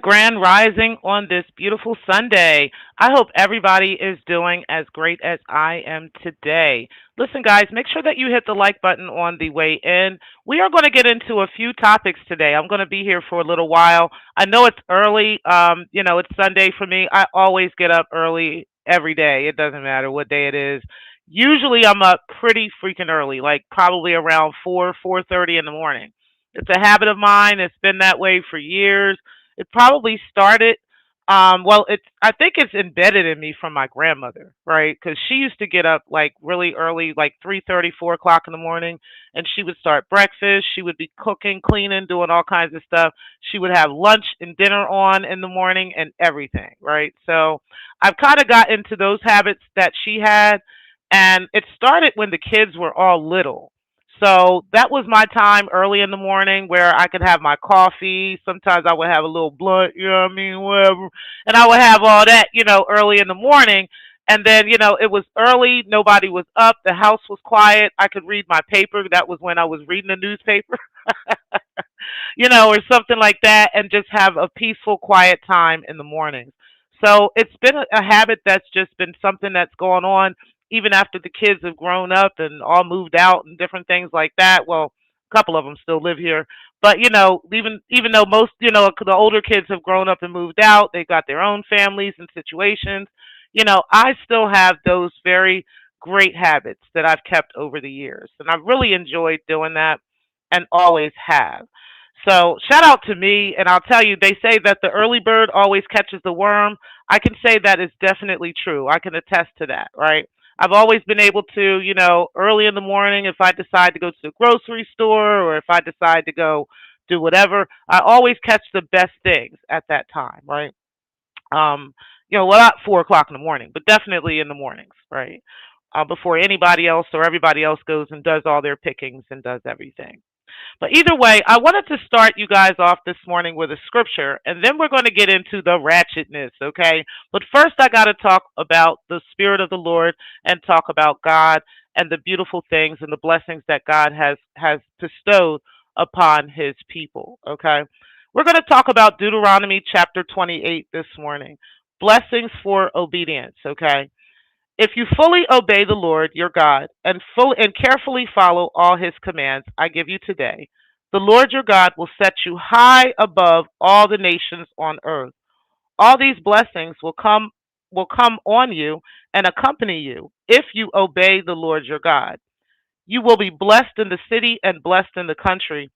Grand rising on this beautiful Sunday. I hope everybody is doing as great as I am today. Listen, guys, make sure that you hit the like button on the way in. We are going to get into a few topics today. I'm going to be here for a little while. I know it's early. It's Sunday for me. I always get up early every day. It doesn't matter what day it is. Usually I'm up pretty freaking early, like probably around 4:30 in the morning. It's a habit of mine. It's been that way for years. It probably started. I think it's embedded in me from my grandmother, right? Because she used to get up like really early, like 3:30, 4 o'clock in the morning, and she would start breakfast. She would be cooking, cleaning, doing all kinds of stuff. She would have lunch and dinner on in the morning and everything, right? So I've kind of got into those habits that she had, and it started when the kids were all little. So that was my time early in the morning where I could have my coffee. Sometimes I would have a little blunt, you know what I mean, whatever. And I would have all that, early in the morning. And then, it was early. Nobody was up. The house was quiet. I could read my paper. That was when I was reading the newspaper, or something like that, and just have a peaceful, quiet time in the mornings. So it's been a habit that's just been something that's gone on even after the kids have grown up and all moved out and different things like that. Well, a couple of them still live here, but even though most the older kids have grown up and moved out, they've got their own families and situations. I still have those very great habits that I've kept over the years, and I've really enjoyed doing that and always have. So shout out to me, and I'll tell you, they say that the early bird always catches the worm. I can say that is definitely true. I can attest to that, right? I've always been able to, early in the morning, if I decide to go to the grocery store or if I decide to go do whatever, I always catch the best things at that time, right? Well, not 4 o'clock in the morning, but definitely in the mornings, right? Before anybody else or everybody else goes and does all their pickings and does everything. But either way, I wanted to start you guys off this morning with a scripture, and then we're going to get into the ratchetness, okay? But first, I got to talk about the Spirit of the Lord and talk about God and the beautiful things and the blessings that God has bestowed upon His people, okay? We're going to talk about Deuteronomy chapter 28 this morning. Blessings for obedience, okay? If you fully obey the Lord your God and carefully follow all his commands I give you today, the Lord your God will set you high above all the nations on earth. All these blessings will come on you and accompany you if you obey the Lord your God. You will be blessed in the city and blessed in the country.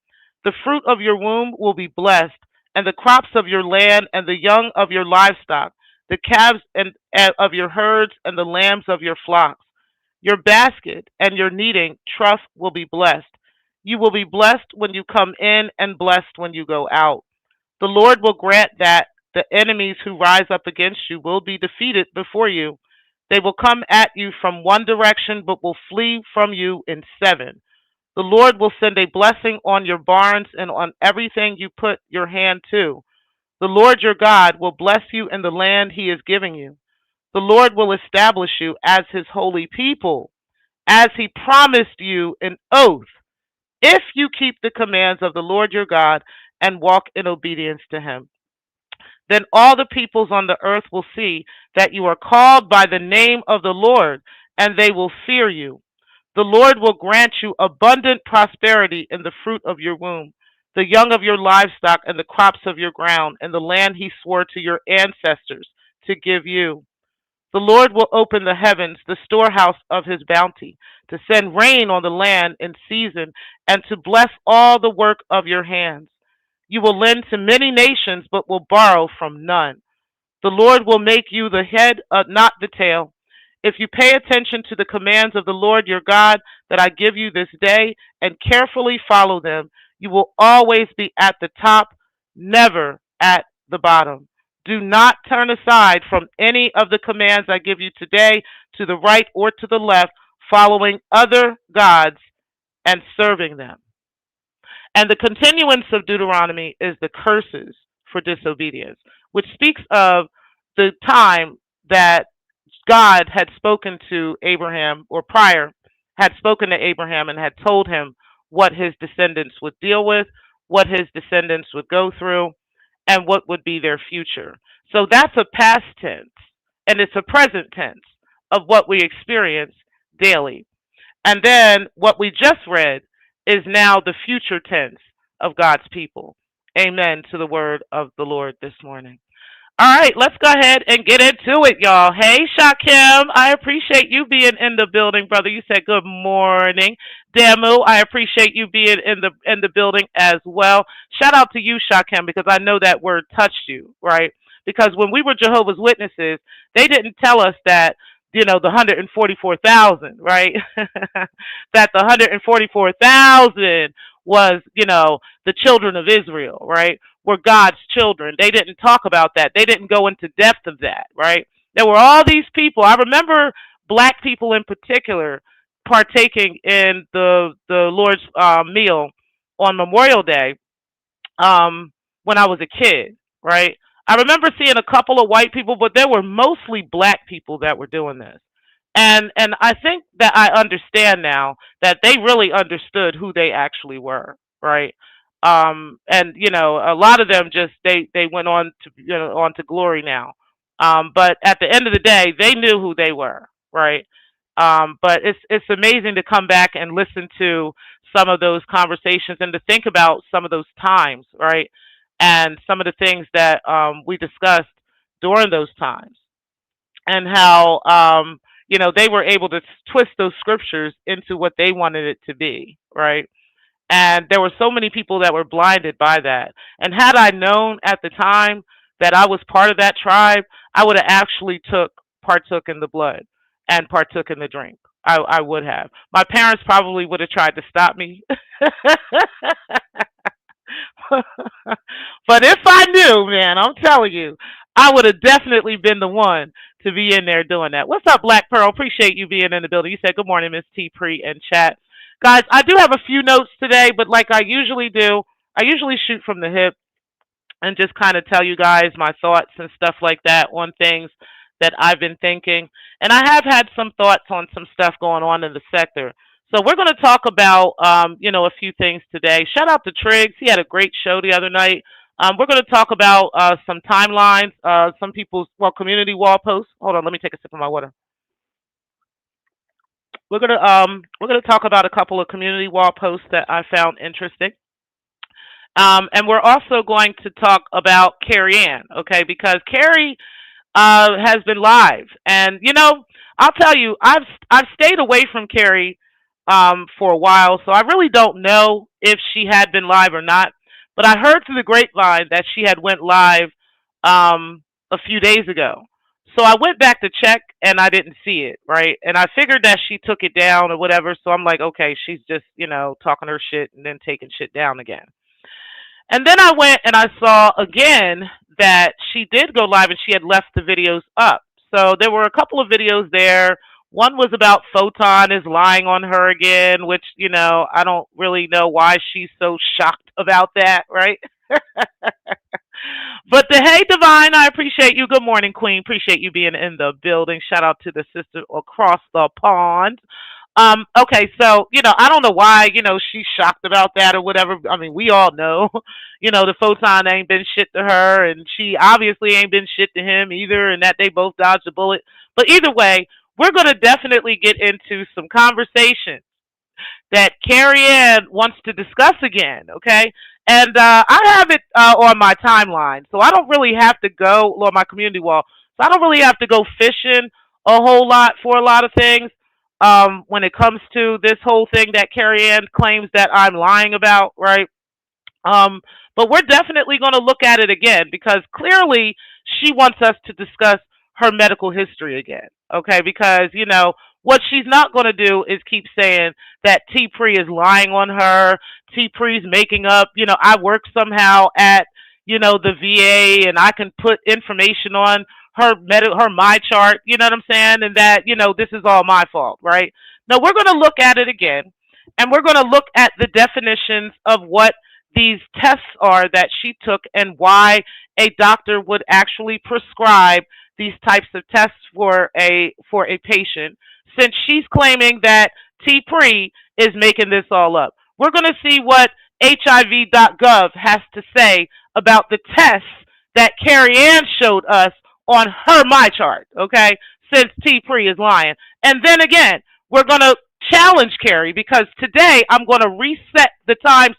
The fruit of your womb will be blessed, and the crops of your land and the young of your livestock, the calves of your herds and the lambs of your flocks. Your basket and your kneading trough will be blessed. You will be blessed when you come in and blessed when you go out. The Lord will grant that the enemies who rise up against you will be defeated before you. They will come at you from one direction, but will flee from you in seven. The Lord will send a blessing on your barns and on everything you put your hand to. The Lord your God will bless you in the land he is giving you. The Lord will establish you as his holy people, as he promised you an oath. if you keep the commands of the Lord your God and walk in obedience to him. Then all the peoples on the earth will see that you are called by the name of the Lord, and they will fear you. The Lord will grant you abundant prosperity in the fruit of your womb, the young of your livestock, and the crops of your ground, and the land he swore to your ancestors to give you. The Lord will open the heavens, the storehouse of his bounty, to send rain on the land in season, and to bless all the work of your hands. You will lend to many nations, but will borrow from none. The Lord will make you the head, not the tail. If you pay attention to the commands of the Lord your God that I give you this day and carefully follow them, you will always be at the top, never at the bottom. Do not turn aside from any of the commands I give you today to the right or to the left, following other gods and serving them. And the continuance of Deuteronomy is the curses for disobedience, which speaks of the time that God had spoken to Abraham, or prior, had spoken to Abraham and had told him what his descendants would deal with, what his descendants would go through, and what would be their future. So that's a past tense, and it's a present tense of what we experience daily. And then what we just read is now the future tense of God's people. Amen to the word of the Lord this morning. All right, let's go ahead and get into it, y'all. Hey, Shakim, I appreciate you being in the building, brother. You said good morning. Damu, I appreciate you being in the building as well. Shout out to you, Shakim, because I know that word touched you, right? Because when we were Jehovah's Witnesses, they didn't tell us that, the 144,000, right? That the 144,000 was, the children of Israel, right? Were God's children. They didn't talk about that. They didn't go into depth of that, right? There were all these people. I remember black people in particular partaking in the Lord's meal on Memorial Day when I was a kid, right? I remember seeing a couple of white people, but there were mostly black people that were doing this. And I think that I understand now that they really understood who they actually were, right? And a lot of them just they went on to on to glory now. But at the end of the day, they knew who they were, right? But it's amazing to come back and listen to some of those conversations and to think about some of those times, right? And some of the things that we discussed during those times, and how they were able to twist those scriptures into what they wanted it to be, right? And there were so many people that were blinded by that. And had I known at the time that I was part of that tribe, I would have actually partook in the blood and partook in the drink. I would have. My parents probably would have tried to stop me. But if I knew, man, I'm telling you, I would have definitely been the one to be in there doing that. What's up, Black Pearl? Appreciate you being in the building. You said good morning, Miss T Pre and chat. Guys, I do have a few notes today, but like I usually do, I usually shoot from the hip and just kind of tell you guys my thoughts and stuff like that on things that I've been thinking. And I have had some thoughts on some stuff going on in the sector. So we're going to talk about, a few things today. Shout out to Triggs. He had a great show the other night. We're going to talk about some timelines, some people's, community wall posts. Hold on, let me take a sip of my water. We're gonna talk about a couple of community wall posts that I found interesting. And we're also going to talk about Carrie Ann, okay? Because Carrie has been live, and I'll tell you, I've stayed away from Carrie for a while, so I really don't know if she had been live or not. But I heard through the grapevine that she had went live a few days ago. So I went back to check and I didn't see it, right? And I figured that she took it down or whatever. So I'm like, okay, she's just, talking her shit and then taking shit down again. And then I went and I saw again that she did go live and she had left the videos up. So there were a couple of videos there. One was about Photon is lying on her again, which, I don't really know why she's so shocked about that, right? But hey, Divine, I appreciate you. Good morning, Queen. Appreciate you being in the building. Shout out to the sister across the pond. Okay, so I don't know why she's shocked about that or whatever. I mean, we all know, the photon ain't been shit to her, and she obviously ain't been shit to him either, and that they both dodged a bullet. But either way, we're gonna definitely get into some conversation that Carrie Ann wants to discuss again, okay? And I have it on my timeline, so I don't really have to go, or my community wall, so I don't really have to go fishing a whole lot for a lot of things when it comes to this whole thing that Carrie Ann claims that I'm lying about, right? Um, but we're definitely going to look at it again because clearly she wants us to discuss her medical history again. Okay, because what she's not going to do is keep saying that T Pre is lying on her. T Pre's making up. I work somehow at the VA and I can put information on her my chart. You know what I'm saying? And that this is all my fault, right? No, we're going to look at it again, and we're going to look at the definitions of what these tests are that she took and why a doctor would actually prescribe these types of tests for a patient since she's claiming that T Pre is making this all up. We're going to see what HIV.gov has to say about the tests that Carrie Ann showed us on her my chart, okay? Since T Pre is lying. And then again, we're going to challenge Carrie because today I'm going to reset the time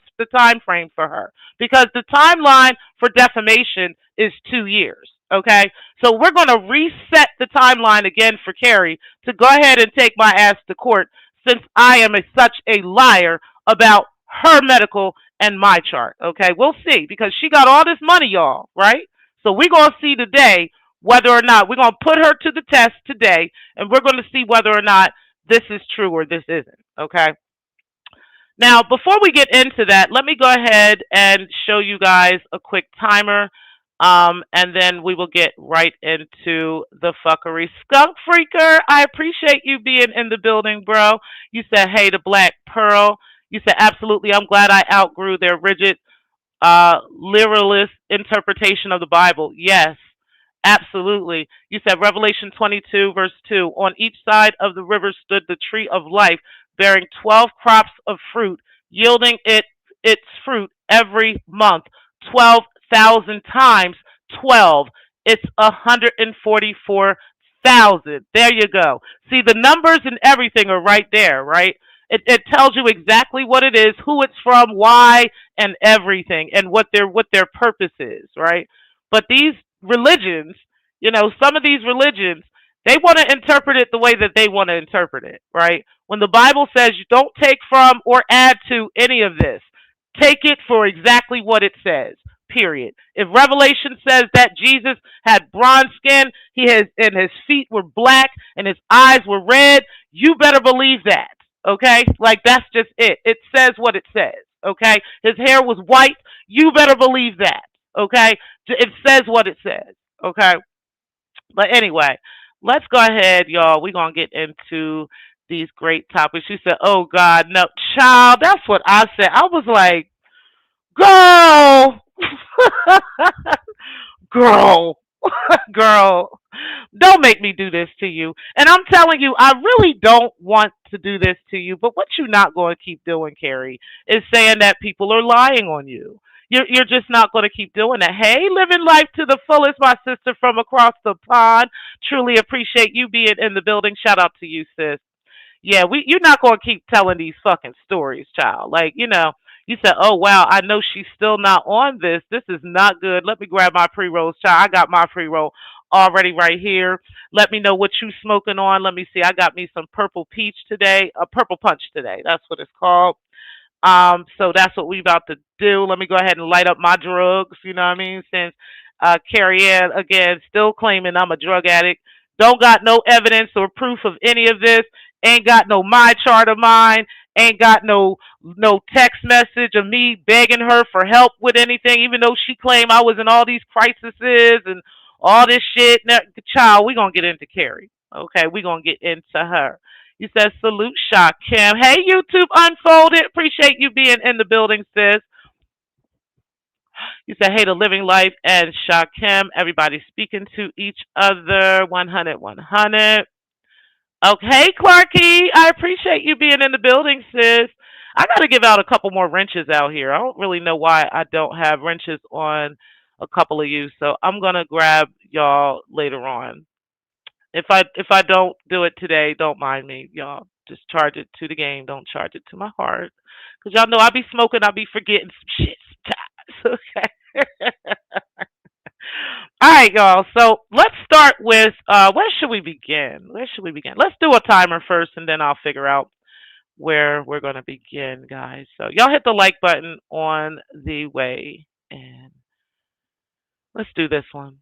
frame for her because the timeline for defamation is 2 years. Okay, so we're going to reset the timeline again for Carrie to go ahead and take my ass to court since I am such a liar about her medical and my chart. Okay, we'll see because she got all this money, y'all, right? So we're going to see today whether or not we're going to put her to the test today, and we're going to see whether or not this is true or this isn't. Okay. Now, before we get into that, let me go ahead and show you guys a quick timer, and then we will get right into the fuckery. Skunk Freaker, I appreciate you being in the building, bro. You said, hey, to Black Pearl. You said, absolutely, I'm glad I outgrew their rigid literalist interpretation of the Bible. Yes, absolutely. You said Revelation 22, verse 2. On each side of the river stood the tree of life, bearing 12 crops of fruit, yielding its fruit every month. 12,000 times 12. It's 144,000. There you go. See, the numbers and everything are right there, right? It tells you exactly what it is, who it's from, why, and everything, and what their purpose is, right? But these religions, some of these religions, they want to interpret it the way that they want to interpret it, right? When the Bible says you don't take from or add to any of this, take it for exactly what it says. Period. If Revelation says that Jesus had bronze skin, and his feet were black and his eyes were red, you better believe that. Okay? Like that's just it. It says what it says. Okay? His hair was white, you better believe that. Okay? It says what it says. Okay? But anyway, let's go ahead, y'all. We're going to get into these great topics. She said, oh, God, no. Child, that's what I said. I was like, girl, girl, girl, don't make me do this to you. And I'm telling you, I really don't want to do this to you. But what you're not going to keep doing, Carrie, is saying that people are lying on you. You're just not going to keep doing that. Hey, living life to the fullest, my sister from across the pond. Truly appreciate you being in the building. Shout out to you, sis. Yeah, you're not going to keep telling these fucking stories, child. Like, you said, oh, wow, I know she's still not on this. This is not good. Let me grab my pre-rolls, child. I got my pre-roll already right here. Let me know what you smoking on. Let me see. I got me some purple peach today, a purple punch today. That's what it's called. So that's what we about to do. Let me go ahead and light up my drugs, you know what I mean? Since Carrie Ann, again, still claiming I'm a drug addict. Don't got no evidence or proof of any of this. Ain't got no my chart of mine. Ain't got no text message of me begging her for help with anything, even though she claimed I was in all these crises and all this shit. Now, child, we gonna get into Carrie. Okay, we gonna get into her. You said salute Shah Kim. Hey YouTube Unfolded. Appreciate you being in the building, sis. You said hey to Living Life and Shah Kim. Everybody speaking to each other. 100, 100. Okay, Clarky, I appreciate you being in the building, sis. I got to give out a couple more wrenches out here. I don't really know why I don't have wrenches on a couple of you, so I'm gonna grab y'all later on. If I don't do it today, don't mind me, y'all. Just charge it to the game. Don't charge it to my heart, cause y'all know I be smoking. I be forgetting some shit sometimes. Okay. All right, y'all. So let's start with where should we begin? Where should we begin? Let's do a timer first, and then I'll figure out where we're going to begin, guys. So y'all hit the like button on the way, and let's do this one.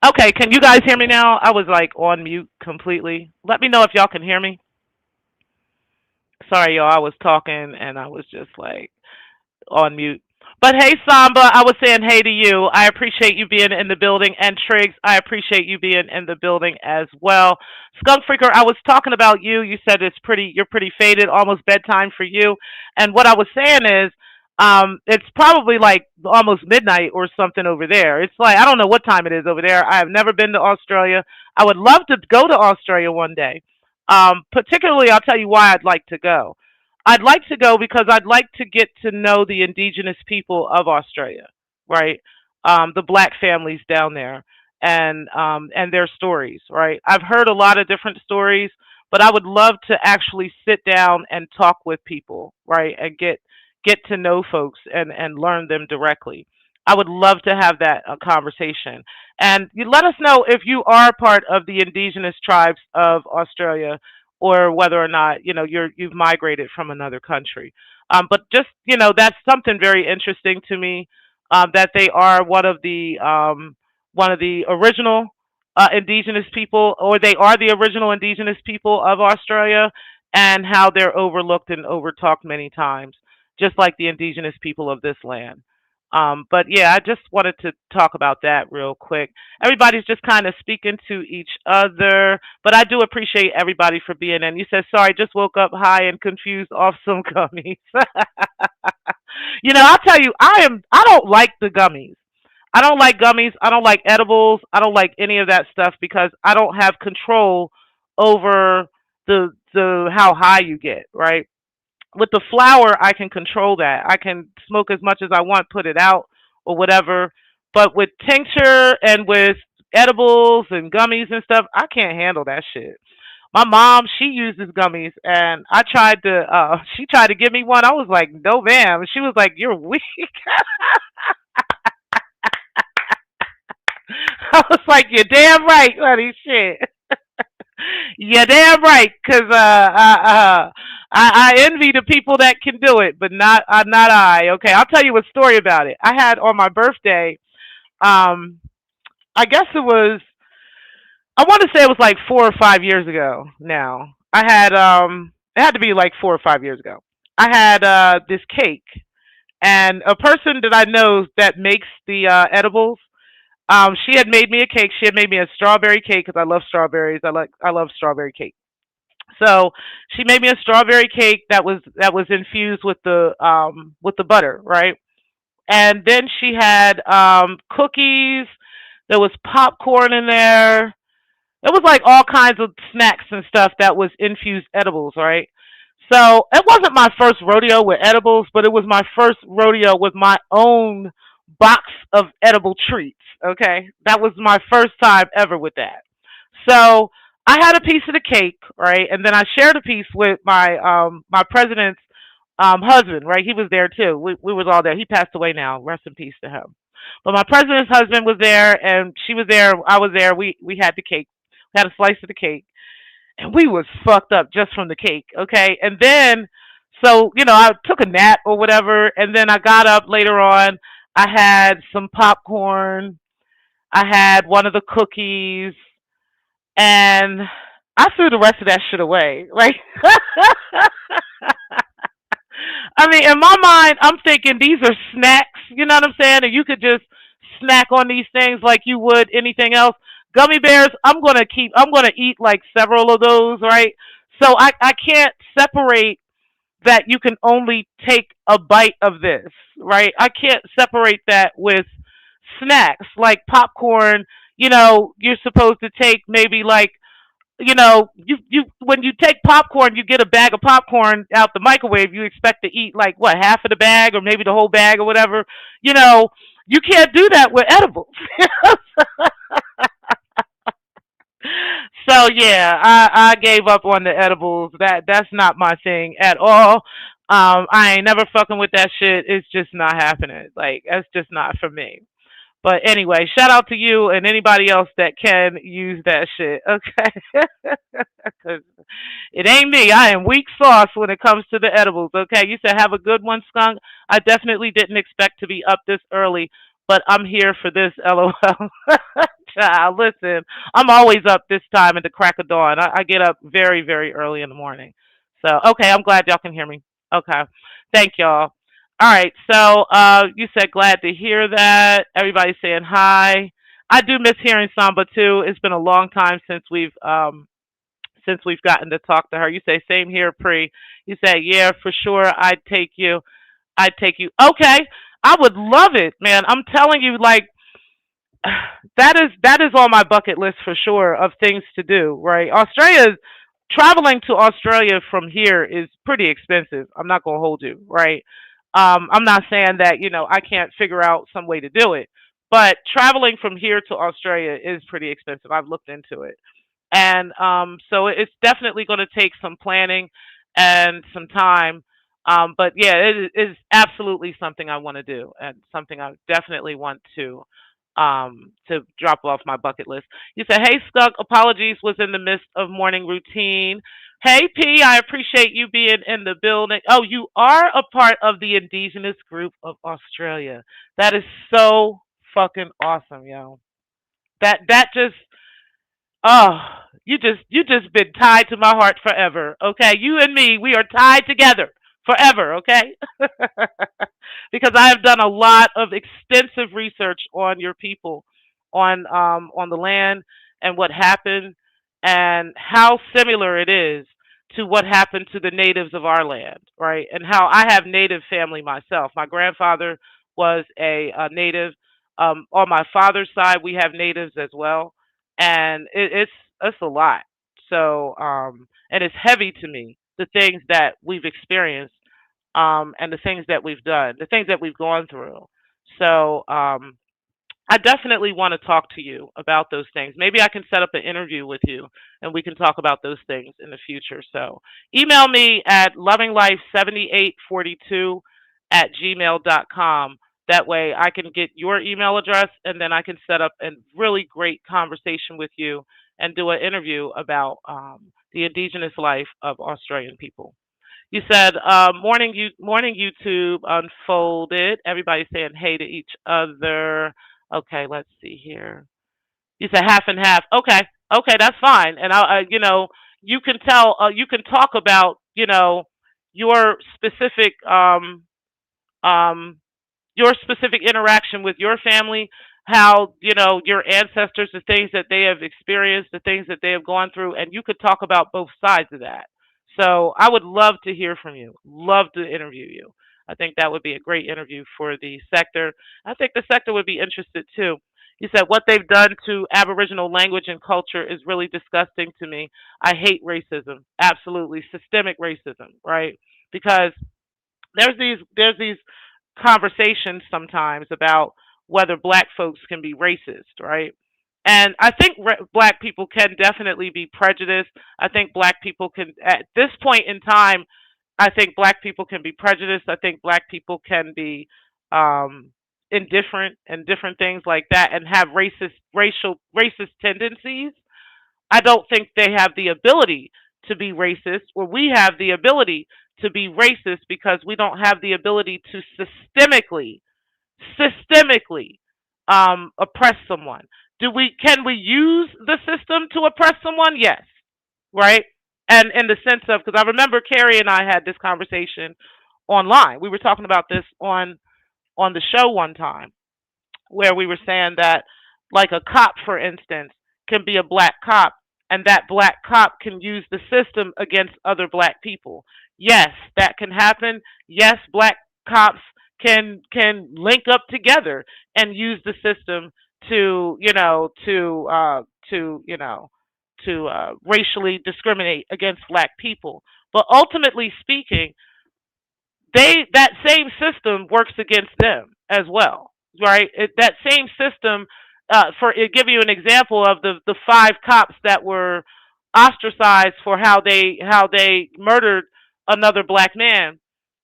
Okay, can you guys hear me now? I was like on mute completely. Let me know if y'all can hear me. Sorry, y'all. I was talking and I was just like on mute. But hey, Samba, I was saying hey to you. I appreciate you being in the building. And Triggs, I appreciate you being in the building as well. Skunk Freaker, I was talking about you. You said you're pretty faded, almost bedtime for you. And what I was saying is, it's probably like almost midnight or something over there. It's like, I don't know what time it is over there. I have never been to Australia. I would love to go to Australia one day. Particularly, I'll tell you why I'd like to go. I'd like to go because I'd like to get to know the indigenous people of Australia, right? The black families down there and their stories, right? I've heard a lot of different stories, but I would love to actually sit down and talk with people, right? And get to know folks and learn them directly. I would love to have that conversation. And you let us know if you are part of the indigenous tribes of Australia or whether or not you've migrated from another country. But just that's something very interesting to me, that they are one of the original indigenous people, or they are the original indigenous people of Australia, and how they're overlooked and overtalked many times, just like the indigenous people of this land. But yeah, I just wanted to talk about that real quick. Everybody's just kind of speaking to each other, but I do appreciate everybody for being in. You said, sorry, just woke up high and confused off some gummies. I'll tell you, I don't like the gummies. I don't like gummies. I don't like edibles. I don't like any of that stuff because I don't have control over the how high you get, right? With the flower, I can control that. I can smoke as much as I want, put it out or whatever. But with tincture and with edibles and gummies and stuff, I can't handle that shit. My mom, she uses gummies, and I tried to. She tried to give me one. I was like, no, ma'am. She was like, you're weak. I was like, you're damn right, honey. Shit. Yeah, damn right. Cause I envy the people that can do it, but not I. Okay, I'll tell you a story about it. I had on my birthday. Um, I guess it was. I want to say it was like 4 or 5 years ago. Now I had it had to be like 4 or 5 years ago. I had this cake, and a person that I know that makes the edibles. She had made me a cake. She had made me a strawberry cake because I love strawberries. I love strawberry cake. So she made me a strawberry cake that was infused with the butter, right? And then she had cookies. There was popcorn in there. It was like all kinds of snacks and stuff that was infused edibles, right? So it wasn't my first rodeo with edibles, but it was my first rodeo with my own box of edible treats. Okay, that was my first time ever with that. So I had a piece of the cake, right, and then I shared a piece with my president's husband, right. He was there too. We was all there. He passed away now. Rest in peace to him. But my president's husband was there, and she was there. I was there. We had the cake. We had a slice of the cake, and we was fucked up just from the cake. Okay, and then so I took a nap or whatever, and then I got up later on. I had some popcorn. I had one of the cookies, and I threw the rest of that shit away. Like, I mean, in my mind, I'm thinking these are snacks. You know what I'm saying? And you could just snack on these things like you would anything else. Gummy bears, I'm gonna keep. I'm gonna eat like several of those, right? So I can't separate that you can only take a bite of this, right? I can't separate that with snacks like popcorn. You're supposed to take maybe like you when you take popcorn, you get a bag of popcorn out the microwave. You expect to eat like what, half of the bag or maybe the whole bag or whatever. You know, you can't do that with edibles. So yeah, I gave up on the edibles. That's not my thing at all. I ain't never fucking with that shit. It's just not happening. Like that's just not for me. But anyway, shout out to you and anybody else that can use that shit. Okay, 'cause it ain't me. I am weak sauce when it comes to the edibles. Okay, you said have a good one, skunk. I definitely didn't expect to be up this early, but I'm here for this. LOL. Child, listen, I'm always up this time at the crack of dawn. I get up very, very early in the morning. So okay, I'm glad y'all can hear me. Okay, thank y'all. All right, so you said glad to hear that. Everybody's saying hi. I do miss hearing Samba too. It's been a long time since we've gotten to talk to her. You say same here, Pre. You say yeah, for sure. I'd take you. I'd take you. Okay, I would love it, man. I'm telling you, like that is on my bucket list for sure of things to do. Right, traveling to Australia from here is pretty expensive. I'm not gonna hold you, right? I'm not saying that I can't figure out some way to do it, but traveling from here to Australia is pretty expensive. I've looked into it, and so it's definitely going to take some planning and some time. But yeah, it is absolutely something I want to do, and something I definitely want to drop off my bucket list. You said, "Hey, Skunk, apologies. Was in the midst of morning routine. Hey P, I appreciate you being in the building. Oh, you are a part of the Indigenous group of Australia. That is so fucking awesome, yo. That just oh, you just been tied to my heart forever. Okay, you and me, we are tied together forever. Okay, because I have done a lot of extensive research on your people, on the land and what happened, and how similar it is to what happened to the natives of our land, right? And how I have native family myself. My grandfather was a native. On my father's side, we have natives as well, and it's a lot. So and it's heavy to me, the things that we've experienced, and the things that we've done, the things that we've gone through. So I definitely want to talk to you about those things. Maybe I can set up an interview with you and we can talk about those things in the future. So email me at lovinglife7842 at gmail.com. That way I can get your email address and then I can set up a really great conversation with you and do an interview about the indigenous life of Australian people. You said, morning YouTube unfolded. Everybody's saying hey to each other. Okay, let's see here. You said half and half. Okay, okay, that's fine. And you can tell, you can talk about, your specific um, your specific interaction with your family, how your ancestors, the things that they have experienced, the things that they have gone through, and you could talk about both sides of that. So I would love to hear from you. Love to interview you. I think that would be a great interview for the sector. I think the sector would be interested too. He said what they've done to Aboriginal language and culture is really disgusting to me. I hate racism. Absolutely systemic racism, right? Because there's these conversations sometimes about whether black folks can be racist, right? And I think black people can definitely be prejudiced. I think black people can, at this point in time, I think black people can be prejudiced. I think black people can be um, indifferent and different things like that, and have racist tendencies. I don't think they have the ability to be racist, or we have the ability to be racist because we don't have the ability to systemically oppress someone. Can we use the system to oppress someone? Yes, right. And in the sense of, because I remember Carrie and I had this conversation online. We were talking about this on the show one time, where we were saying that, like a cop, for instance, can be a black cop, and that black cop can use the system against other black people. Yes, that can happen. Yes, black cops can link up together and use the system to racially discriminate against black people. But ultimately speaking, that same system works against them as well, right? That same system, for it, give you an example of the five cops that were ostracized for how they murdered another black man.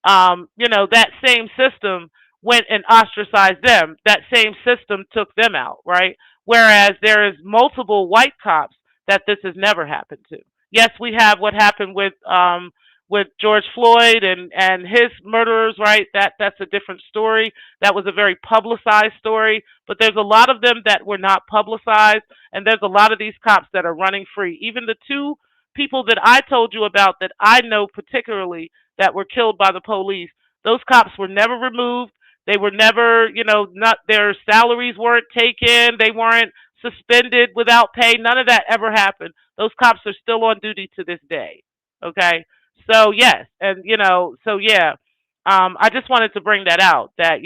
That same system went and ostracized them. That same system took them out, right? Whereas there is multiple white cops that this has never happened to. Yes, we have what happened with George Floyd and his murderers, right? That's a different story. That was a very publicized story, but there's a lot of them that were not publicized, and there's a lot of these cops that are running free. Even the two people that I told you about that I know particularly that were killed by the police, those cops were never removed. They were never, not their salaries weren't taken. They weren't suspended without pay. None of that ever happened. Those cops are still on duty to this day. Okay, so yes, and so yeah, I just wanted to bring that out. That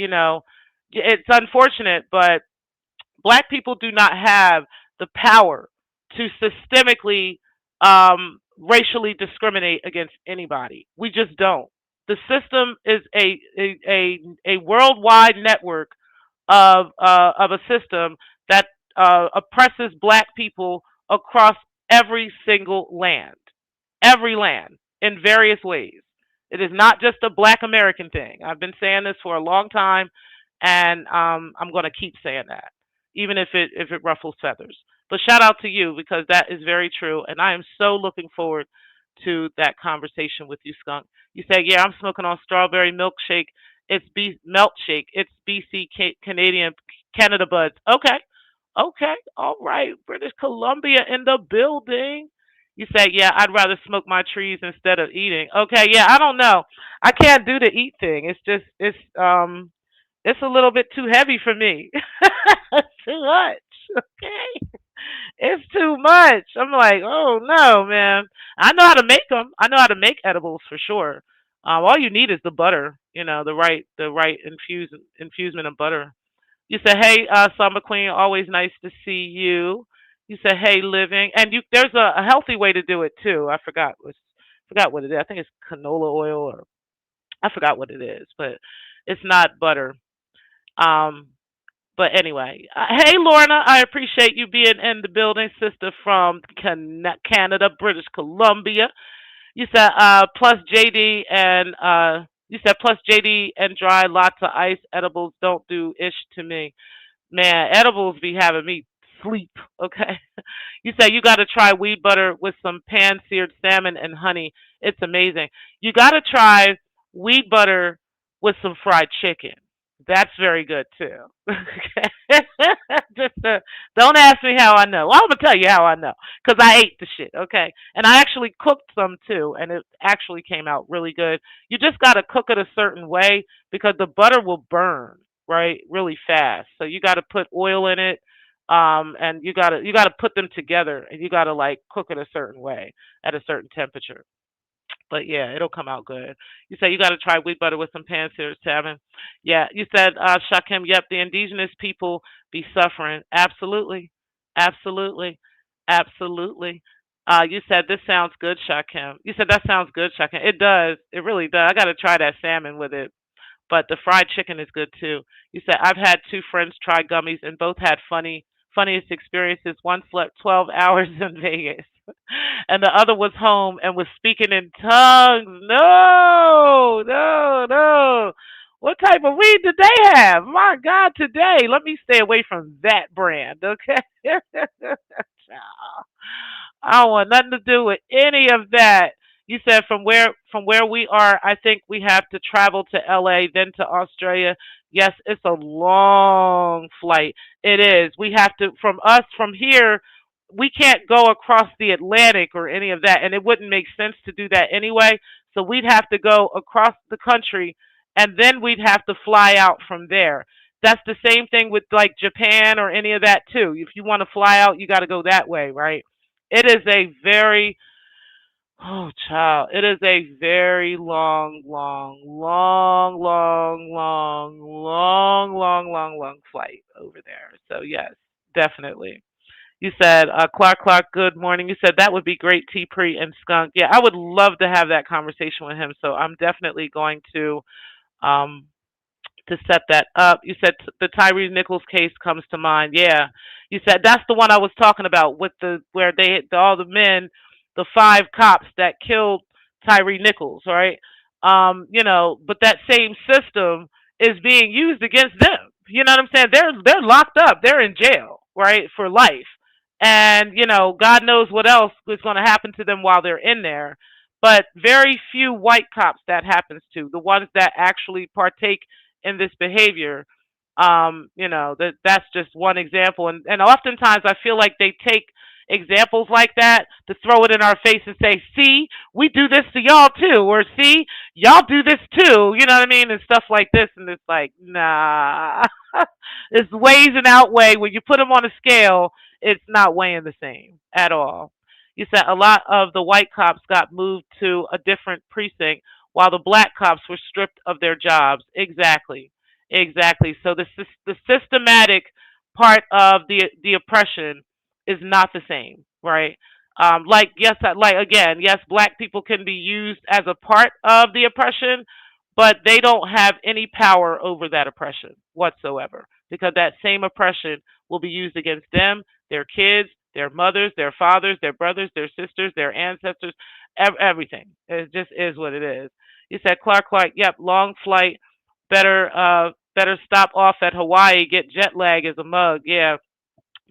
it's unfortunate, but black people do not have the power to systemically, racially discriminate against anybody. We just don't. The system is a worldwide network of a system that oppresses black people across every single land, every land, in various ways. It is not just a black American thing. I've been saying this for a long time, and I'm going to keep saying that, even if it ruffles feathers. But shout out to you, because that is very true, and I am so looking forward to that conversation with you, Skunk. You said, "Yeah, I'm smoking on strawberry milkshake. It's milkshake. It's BC Canadian Canada buds." Okay, okay, all right. British Columbia in the building. You say, "Yeah, I'd rather smoke my trees instead of eating." Okay, yeah, I don't know. I can't do the eat thing. It's just it's a little bit too heavy for me. It's too much. Okay. It's too much. I'm like, oh no, man. I know how to make them. I know how to make edibles for sure. All you need is the butter, the right infusement of butter. You say, hey, Summer Queen, always nice to see you. You say, hey, living, and there's a healthy way to do it too. I forgot what it is. I think it's canola oil, or I forgot what it is, but it's not butter. Um, but anyway, hey Lorna, I appreciate you being in the building, sister from Canada, British Columbia. You said plus JD and dry, lots of ice. Edibles don't do ish to me. Man, edibles be having me sleep. Okay. You say you got to try weed butter with some pan seared salmon and honey. It's amazing. You got to try weed butter with some fried chicken. That's very good too. Okay. Just don't ask me how I know. Well, I'm gonna tell you how I know because I ate the shit. Okay, and I actually cooked some too, and it actually came out really good. You just got to cook it a certain way because the butter will burn right really fast. So you got to put oil in it, and you gotta put them together, and you gotta like cook it a certain way at a certain temperature. But yeah, it'll come out good. You said you got to try wheat butter with some pan seared salmon. Yeah, you said Shakim. Yep, the indigenous people be suffering. Absolutely, absolutely, absolutely. You said this sounds good, Shakim. You said that sounds good, Shakim. It does. It really does. I got to try that salmon with it. But the fried chicken is good too. You said I've had two friends try gummies and both had funniest experiences. One slept 12 hours in Vegas, and the other was home and was speaking in tongues. No, no, no. What type of weed did they have? My God, today. Let me stay away from that brand, okay? I don't want nothing to do with any of that. You said from where we are, I think we have to travel to LA, then to Australia. Yes, it's a long flight. It is. We have to from here, we can't go across the Atlantic or any of that, and it wouldn't make sense to do that anyway. So we'd have to go across the country, and then we'd have to fly out from there. That's the same thing with like Japan or any of that too. If you want to fly out, you got to go that way, right? It is a very Oh, child, it is a very long, long, long, long, long, long, long, long, long flight over there. So yes, definitely. You said Clark, good morning. You said that would be great, T Pre and Skunk. Yeah, I would love to have that conversation with him. So I'm definitely going um to set that up. You said the Tyree Nichols case comes to mind. Yeah, you said that's the one I was talking about with the where all the men, the five cops that killed Tyree Nichols, right? But that same system is being used against them. You know what I'm saying? They're locked up. They're in jail, right, for life. And God knows what else is going to happen to them while they're in there. But very few white cops that happens to. The ones that actually partake in this behavior. That's just one example, and oftentimes I feel like they take examples like that to throw it in our face and say, "See, we do this to y'all too," or "See, y'all do this too." You know what I mean, and stuff like this. And it's like, nah, it's weighs and outweigh. When you put them on a scale, it's not weighing the same at all. You said a lot of the white cops got moved to a different precinct while the black cops were stripped of their jobs. Exactly. Exactly. So the systematic part of the oppression is not the same, right? Like yes, like again, yes, black people can be used as a part of the oppression, but they don't have any power over that oppression whatsoever because that same oppression will be used against them, their kids, their mothers, their fathers, their brothers, their sisters, their ancestors, everything. It just is what it is. You said Clark, yep, long flight, better stop off at Hawaii, get jet lag as a mug. Yeah,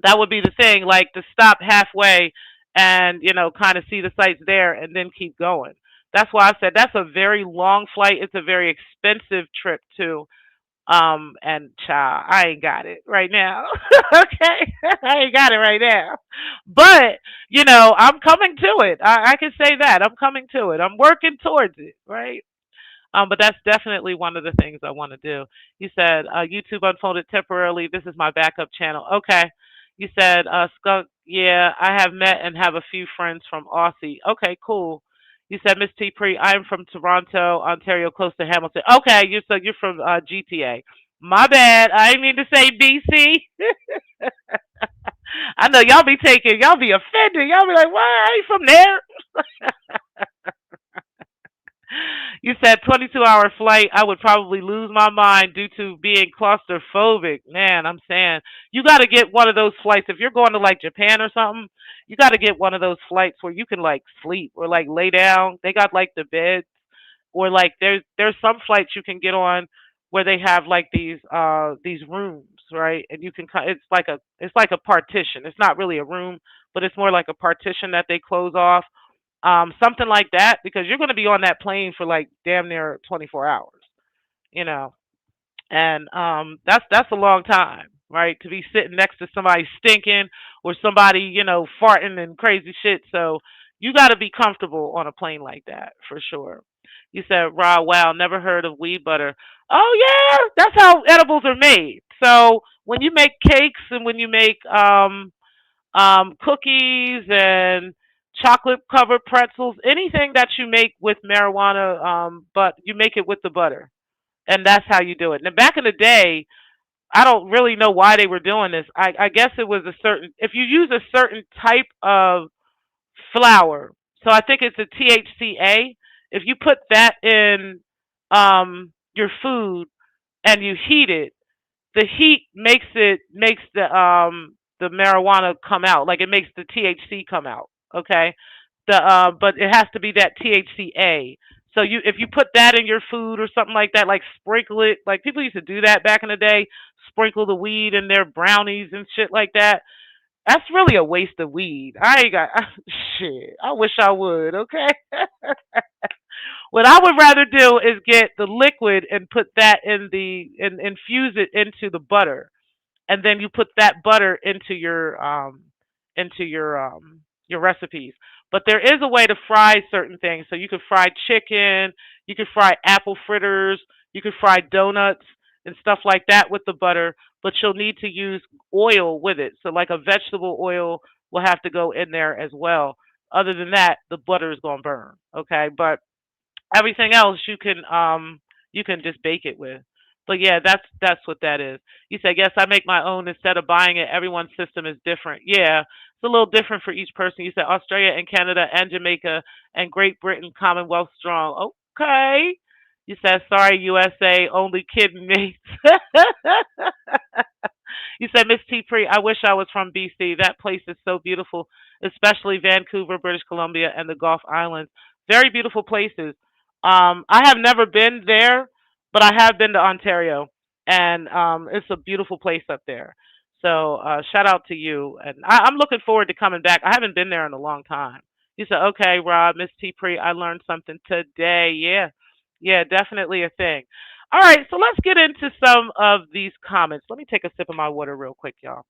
that would be the thing, like to stop halfway and kind of see the sights there and then keep going. That's why I said that's a very long flight. It's a very expensive trip too. And child, I ain't got it right now. Okay, I ain't got it right now. But I'm coming to it. I can say that I'm coming to it. I'm working towards it. Right. But that's definitely one of the things I want to do. You said YouTube unfolded temporarily. This is my backup channel. Okay. You said Skunk. Yeah, I have met and have a few friends from Aussie. Okay, cool. You said Miss T. Pre. I am from Toronto, Ontario, close to Hamilton. Okay, you're from GTA. My bad. I didn't mean to say BC. I know y'all be offended. Y'all be like, why? I ain't from there. You said 22-hour flight. I would probably lose my mind due to being claustrophobic. Man, I'm saying you got to get one of those flights. If you're going to like Japan or something, you got to get one of those flights where you can like sleep or like lay down. They got like the beds, or like there's some flights you can get on where they have like these rooms, right? And you can it's like a partition. It's not really a room, but it's more like a partition that they close off, something like that, because you're going to be on that plane for like damn near 24 hours, you know, and that's a long time, right? To be sitting next to somebody stinking or somebody farting and crazy shit. So you got to be comfortable on a plane like that for sure. You said, "Raw, wow, never heard of weed butter." Oh yeah, that's how edibles are made. So when you make cakes and when you make cookies and chocolate covered pretzels, anything that you make with marijuana, but you make it with the butter. And that's how you do it. Now, back in the day, I don't really know why they were doing this. I guess it was if you use a certain type of flour, so I think it's a THCA, if you put that in your food and you heat it, the heat makes the marijuana come out. Like it makes the THC come out. Okay, but it has to be that THCA. So if you put that in your food or something like that, like sprinkle it, like people used to do that back in the day, sprinkle the weed in their brownies and shit like that. That's really a waste of weed. I ain't got shit. I wish I would. Okay, what I would rather do is get the liquid and put that and infuse it into the butter, and then you put that butter into your recipes. But there is a way to fry certain things. So you could fry chicken, you could fry apple fritters, you could fry donuts and stuff like that with the butter, but you'll need to use oil with it. So like a vegetable oil will have to go in there as well. Other than that, the butter is going to burn, okay? But everything else you can just bake it with. But yeah, that's what that is. You said yes, I make my own instead of buying it. Everyone's system is different. Yeah, it's a little different for each person. You said Australia and Canada and Jamaica and Great Britain, Commonwealth strong. Okay. You said sorry, USA, only kidding me. You said, Miss T. Pre, I wish I was from BC. That place is so beautiful, especially Vancouver, British Columbia, and the Gulf Islands. Very beautiful places. I have never been there, but I have been to Ontario, and it's a beautiful place up there. So shout out to you, and I'm looking forward to coming back. I haven't been there in a long time. You said, okay, Rob, Miss T. Pre, I learned something today. Yeah, yeah, definitely a thing. All right, so let's get into some of these comments. Let me take a sip of my water real quick, y'all.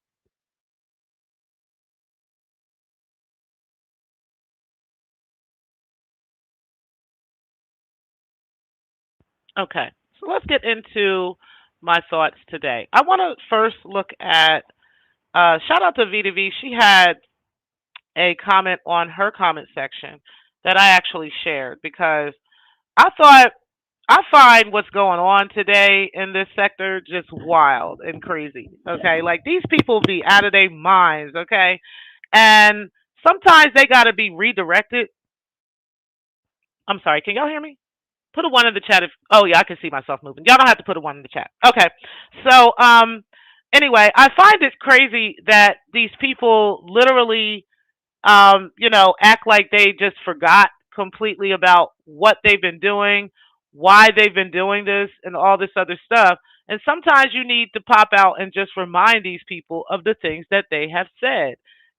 Okay, so let's get into my thoughts today. I want to first look at shout out to V to V. She had a comment on her comment section that I actually shared because I thought I find what's going on today in this sector just wild and crazy. Okay, like these people be out of their minds. Okay, and sometimes they got to be redirected. I'm sorry, can y'all hear me? Put a one in the chat if. Oh yeah, I can see myself moving. Y'all don't have to put a one in the chat. Okay, so anyway, I find it crazy that these people literally act like they just forgot completely about what they've been doing, why they've been doing this, and all this other stuff. And sometimes you need to pop out and just remind these people of the things that they have said.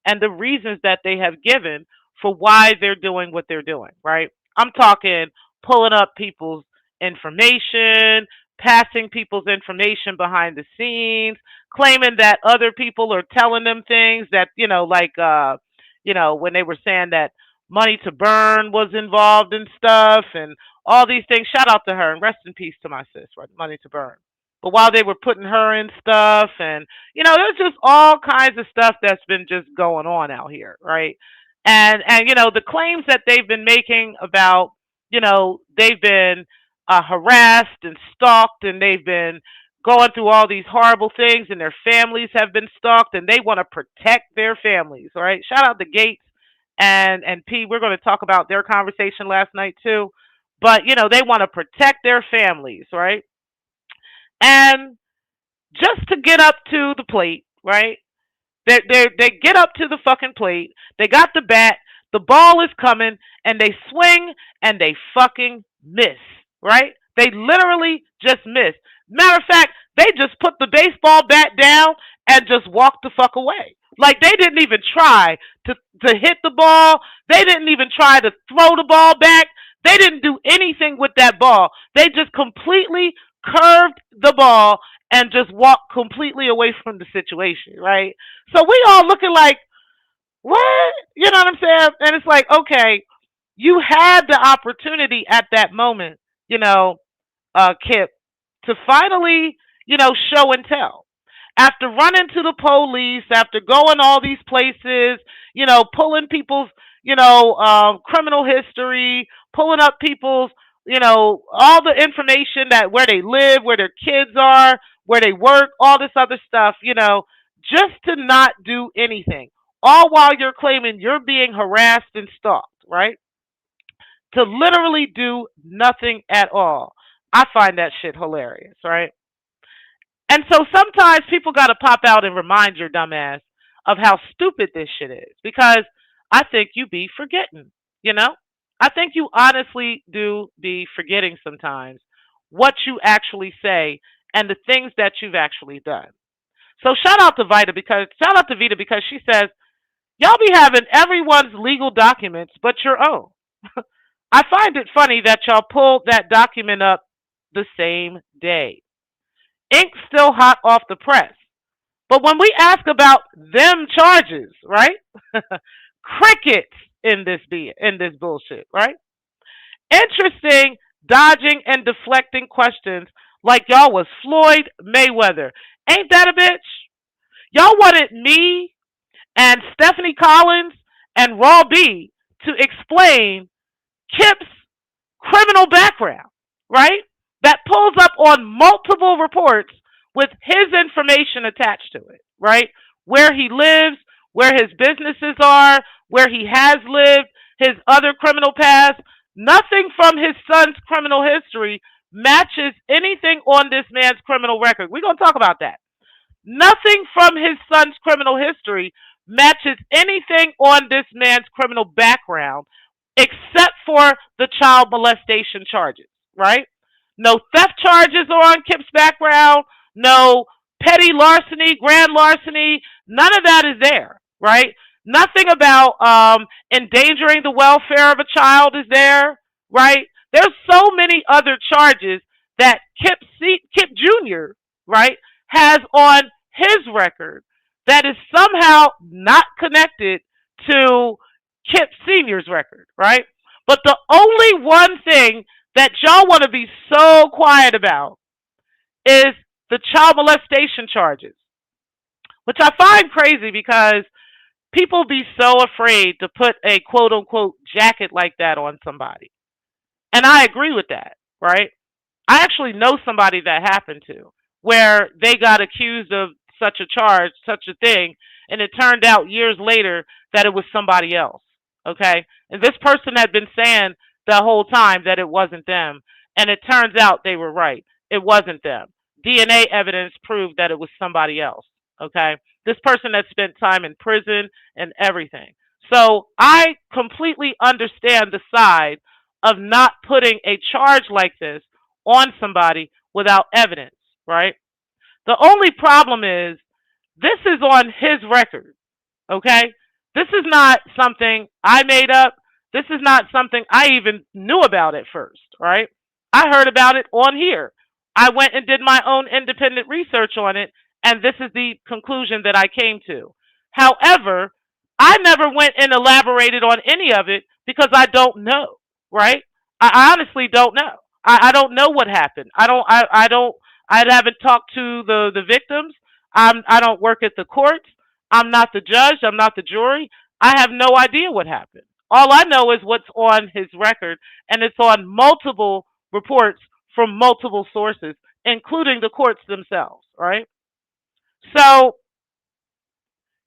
and the reasons that they have given for why they're doing what they're doing, right? I'm talking pulling up people's information, passing people's information behind the scenes, claiming that other people are telling them things that, when they were saying that money to burn was involved in stuff and all these things. Shout out to her and rest in peace to my sis, right? Money to burn. But while they were putting her in stuff, and there's just all kinds of stuff that's been just going on out here, right? And the claims that they've been making about, they've been harassed and stalked, and they've been going through all these horrible things, and their families have been stalked, and they want to protect their families, right? Shout out to Gates and P. We're going to talk about their conversation last night too, but they want to protect their families, right? And just to get up to the plate, right? They get up to the fucking plate. They got the bat. The ball is coming, and they swing, and they fucking miss, right? They literally just miss. Matter of fact, they just put the baseball bat down and just walked the fuck away. Like they didn't even try to hit the ball. They didn't even try to throw the ball back. They didn't do anything with that ball. They just completely curved the ball and just walked completely away from the situation, right? So we all looking like, what? You know what I'm saying? And it's like, okay, you had the opportunity at that moment, Kip, to finally, show and tell. After running to the police, after going all these places, pulling people's, criminal history, pulling up people's, all the information that where they live, where their kids are, where they work, all this other stuff, just to not do anything. All while you're claiming you're being harassed and stalked, right? To literally do nothing at all. I find that shit hilarious, right? And so sometimes people got to pop out and remind your dumbass of how stupid this shit is, because I think you be forgetting, you know? I think you honestly do be forgetting sometimes what you actually say and the things that you've actually done. So shout out to Vita because she says, y'all be having everyone's legal documents but your own. I find it funny that y'all pulled that document up the same day. Ink still hot off the press. But when we ask about them charges, right? Crickets in this bullshit, right? Interesting dodging and deflecting questions like y'all was Floyd Mayweather. Ain't that a bitch? Y'all wanted me and Stephanie Collins and Raw B to explain Kip's criminal background, right? That pulls up on multiple reports with his information attached to it, right? Where he lives, where his businesses are, where he has lived, his other criminal past. Nothing from his son's criminal history matches anything on this man's criminal record. We're going to talk about that. Nothing from his son's criminal history matches anything on this man's criminal background except for the child molestation charges, right? No theft charges are on Kip's background. No petty larceny, grand larceny. None of that is there, right? Nothing about endangering the welfare of a child is there, right? There's so many other charges that Kip Jr., right, has on his record that is somehow not connected to Kip Sr.'s record, right? But the only one thing that y'all want to be so quiet about is the child molestation charges, which I find crazy because people be so afraid to put a quote unquote jacket like that on somebody. And I agree with that, right? I actually know somebody that happened to where they got accused of such a charge, such a thing, and it turned out years later that it was somebody else. Okay? And this person had been saying the whole time that it wasn't them, and it turns out they were right. It wasn't them. DNA evidence proved that it was somebody else. Okay? This person had spent time in prison and everything. So I completely understand the side of not putting a charge like this on somebody without evidence, right? The only problem is this is on his record, okay? This is not something I made up. This is not something I even knew about at first, right? I heard about it on here. I went and did my own independent research on it, and this is the conclusion that I came to. However, I never went and elaborated on any of it because I don't know, right? I honestly don't know. I don't know what happened. I don't I haven't talked to the victims. I don't work at the courts. I'm not the judge. I'm not the jury. I have no idea what happened. All I know is what's on his record, and it's on multiple reports from multiple sources, including the courts themselves, right? So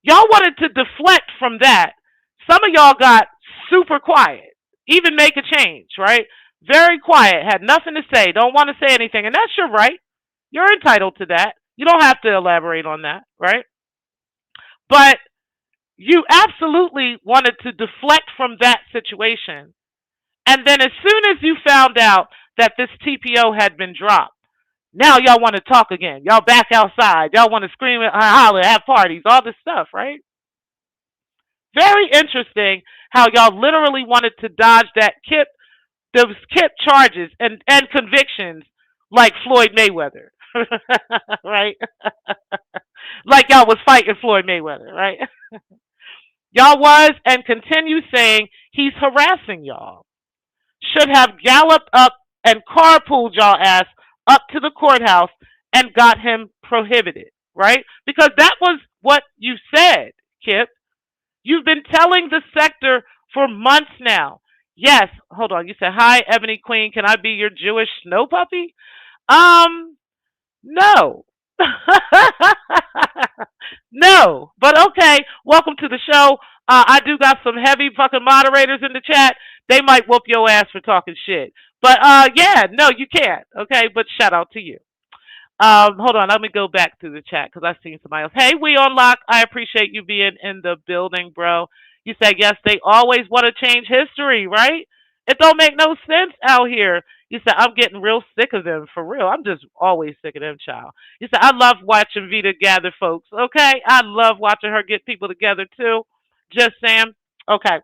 y'all wanted to deflect from that. Some of y'all got super quiet, even make a change, right? Very quiet, had nothing to say, don't want to say anything, and that's your right. You're entitled to that. You don't have to elaborate on that, right? But you absolutely wanted to deflect from that situation. And then as soon as you found out that this TPO had been dropped, now y'all want to talk again. Y'all back outside. Y'all want to scream and holler, have parties, all this stuff, right? Very interesting how y'all literally wanted to dodge those Kip charges and convictions like Floyd Mayweather, right? Like y'all was fighting Floyd Mayweather, right? Y'all was and continue saying he's harassing y'all. Should have galloped up and carpooled y'all ass up to the courthouse and got him prohibited, right? Because that was what you said, Kip. You've been telling the sector for months now. Yes, hold on. You said, "Hi, Ebony Queen. Can I be your Jewish snow puppy?" No. No. But okay. Welcome to the show. I do got some heavy fucking moderators in the chat. They might whoop your ass for talking shit. But yeah, no, you can't. Okay, but shout out to you. Hold on, let me go back to the chat because I've seen somebody else. Hey, we on lock. I appreciate you being in the building, bro. You said yes, they always want to change history, right? It don't make no sense out here. You said I'm getting real sick of them for real. I'm just always sick of them, child. You said I love watching Vita gather folks. Okay, I love watching her get people together too. Just saying. Okay.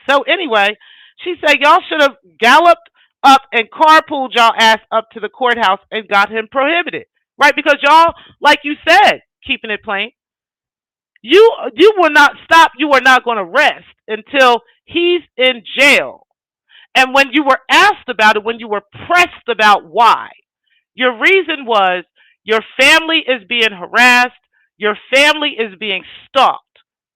So anyway, she said y'all should have galloped up and carpooled y'all ass up to the courthouse and got him prohibited, right? Because y'all, like you said, keeping it plain, you will not stop. You are not going to rest until he's in jail. And when you were asked about it, when you were pressed about why, your reason was your family is being harassed, your family is being stalked.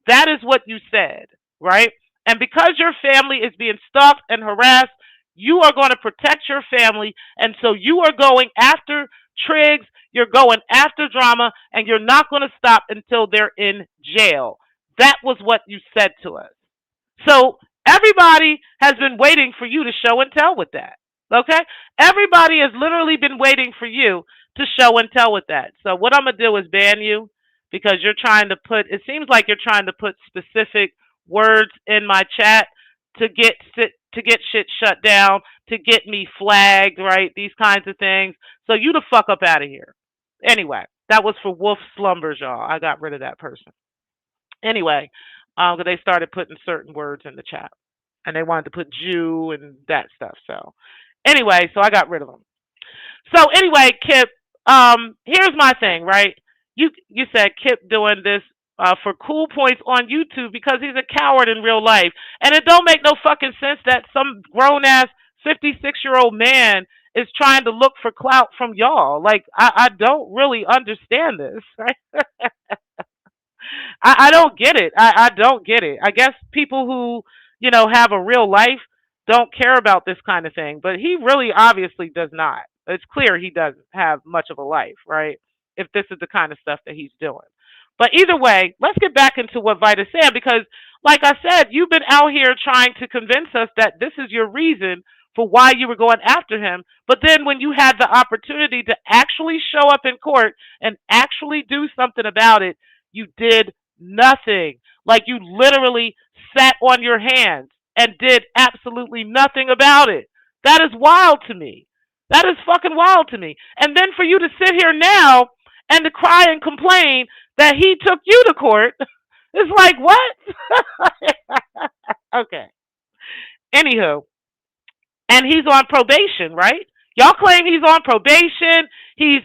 That is what you said, right? And because your family is being stalked and harassed, you are going to protect your family. And so you are going after Triggs, you're going after drama, and you're not going to stop until they're in jail. That was what you said to us. So everybody has been waiting for you to show and tell with that. Okay? Everybody has literally been waiting for you to show and tell with that. So what I'm going to do is ban you because you're trying to put, it seems like you're trying to put specific words in my chat to get shit shut down, to get me flagged, right? These kinds of things. So you the fuck up out of here. Anyway, that was for Wolf Slumbers, y'all. I got rid of that person. Anyway, because they started putting certain words in the chat, and they wanted to put Jew and that stuff. So anyway, so I got rid of them. So anyway, Kip, here's my thing, right? You said Kip doing this for cool points on YouTube because he's a coward in real life. And it don't make no fucking sense that some grown-ass 56-year-old man is trying to look for clout from y'all. Like, I don't really understand this, right? I don't get it. I don't get it. I guess people who, have a real life don't care about this kind of thing. But he really obviously does not. It's clear he doesn't have much of a life, right? If this is the kind of stuff that he's doing. But either way, let's get back into what Vita said because, like I said, you've been out here trying to convince us that this is your reason for why you were going after him. But then when you had the opportunity to actually show up in court and actually do something about it, you did nothing. Like you literally sat on your hands and did absolutely nothing about it. That is wild to me. That is fucking wild to me. And then for you to sit here now and to cry and complain that he took you to court It's like, what? Okay. Anywho, and he's on probation, right? Y'all claim he's on probation. He's,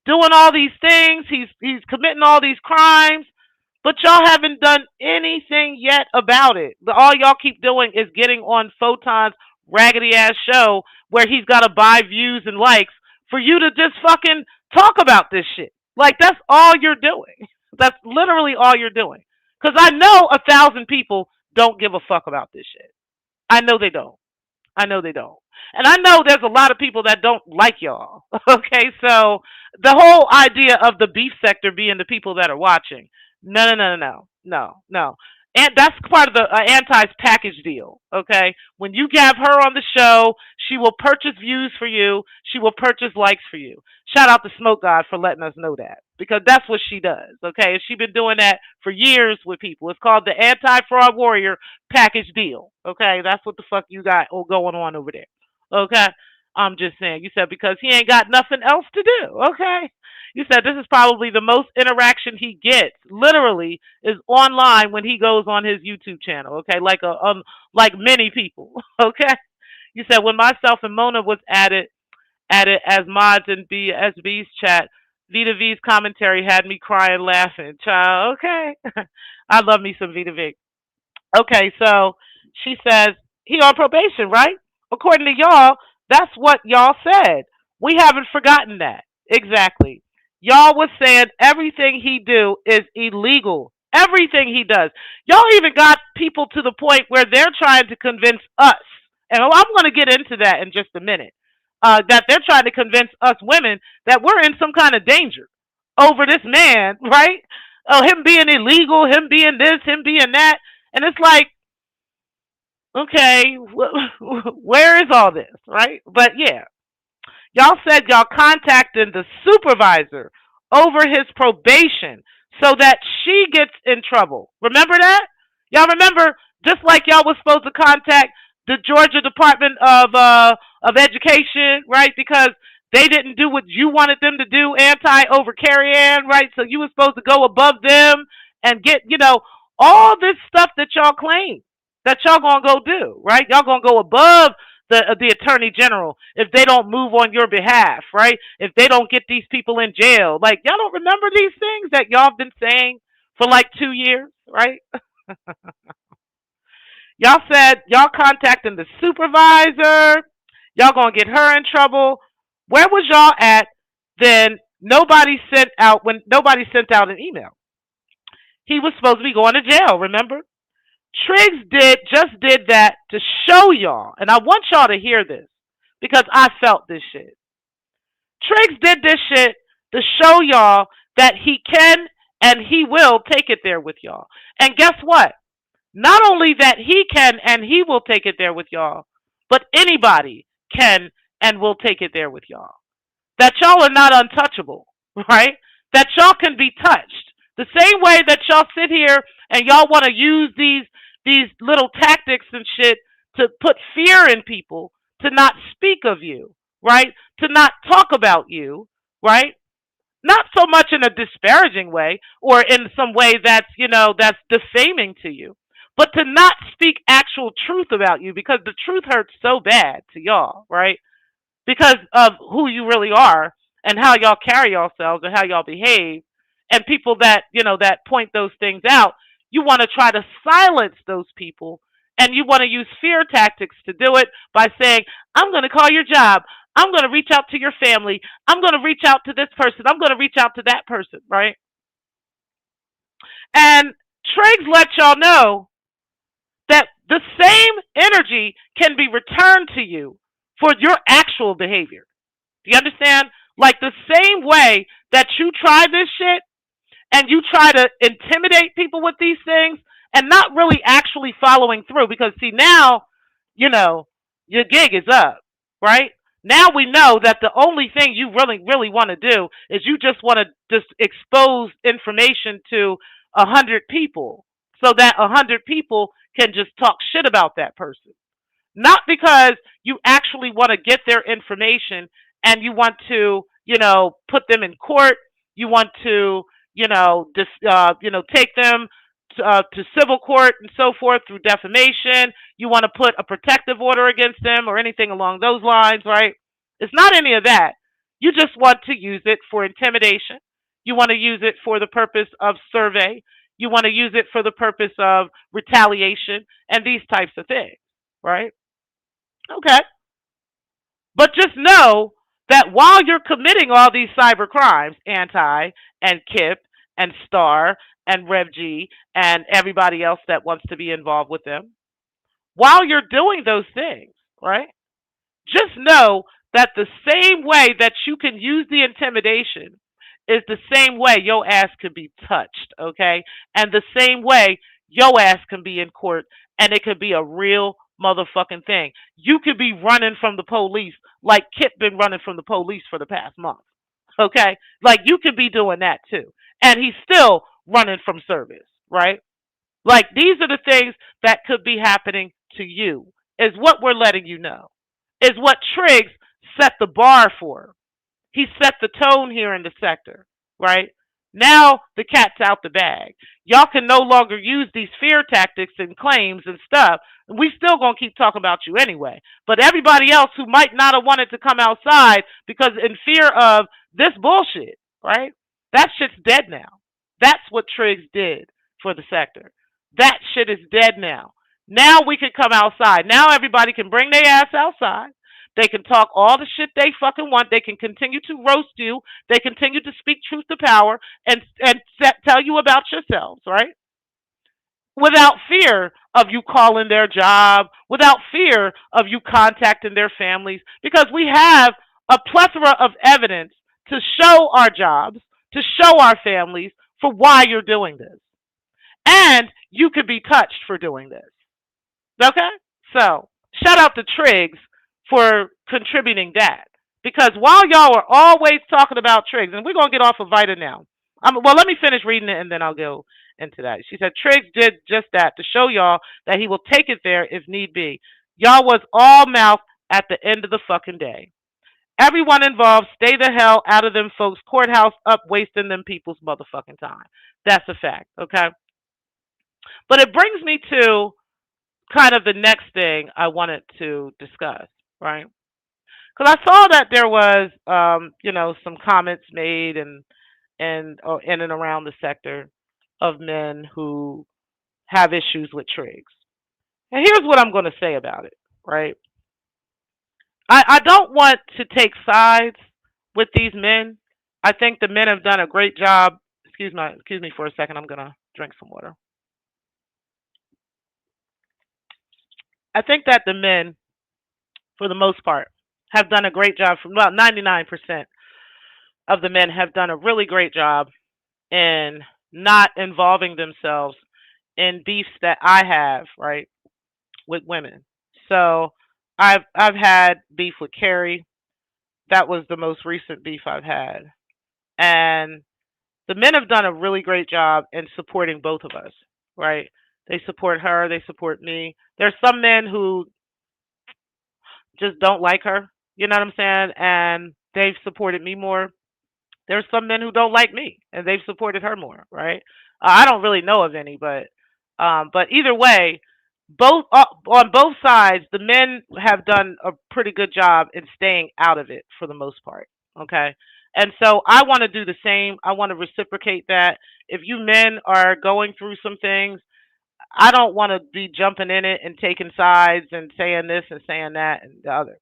doing all these things. He's committing all these crimes, but y'all haven't done anything yet about it. All y'all keep doing is getting on Photon's raggedy ass show where he's got to buy views and likes for you to just fucking talk about this shit. Like, that's all you're doing. That's literally all you're doing. Because I know 1,000 people don't give a fuck about this shit. I know they don't. I know they don't. And I know there's a lot of people that don't like y'all. Okay, so the whole idea of the beef sector being the people that are watching, no, no, no, no, no, no, no. And that's part of the Anti's package deal. Okay, when you have her on the show, she will purchase views for you. She will purchase likes for you. Shout out to Smoke God for letting us know that, because that's what she does. Okay, and she's been doing that for years with people. It's called the Anti-Fraud Warrior package deal. Okay, that's what the fuck you got going on over there. Okay, I'm just saying. You said because he ain't got nothing else to do. Okay, you said this is probably the most interaction he gets. Literally, is online when he goes on his YouTube channel. Okay, like many people. Okay, you said when myself and Mona was added as mods in BSB's chat. Vita V's commentary had me crying laughing. Child, okay. I love me some Vita V. Okay, so she says he on probation, right? According to y'all, that's what y'all said. We haven't forgotten that. Exactly. Y'all was saying everything he do is illegal. Everything he does. Y'all even got people to the point where they're trying to convince us, and I'm going to get into that in just a minute, that they're trying to convince us women that we're in some kind of danger over this man, right? Oh, him being illegal, him being this, him being that. And it's like, okay, where is all this, right? But yeah, y'all said y'all contacted the supervisor over his probation so that she gets in trouble. Remember that? Y'all remember, just like y'all was supposed to contact the Georgia Department of Education, right? Because they didn't do what you wanted them to do, anti over Carrie Ann, right? So you were supposed to go above them and get, all this stuff that y'all claim that y'all gonna go do, right? Y'all gonna go above the attorney general if they don't move on your behalf, right? If they don't get these people in jail, like y'all don't remember these things that y'all been saying for like 2 years, right? Y'all said y'all contacting the supervisor. Y'all gonna get her in trouble. Where was y'all at then? Nobody sent out an email. He was supposed to be going to jail. Remember? Triggs did that to show y'all, and I want y'all to hear this because I felt this shit. Triggs did this shit to show y'all that he can and he will take it there with y'all. And guess what? Not only that he can and he will take it there with y'all, but anybody can and will take it there with y'all. That y'all are not untouchable, right? That y'all can be touched. The same way that y'all sit here and y'all want to use these little tactics and shit to put fear in people, to not speak of you, right? To not talk about you, right? Not so much in a disparaging way or in some way that's defaming to you, but to not speak actual truth about you, because the truth hurts so bad to y'all, right? Because of who you really are and how y'all carry yourselves and how y'all behave, and people that point those things out. You want to try to silence those people, and you want to use fear tactics to do it by saying, I'm going to call your job, I'm going to reach out to your family, I'm going to reach out to this person, I'm going to reach out to that person, right? And Triggs let y'all know that the same energy can be returned to you for your actual behavior. Do you understand? Like the same way that you try this shit and you try to intimidate people with these things and not really actually following through, because see, now, your gig is up, right? Now we know that the only thing you really, really want to do is you just want to just expose information to 100 people so that 100 people can just talk shit about that person. Not because you actually want to get their information and you want to, put them in court. You want to, take them to civil court and so forth through defamation. You want to put a protective order against them or anything along those lines, right? It's not any of that. You just want to use it for intimidation. You want to use it for the purpose of survey. You want to use it for the purpose of retaliation and these types of things, right? Okay. But just know that while you're committing all these cyber crimes, Anti and Kip and Star and Rev G and everybody else that wants to be involved with them, while you're doing those things, right? Just know that the same way that you can use the intimidation is the same way your ass could be touched, okay? And the same way your ass can be in court and it could be a real motherfucking thing. You could be running from the police like Kip been running from the police for the past month, okay? Like you could be doing that too. And he's still running from service, right? Like these are the things that could be happening to you, is what we're letting you know. Is what Triggs set the bar for. He set the tone here in the sector, right? Now the cat's out the bag. Y'all can no longer use these fear tactics and claims and stuff. We still gonna keep talking about you anyway. But everybody else who might not have wanted to come outside because in fear of this bullshit, right? That shit's dead now. That's what Triggs did for the sector. That shit is dead now. Now we can come outside. Now everybody can bring their ass outside. They can talk all the shit they fucking want. They can continue to roast you. They continue to speak truth to power and tell you about yourselves, right? Without fear of you calling their job, without fear of you contacting their families, because we have a plethora of evidence to show our jobs, to show our families for why you're doing this. And you could be touched for doing this. Okay? So, shout out to Triggs for contributing that. Because while y'all are always talking about Triggs, and we're going to get off of Vita now. Well, let me finish reading it and then I'll go into that. She said, Triggs did just that to show y'all that he will take it there if need be. Y'all was all mouth at the end of the fucking day. Everyone involved, stay the hell out of them folks' courthouse up wasting them people's motherfucking time. That's a fact, okay? But it brings me to kind of the next thing I wanted to discuss, right? Because I saw that there was, some comments made or in and around the sector of men who have issues with Triggs. And here's what I'm going to say about it, right? I don't want to take sides with these men. I think the men have done a great job. Excuse me for a second. I'm going to drink some water. I think that the men, for the most part, have done a great job. From about 99% of the men have done a really great job in not involving themselves in beefs that I have, right, with women. So I've had beef with Carrie. That was the most recent beef I've had. And the men have done a really great job in supporting both of us, right? They support her, they support me. There's some men who just don't like her, you know what I'm saying? And they've supported me more. There's some men who don't like me and they've supported her more, right? I don't really know of any, but either way, both on both sides, the men have done a pretty good job in staying out of it for the most part. Okay, and so I want to do the same. I want to reciprocate that. If you men are going through some things, I don't want to be jumping in it and taking sides and saying this and saying that and the other.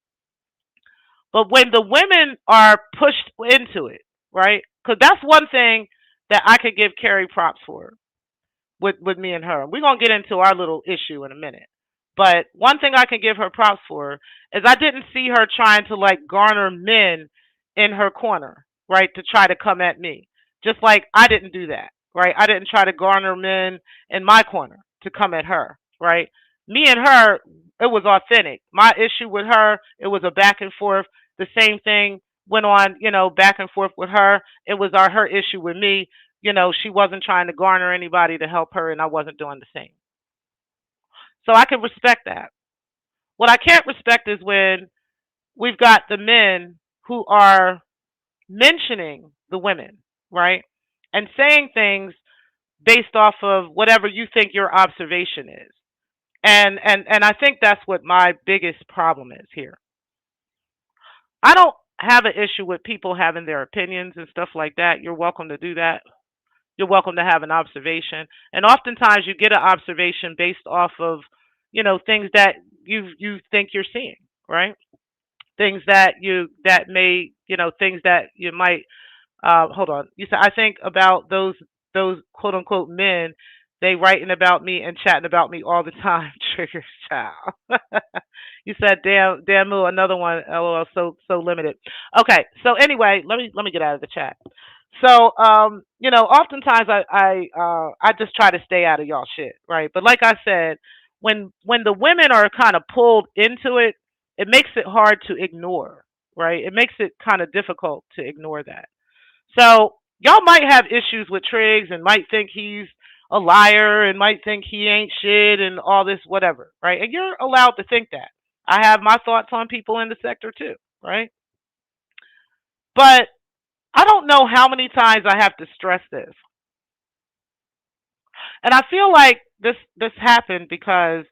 But when the women are pushed into it, right? Because that's one thing that I could give Carrie props for with me and her. We're gonna get into our little issue in a minute. But one thing I can give her props for is I didn't see her trying to like garner men in her corner, right, to try to come at me. Just like I didn't do that, right? I didn't try to garner men in my corner to come at her, right? Me and her, it was authentic. My issue with her, it was a back and forth. The same thing went on, back and forth with her. It was her issue with me. She wasn't trying to garner anybody to help her, and I wasn't doing the same. So I can respect that. What I can't respect is when we've got the men who are mentioning the women, right? And saying things based off of whatever you think your observation is. And I think that's what my biggest problem is here. I don't have an issue with people having their opinions and stuff like that. You're welcome to do that. You're welcome to have an observation. And oftentimes you get an observation based off of, things that you think you're seeing, right? Things that may, things that you might hold on. You said I think about those quote unquote men. They writing about me and chatting about me all the time. Triggers, child. You said damn another one. LOL. So limited. Okay. So anyway, let me get out of the chat. So oftentimes I just try to stay out of y'all shit, right? But like I said, when the women are kind of pulled into it, it makes it hard to ignore, right? It makes it kind of difficult to ignore that. So y'all might have issues with Triggs and might think he's a liar and might think he ain't shit and all this whatever, right? And you're allowed to think that. I have my thoughts on people in the sector too, right? But I don't know how many times I have to stress this. And I feel like this happened because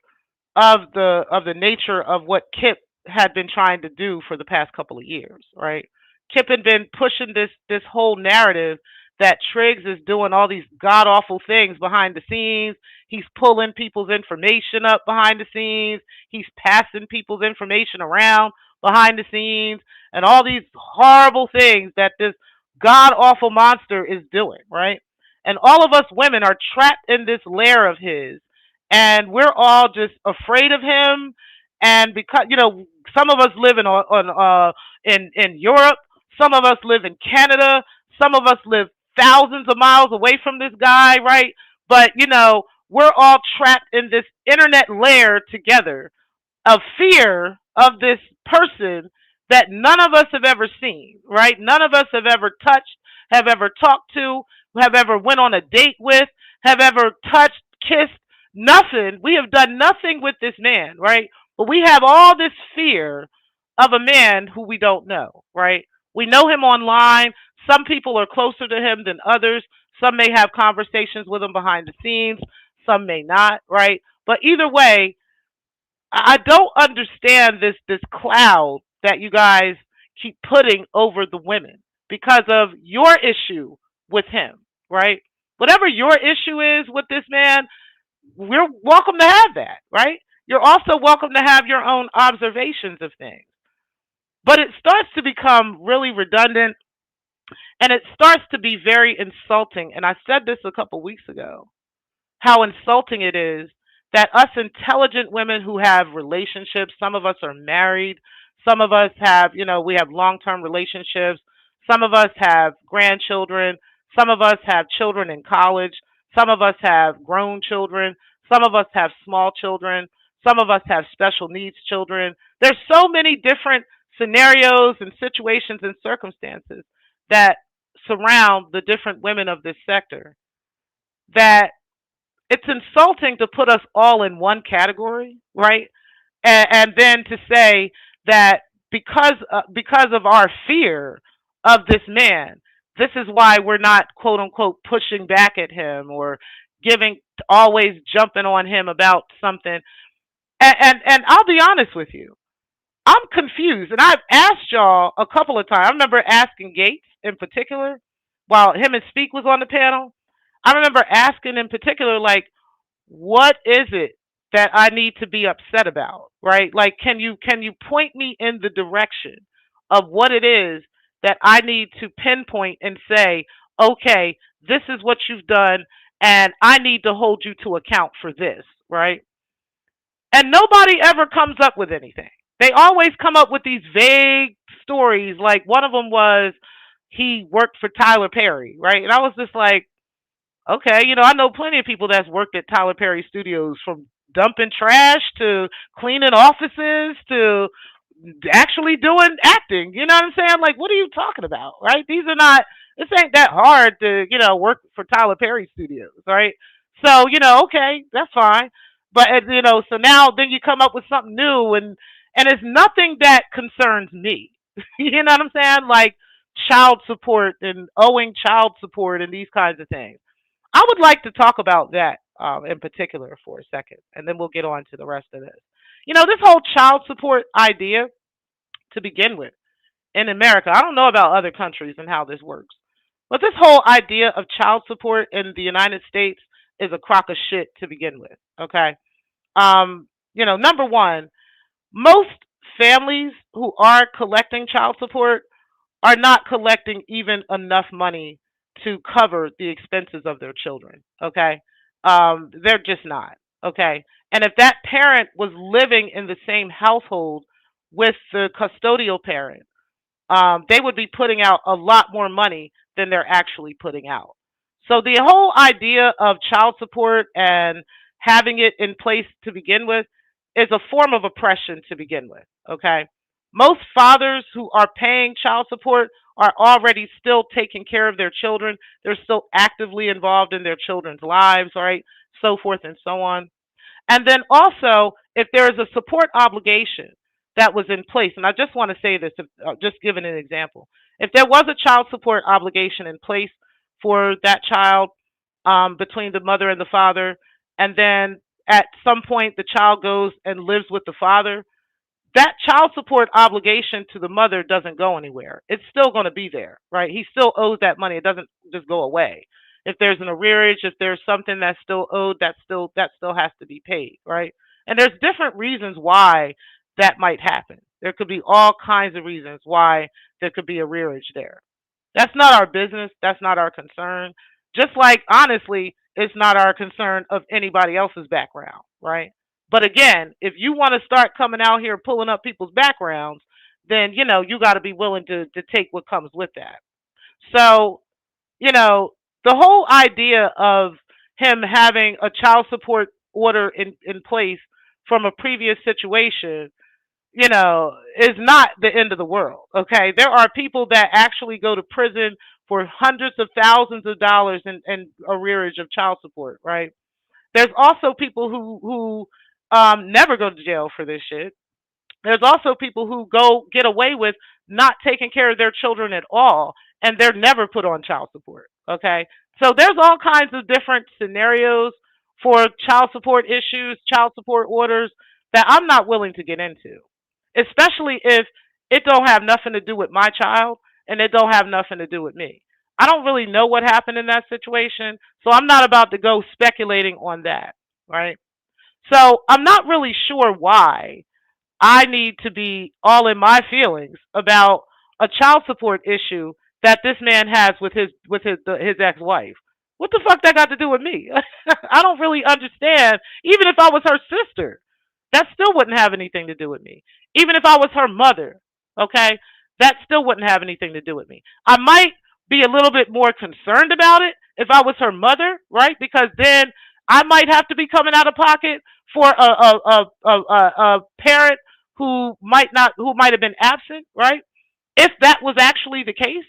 of the nature of what Kip had been trying to do for the past couple of years, right? Kip had been pushing this whole narrative that Triggs is doing all these god awful things behind the scenes. He's pulling people's information up behind the scenes. He's passing people's information around behind the scenes, and all these horrible things that this god awful monster is doing, right? And all of us women are trapped in this lair of his, and we're all just afraid of him. And because some of us live in Europe, some of us live in Canada, some of us live thousands of miles away from this guy, right? But we're all trapped in this internet layer together of fear of this person that none of us have ever seen, right? None of us have ever touched, have ever talked to, have ever went on a date with, have ever touched, kissed, nothing. We have done nothing with this man, right? But we have all this fear of a man who we don't know, right? We know him online. Some people are closer to him than others. Some may have conversations with him behind the scenes. Some may not, right? But either way, I don't understand this cloud that you guys keep putting over the women because of your issue with him, right? Whatever your issue is with this man, we're welcome to have that, right? You're also welcome to have your own observations of things. But it starts to become really redundant and it starts to be very insulting. And I said this a couple weeks ago how insulting it is that us intelligent women who have relationships, some of us are married, some of us have, we have long term relationships, some of us have grandchildren, some of us have children in college, some of us have grown children, some of us have small children, some of us have special needs children. There's so many different scenarios and situations and circumstances that surround the different women of this sector that it's insulting to put us all in one category, right? And then to say that because of our fear of this man, this is why we're not quote unquote pushing back at him or giving always jumping on him about something. And I'll be honest with you, I'm confused, and I've asked y'all a couple of times. I remember asking Gates in particular while him and Speak was on the panel. I remember asking in particular, like, what is it that I need to be upset about, right? Like, can you point me in the direction of what it is that I need to pinpoint and say, okay, this is what you've done, and I need to hold you to account for this, right? And nobody ever comes up with anything. They always come up with these vague stories. Like one of them was he worked for Tyler Perry, right? And I was just like, okay, I know plenty of people that's worked at Tyler Perry Studios, from dumping trash to cleaning offices to actually doing acting. You know what I'm saying? Like, what are you talking about, right? This ain't that hard to, work for Tyler Perry Studios, right? So, okay, that's fine. But, so now then you come up with something new and it's nothing that concerns me. You know what I'm saying? Like child support and owing child support and these kinds of things. I would like to talk about that in particular for a second, and then we'll get on to the rest of this. This whole child support idea to begin with in America, I don't know about other countries and how this works, but this whole idea of child support in the United States is a crock of shit to begin with. Okay. Number one, most families who are collecting child support are not collecting even enough money to cover the expenses of their children. Okay. They're just not. Okay. And if that parent was living in the same household with the custodial parent, they would be putting out a lot more money than they're actually putting out. So the whole idea of child support and having it in place to begin with is a form of oppression to begin with. Okay. Most fathers who are paying child support are already still taking care of their children. They're still actively involved in their children's lives, right? So forth and so on. And then also, if there is a support obligation that was in place, and I just want to say this, just giving an example. If there was a child support obligation in place for that child between the mother and the father, and then at some point the child goes and lives with the father, that child support obligation to the mother doesn't go anywhere. It's still going to be there, right? He still owes that money. It doesn't just go away. If there's an arrearage, if there's something that's still owed, that still has to be paid, right? And there's different reasons why that might happen. There could be all kinds of reasons why there could be arrearage there. That's not our business. That's not our concern. Just like, honestly, it's not our concern of anybody else's background, right? But again, if you want to start coming out here pulling up people's backgrounds, then you got to be willing to take what comes with that. So, you know, the whole idea of him having a child support order in place from a previous situation, is not the end of the world. Okay. There are people that actually go to prison for hundreds of thousands of dollars in arrearage of child support, right? There's also people who never go to jail for this shit. There's also people who go get away with not taking care of their children at all, and they're never put on child support. Okay, so there's all kinds of different scenarios for child support issues, child support orders that I'm not willing to get into, especially if it don't have nothing to do with my child and it don't have nothing to do with me. I don't really know what happened in that situation, so I'm not about to go speculating on that, right? So I'm not really sure why I need to be all in my feelings about a child support issue that this man has with his ex-wife. What the fuck that got to do with me? I don't really understand. Even if I was her sister, that still wouldn't have anything to do with me. Even if I was her mother, okay, that still wouldn't have anything to do with me. I might be a little bit more concerned about it if I was her mother, right? Because then I might have to be coming out of pocket for a parent who might have been absent, right? If that was actually the case.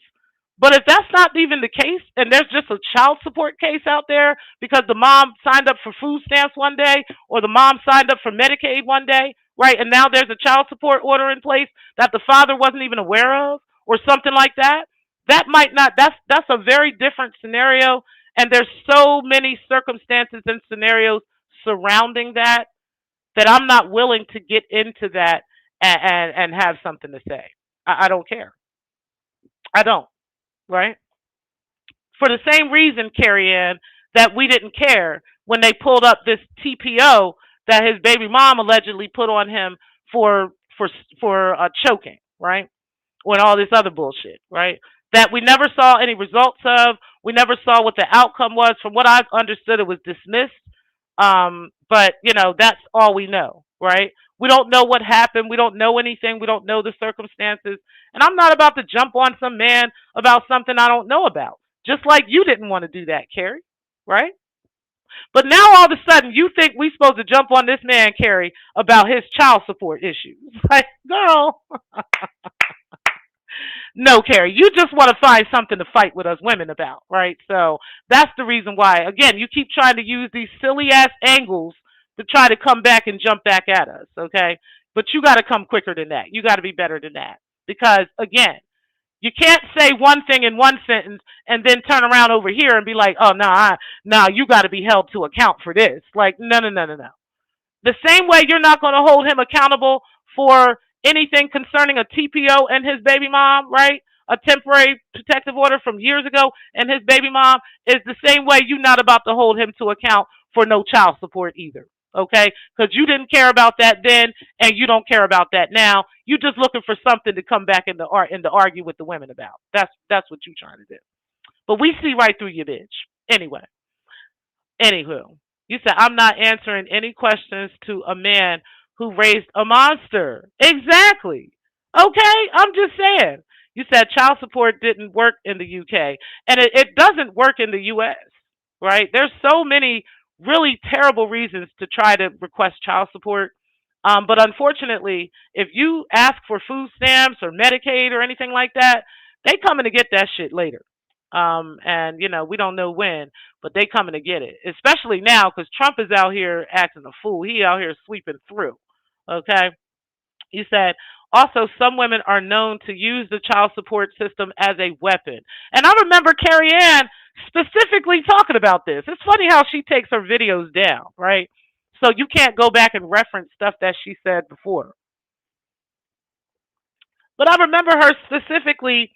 But if that's not even the case, and there's just a child support case out there because the mom signed up for food stamps one day, or the mom signed up for Medicaid one day, right? And now there's a child support order in place that the father wasn't even aware of, or something like that. That might not. That's a very different scenario, and there's so many circumstances and scenarios surrounding that I'm not willing to get into that and have something to say. I don't care. I don't, right? For the same reason, Carrie Ann, that we didn't care when they pulled up this TPO that his baby mom allegedly put on him for choking, right? And all this other bullshit, right? That we never saw any results of. We never saw what the outcome was. From what I've understood, it was dismissed. But that's all we know, right? We don't know what happened. We don't know anything. We don't know the circumstances. And I'm not about to jump on some man about something I don't know about. Just like you didn't want to do that, Carrie, right? But now all of a sudden you think we supposed to jump on this man, Carrie, about his child support issues. Like, girl, no, Carrie, you just want to find something to fight with us women about, right? So that's the reason why. Again, you keep trying to use these silly ass angles to try to come back and jump back at us, okay? But you got to come quicker than that. You got to be better than that. Because, again, You can't say one thing in one sentence and then turn around over here and be like, "Oh no, now you got to be held to account for this." Like, no, no, no, no, no. The same way you're not going to hold him accountable for anything concerning a TPO and his baby mom, right? A temporary protective order from years ago and his baby mom is the same way you're not about to hold him to account for no child support either. Okay? Because you didn't care about that then and you don't care about that now. You're just looking for something to come back and to argue with the women about. That's what you're trying to do. But we see right through you, bitch. Anyway. Anywho, you said, I'm not answering any questions to a man who raised a monster. Exactly. Okay, I'm just saying. You said child support didn't work in the UK, and it doesn't work in the US, right? There's so many really terrible reasons to try to request child support. But unfortunately, if you ask for food stamps or Medicaid or anything like that, they coming to get that shit later. And we don't know when, but they coming to get it, especially now because Trump is out here acting a fool. He out here sweeping through. Okay, you said also some women are known to use the child support system as a weapon, and I remember Carrie Ann specifically talking about this. It's funny how she takes her videos down, right? So you can't go back and reference stuff that she said before. But I remember her specifically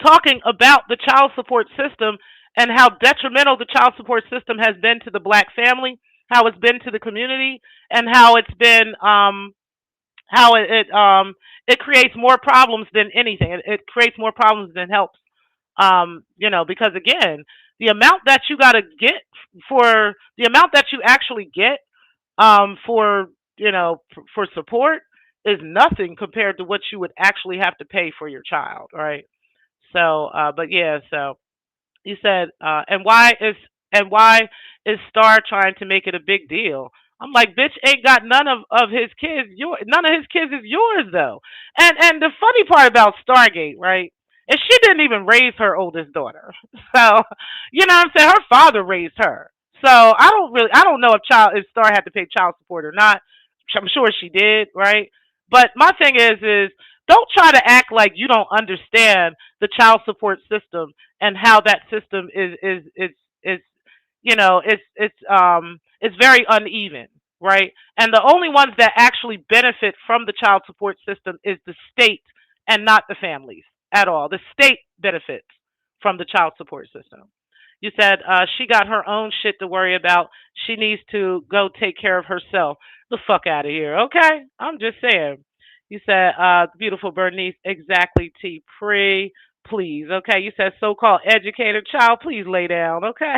talking about the child support system and how detrimental the child support system has been to the black family, how it's been to the community, and how it's been how it creates more problems than anything. It creates more problems than helps. Because again, the amount that you got to get for the amount that you actually get for for support is nothing compared to what you would actually have to pay for your child, right? So, but yeah, so you said, and why is Star trying to make it a big deal? I'm like, bitch, ain't got none of his kids. None of his kids is yours though. And the funny part about Stargate, right? Is she didn't even raise her oldest daughter. So, you know what I'm saying? Her father raised her. So I don't know if Star had to pay child support or not. I'm sure she did, right? But my thing is don't try to act like you don't understand the child support system and how that system is it's very uneven, right? And the only ones that actually benefit from the child support system is the state and not the families at all. The state benefits from the child support system. You said she got her own shit to worry about. She needs to go take care of herself. The fuck out of here, okay? I'm just saying. You said, beautiful Bernice, exactly, T. Pre, please, okay? You said, so-called educated child, please lay down, okay?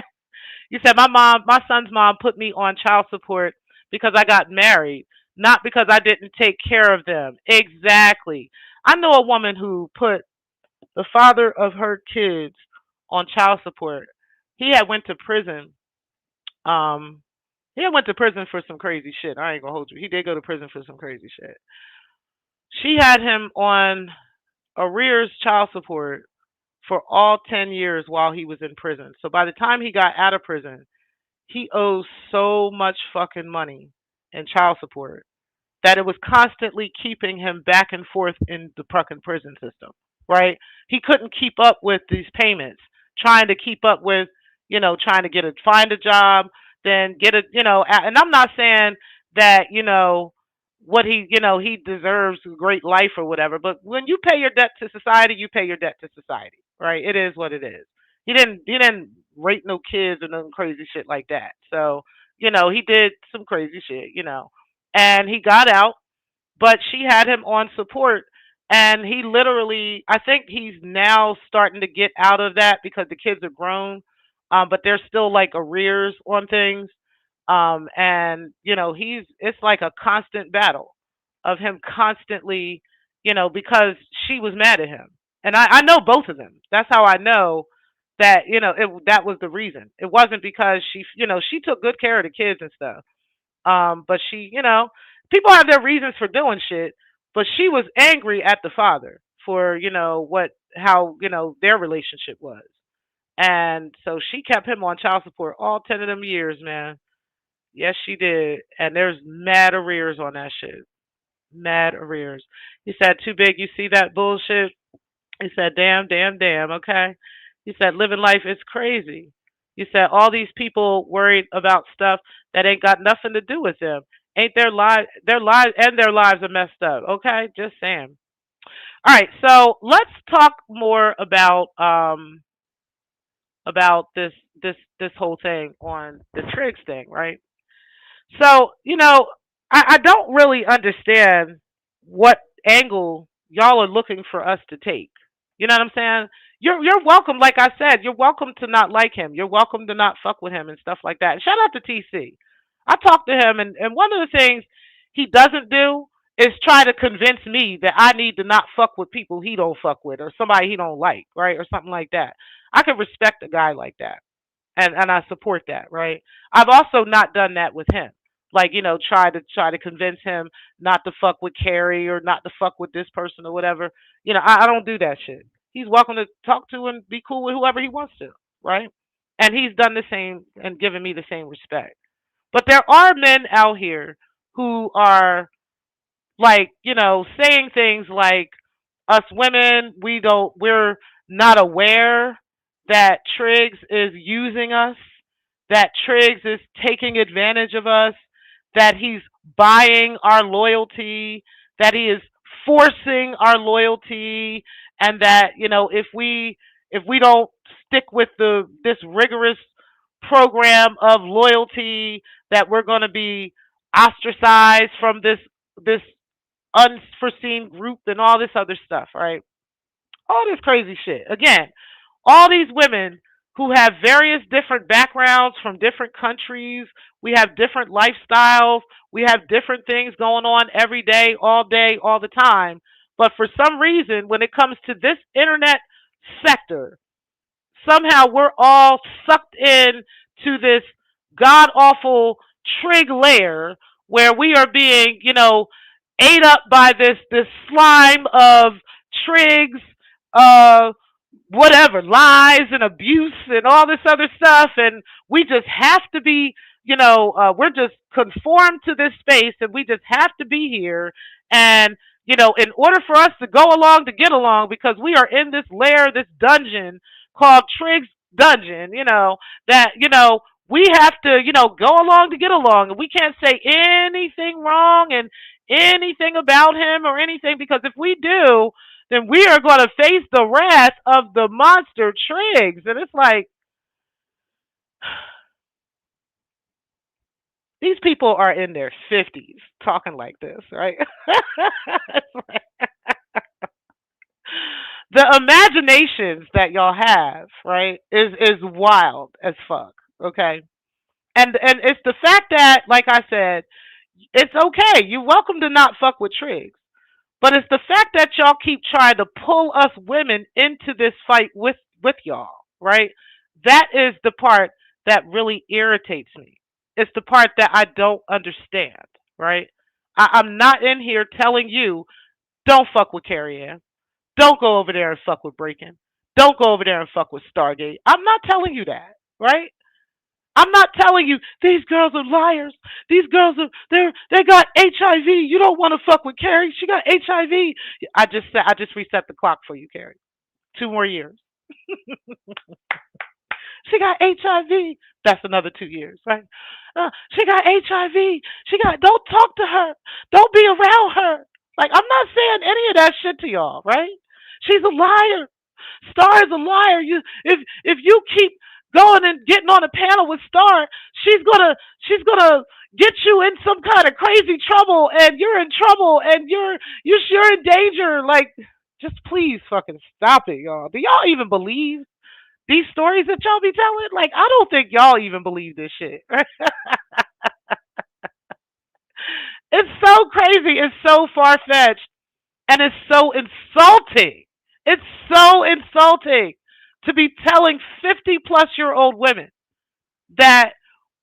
You said, my son's mom put me on child support because I got married, not because I didn't take care of them. Exactly. I know a woman who put the father of her kids on child support. He had went to prison. Um, he had went to prison for some crazy shit. I ain't gonna hold you. He did go to prison for some crazy shit. She had him on arrears child support for all 10 years while he was in prison. So by the time he got out of prison, he owes so much fucking money in child support that it was constantly keeping him back and forth in the fucking prison system, right? He couldn't keep up with these payments, trying to keep up with, trying to find a job, then get a, and I'm not saying that, what he deserves a great life or whatever, but when you pay your debt to society, you pay your debt to society, right? It is what it is. He didn't rape no kids or no crazy shit like that. So, he did some crazy shit, and he got out, but she had him on support, and he literally, I think he's now starting to get out of that because the kids are grown, but there's still like arrears on things, and it's like a constant battle of him constantly, because she was mad at him, and I know both of them. That's how I know that that was the reason. It wasn't because she took good care of the kids and stuff, but people have their reasons for doing shit, but she was angry at the father for, how, their relationship was. And so she kept him on child support all 10 of them years, man. Yes, she did. And there's mad arrears on that shit. Mad arrears. He said, too big, you see that bullshit? He said, damn, damn, damn, okay? He said, living life is crazy. He said, all these people worried about stuff that ain't got nothing to do with them. Ain't their lives are messed up, okay? Just saying. All right, so let's talk more about this whole thing on the Triggs thing, right? So, I don't really understand what angle y'all are looking for us to take. You know what I'm saying? You're welcome, like I said, you're welcome to not like him. You're welcome to not fuck with him and stuff like that. And shout out to TC. I talked to him, and one of the things he doesn't do is try to convince me that I need to not fuck with people he don't fuck with or somebody he don't like, right? Or something like that. I can respect a guy like that, and I support that, right? I've also not done that with him. Like, try to convince him not to fuck with Carrie or not to fuck with this person or whatever. I don't do that shit. He's welcome to talk to and be cool with whoever he wants to, right? And he's done the same and given me the same respect. But there are men out here who are like, saying things like us women, we're not aware that Triggs is using us, that Triggs is taking advantage of us, that he's buying our loyalty, that he is forcing our loyalty, and that, if we don't stick with this rigorous program of loyalty, that we're going to be ostracized from this unforeseen group and all this other stuff, right? All this crazy shit. Again, all these women who have various different backgrounds from different countries, we have different lifestyles, we have different things going on every day, all the time. But for some reason, when it comes to this internet sector, somehow we're all sucked in to this god awful trig layer where we are being, ate up by this slime of trigs, uh, whatever, lies and abuse and all this other stuff, and we just have to be, we're just conformed to this space, and we just have to be here, and in order for us to go along to get along, because we are in this lair, this dungeon called Triggs Dungeon, that we have to, go along to get along, and we can't say anything wrong and anything about him or anything, because if we do, then we are going to face the wrath of the monster Triggs. And it's like, these people are in their 50s talking like this, right? The imaginations that y'all have, right, is wild as fuck, okay? And it's the fact that, like I said, it's okay. You're welcome to not fuck with Triggs. But it's the fact that y'all keep trying to pull us women into this fight with y'all, right? That is the part that really irritates me. It's the part that I don't understand, right? I'm not in here telling you, don't fuck with Carrie Ann. Don't go over there and fuck with Breaking. Don't go over there and fuck with Stargate. I'm not telling you that, right? I'm not telling you these girls are liars. These girls are they got HIV. You don't want to fuck with Carrie. She got HIV. I just reset the clock for you, Carrie. 2 more years. She got HIV. That's another 2 years, right? She got HIV. She got. Don't talk to her. Don't be around her. Like, I'm not saying any of that shit to y'all, right? She's a liar. Star is a liar. If you keep going and getting on a panel with Star, she's gonna get you in some kind of crazy trouble, and you're in trouble, and you're in danger. Like, just please fucking stop it, y'all. Do y'all even believe these stories that y'all be telling? Like, I don't think y'all even believe this shit. It's so crazy. It's so far fetched, and it's so insulting. It's so insulting to be telling 50-plus-year-old women that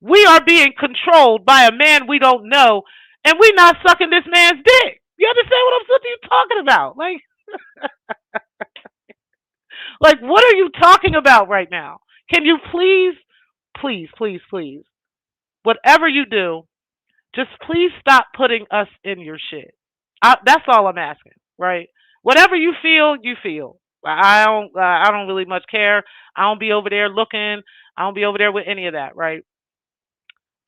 we are being controlled by a man we don't know, and we not sucking this man's dick. You understand what I'm talking about? Like, what are you talking about right now? Can you please, please, please, please, whatever you do, just please stop putting us in your shit. That's all I'm asking, right? Whatever you feel, you feel. I don't really much care. I don't be over there looking. I don't be over there with any of that, right?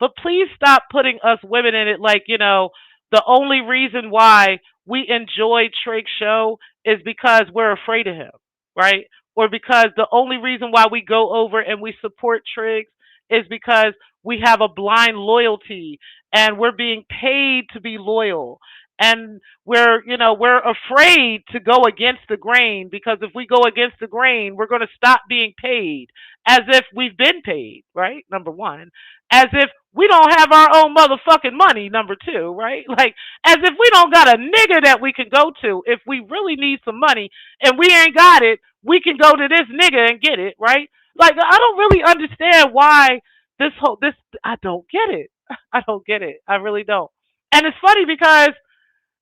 But please stop putting us women in it like, the only reason why we enjoy Trig's show is because we're afraid of him, right? Or because the only reason why we go over and we support Triggs is because we have a blind loyalty and we're being paid to be loyal. And we're afraid to go against the grain because if we go against the grain, we're going to stop being paid as if we've been paid, right? Number one, as if we don't have our own motherfucking money, number two, right? Like, as if we don't got a nigga that we can go to if we really need some money and we ain't got it, we can go to this nigga and get it, right? Like, I don't really understand why I don't get it. I don't get it. I really don't. And it's funny because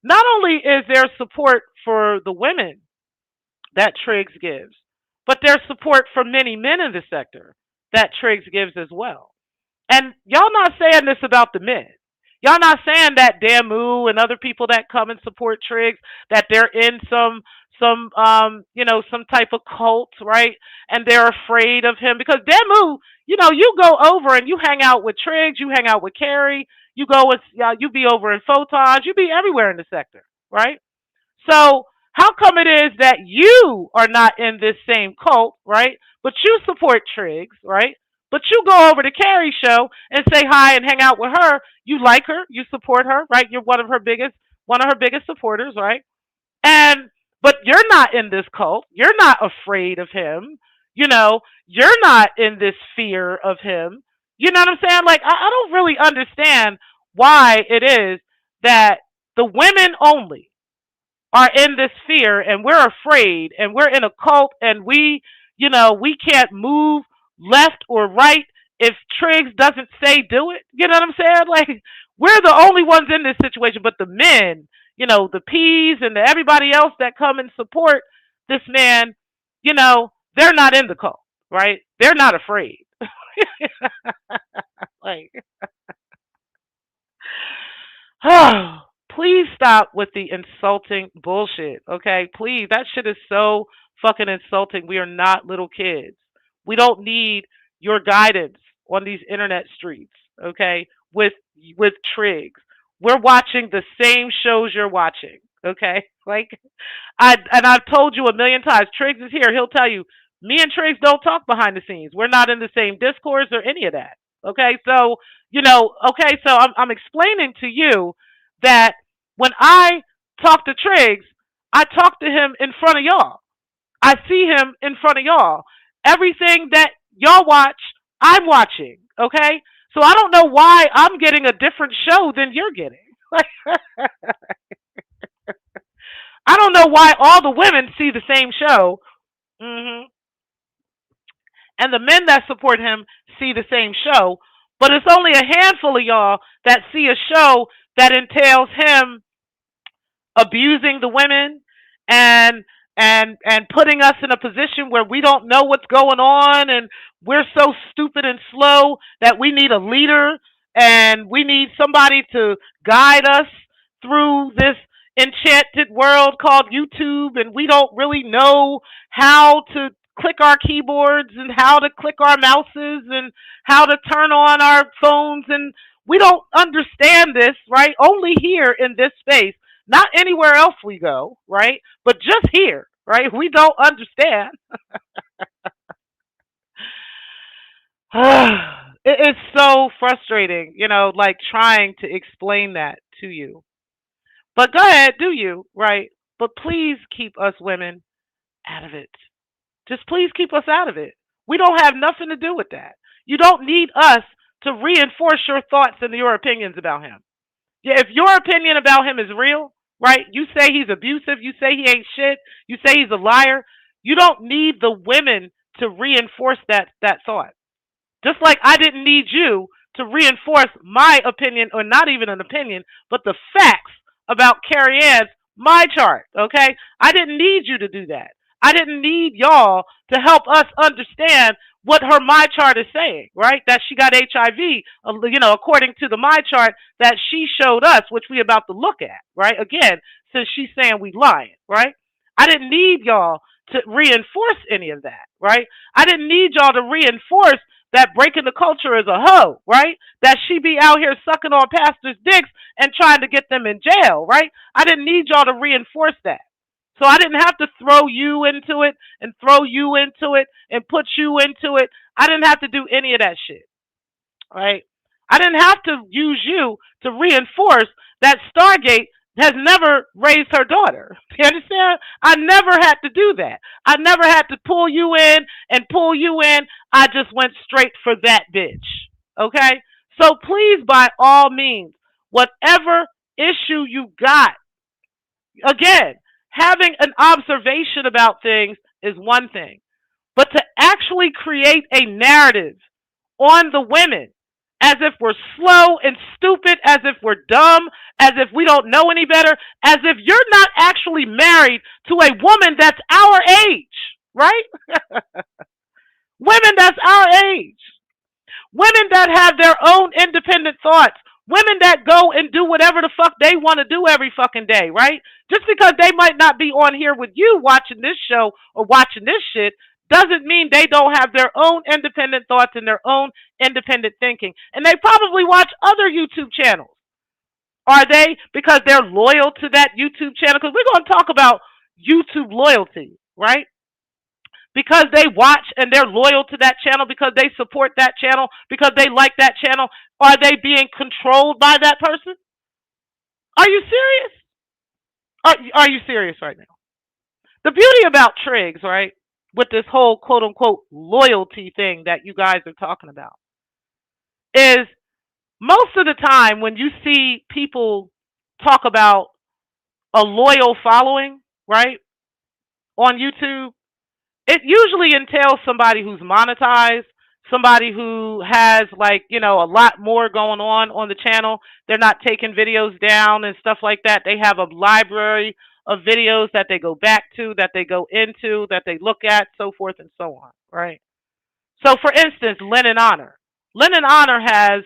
not only is there support for the women that Triggs gives, but there's support for many men in the sector that Triggs gives as well. And y'all not saying this about the men. Y'all not saying that Damu and other people that come and support Triggs that they're in some type of cult, right? And they're afraid of him because Damu, you go over and you hang out with Triggs, you hang out with Carrie, you be over in Photons, you be everywhere in the sector, right? So how come it is that you are not in this same cult, right? But you support Triggs, right? But you go over to Carrie's show and say hi and hang out with her. You like her, you support her, right? You're one of her biggest supporters, right? And but you're not in this cult. You're not afraid of him. You're not in this fear of him. You know what I'm saying? Like I don't really understand why it is that the women only are in this fear and we're afraid and we're in a cult and we can't move left or right if Triggs doesn't say do it. You know what I'm saying? Like we're the only ones in this situation, but the men, the P's and everybody else that come and support this man, they're not in the cult, right? They're not afraid. Like please stop with the insulting bullshit, okay? Please, that shit is so fucking insulting. We are not little kids. We don't need your guidance on these internet streets, okay? With Triggs. We're watching the same shows you're watching, okay? Like I've told you a million times, Triggs is here, he'll tell you, me and Triggs don't talk behind the scenes. We're not in the same discourse or any of that. Okay, so I'm explaining to you that when I talk to Triggs, I talk to him in front of y'all. I see him in front of y'all. Everything that y'all watch, I'm watching. Okay, so I don't know why I'm getting a different show than you're getting. I don't know why all the women see the same show, and the men that support him see the same show, but it's only a handful of y'all that see a show that entails him abusing the women and and putting us in a position where we don't know what's going on and we're so stupid and slow that we need a leader and we need somebody to guide us through this enchanted world called YouTube, and we don't really know how to click our keyboards and how to click our mouses and how to turn on our phones, and we don't understand this, right? Only here in this space, not anywhere else we go, right? But just here, right? We don't understand. It is so frustrating, like trying to explain that to you. But go ahead, do you, right? But please keep us women out of it. Just please keep us out of it. We don't have nothing to do with that. You don't need us to reinforce your thoughts and your opinions about him. Yeah, if your opinion about him is real, right? You say he's abusive, you say he ain't shit, you say he's a liar. You don't need the women to reinforce that thought. Just like I didn't need you to reinforce my opinion, or not even an opinion, but the facts about Carrie Ann's my chart, okay? I didn't need you to do that. I didn't need y'all to help us understand what her my chart is saying, right? That she got HIV, according to the my chart that she showed us, which we about to look at, right? Again, since she's saying we lying, right? I didn't need y'all to reinforce any of that, right? I didn't need y'all to reinforce that breaking the culture is a hoe, right? That she be out here sucking on pastors' dicks and trying to get them in jail, right? I didn't need y'all to reinforce that. So I didn't have to throw you into it and throw you into it and put you into it. I didn't have to do any of that shit, right? I didn't have to use you to reinforce that Stargate has never raised her daughter. You understand? I never had to do that. I never had to pull you in and pull you in. I just went straight for that bitch. Okay? So please, by all means, whatever issue you got, again, having an observation about things is one thing, but to actually create a narrative on the women as if we're slow and stupid, as if we're dumb, as if we don't know any better, as if you're not actually married to a woman that's our age, right? Women that's our age. Women that have their own independent thoughts. Women that go and do whatever the fuck they want to do every fucking day, right? Just because they might not be on here with you watching this show or watching this shit doesn't mean they don't have their own independent thoughts and their own independent thinking. And they probably watch other YouTube channels. Are they? Because they're loyal to that YouTube channel? Because we're going to talk about YouTube loyalty, right? Because they watch and they're loyal to that channel, because they support that channel, because they like that channel. Are they being controlled by that person? Are you serious? Are you serious right now? The beauty about Triggs, right, with this whole quote unquote loyalty thing that you guys are talking about, is most of the time when you see people talk about a loyal following, right, on YouTube, it usually entails somebody who's monetized, somebody who has, like, a lot more going on the channel. They're not taking videos down and stuff like that. They have a library of videos that they go back to, that they go into, that they look at, so forth and so on, right? So, for instance, Lennon Honor. Lennon Honor has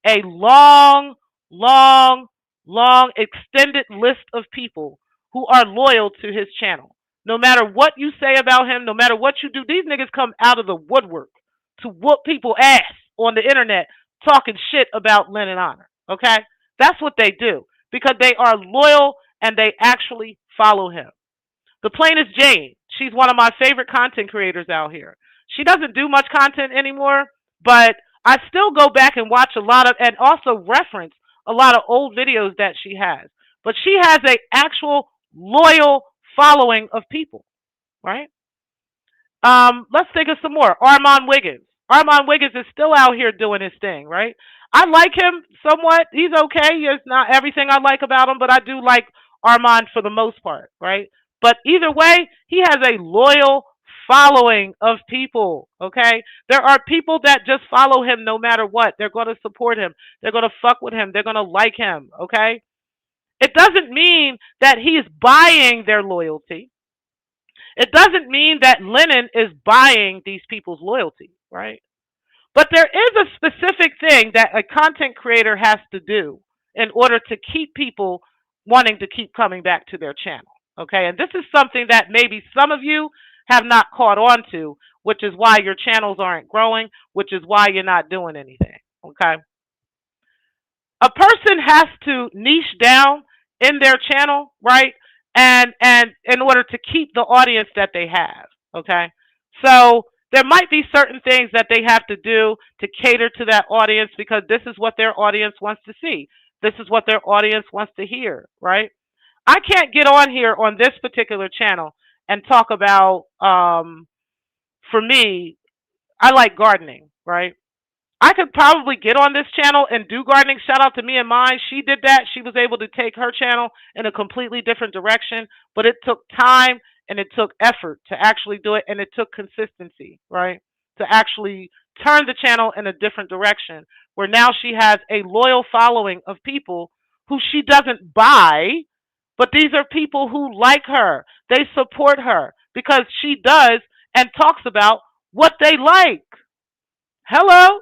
a long, long, long, extended list of people who are loyal to his channel. No matter what you say about him, no matter what you do, these niggas come out of the woodwork to whoop people ass on the internet talking shit about Lennon Honor. Okay? That's what they do, because they are loyal and they actually follow him. The plainest Jane, she's one of my favorite content creators out here. She doesn't do much content anymore, but I still go back and watch a lot of, and also reference a lot of old videos that she has. But she has an actual loyal following of people, right? Let's think of some more. Armand Wiggins. Armand Wiggins is still out here doing his thing, right? I like him somewhat. He's okay. It's not everything I like about him, but I do like Armand for the most part, right? But either way, he has a loyal following of people, okay? There are people that just follow him no matter what. They're going to support him. They're going to fuck with him. They're going to like him, okay? It doesn't mean that he's buying their loyalty. It doesn't mean that Lennon is buying these people's loyalty, right? But there is a specific thing that a content creator has to do in order to keep people wanting to keep coming back to their channel, okay? And this is something that maybe some of you have not caught on to, which is why your channels aren't growing, which is why you're not doing anything, okay? A person has to niche down in their channel, right? And in order to keep the audience that they have, okay? So there might be certain things that they have to do to cater to that audience, because this is what their audience wants to see. This is what their audience wants to hear, right? I can't get on here on this particular channel and talk about, for me, I like gardening, right? I could probably get on this channel and do gardening. Shout out to me and mine. She did that. She was able to take her channel in a completely different direction, but it took time and it took effort to actually do it, and it took consistency, right? To actually turn the channel in a different direction, where now she has a loyal following of people who she doesn't buy, but these are people who like her. They support her because she does and talks about what they like. Hello?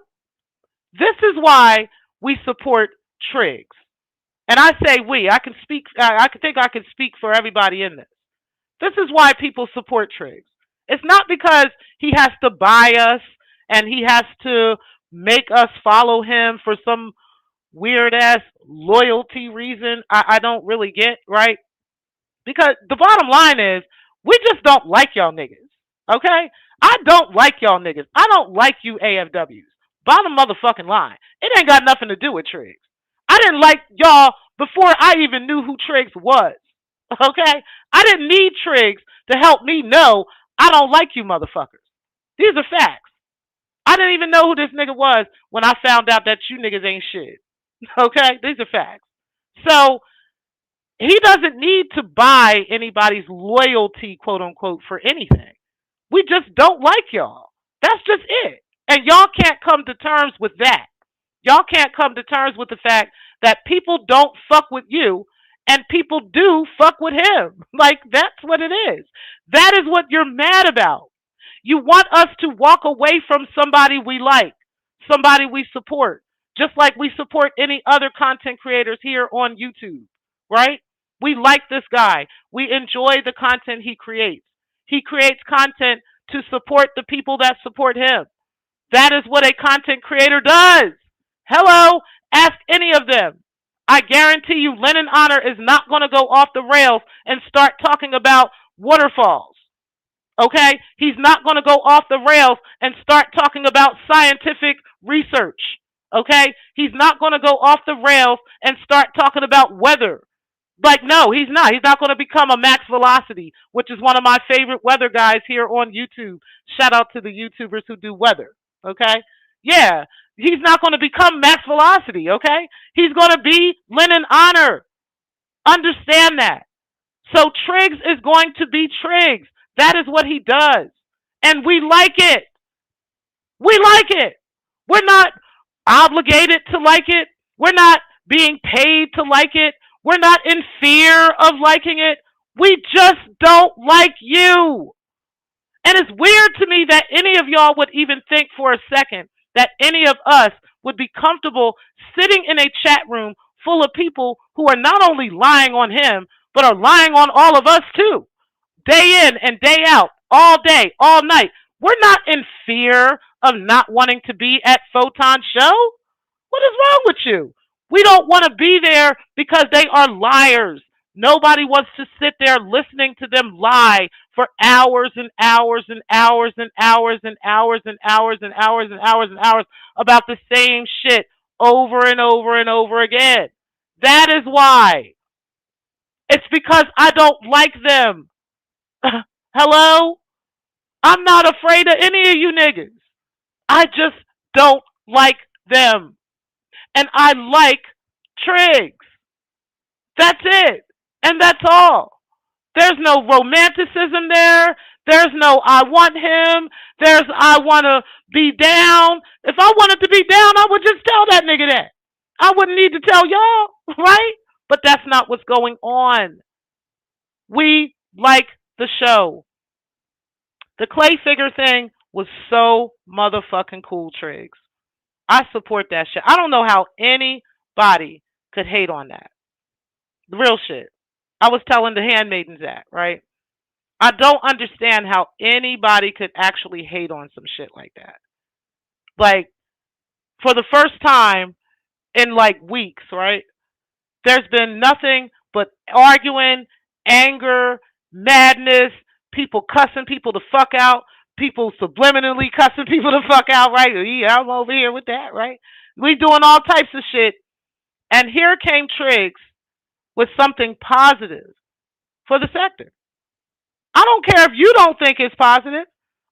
This is why we support Triggs. And I say we. I think I can speak for everybody in this. This is why people support Triggs. It's not because he has to buy us and he has to make us follow him for some weird ass loyalty reason I don't really get, right? Because the bottom line is, we just don't like y'all niggas. Okay? I don't like y'all niggas. I don't like you AFWs. Bottom motherfucking line. It ain't got nothing to do with Triggs. I didn't like y'all before I even knew who Triggs was. Okay? I didn't need Triggs to help me know I don't like you motherfuckers. These are facts. I didn't even know who this nigga was when I found out that you niggas ain't shit. Okay? These are facts. So he doesn't need to buy anybody's loyalty, quote unquote, for anything. We just don't like y'all. That's just it. And y'all can't come to terms with that. Y'all can't come to terms with the fact that people don't fuck with you and people do fuck with him. Like, that's what it is. That is what you're mad about. You want us to walk away from somebody we like, somebody we support, just like we support any other content creators here on YouTube, right? We like this guy. We enjoy the content he creates. He creates content to support the people that support him. That is what a content creator does. Hello, ask any of them. I guarantee you, Lennon Honor is not going to go off the rails and start talking about waterfalls. Okay? He's not going to go off the rails and start talking about scientific research. Okay? He's not going to go off the rails and start talking about weather. Like, no, he's not. He's not going to become a Max Velocity, which is one of my favorite weather guys here on YouTube. Shout out to the YouTubers who do weather. Okay? Yeah. He's not going to become Max Velocity, okay? He's going to be Lennon Honor. Understand that. So Triggs is going to be Triggs. That is what he does. And we like it. We like it. We're not obligated to like it. We're not being paid to like it. We're not in fear of liking it. We just don't like you. And it's weird to me that any of y'all would even think for a second that any of us would be comfortable sitting in a chat room full of people who are not only lying on him, but are lying on all of us too. Day in and day out, all day, all night. We're not in fear of not wanting to be at Photon's show. What is wrong with you? We don't want to be there because they are liars. Nobody wants to sit there listening to them lie for hours and hours and hours and hours and hours and hours and hours and hours and hours about the same shit over and over and over again. That is why. It's because I don't like them. Hello? I'm not afraid of any of you niggas. I just don't like them. And I like Triggs. That's it. And that's all. There's no romanticism there. There's no I want him. There's I want to be down. If I wanted to be down, I would just tell that nigga that. I wouldn't need to tell y'all, right? But that's not what's going on. We like the show. The clay figure thing was so motherfucking cool, Triggs. I support that shit. I don't know how anybody could hate on that. The real shit. I was telling the handmaidens that, right? I don't understand how anybody could actually hate on some shit like that. Like, for the first time in like weeks, right? There's been nothing but arguing, anger, madness, people cussing people the fuck out, people subliminally cussing people the fuck out, right? Yeah, I'm over here with that, right? We doing all types of shit. And here came Triggs with something positive for the sector. I don't care if you don't think it's positive.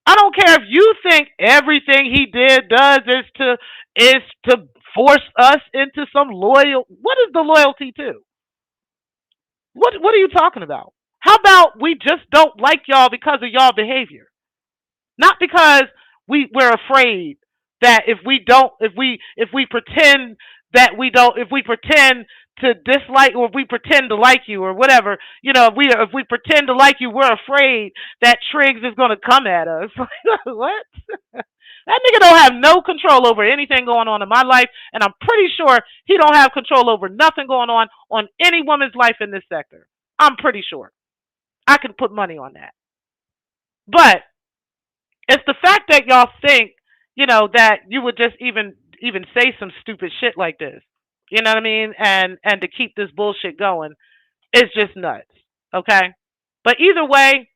I don't care if you think everything he does is to force us into some loyal. What is the loyalty to? What are you talking about? How about we just don't like y'all because of y'all behavior? Not because we're afraid that if we pretend that we don't, if we pretend to dislike or if we pretend to like you or whatever, if we pretend to like you, we're afraid that Triggs is going to come at us. What? That nigga don't have no control over anything going on in my life, and I'm pretty sure he don't have control over nothing going on any woman's life in this sector. I'm pretty sure. I can put money on that. But It's the fact that y'all think, that you would just even say some stupid shit like this. You know what I mean? And to keep this bullshit going is just nuts. Okay? But either way,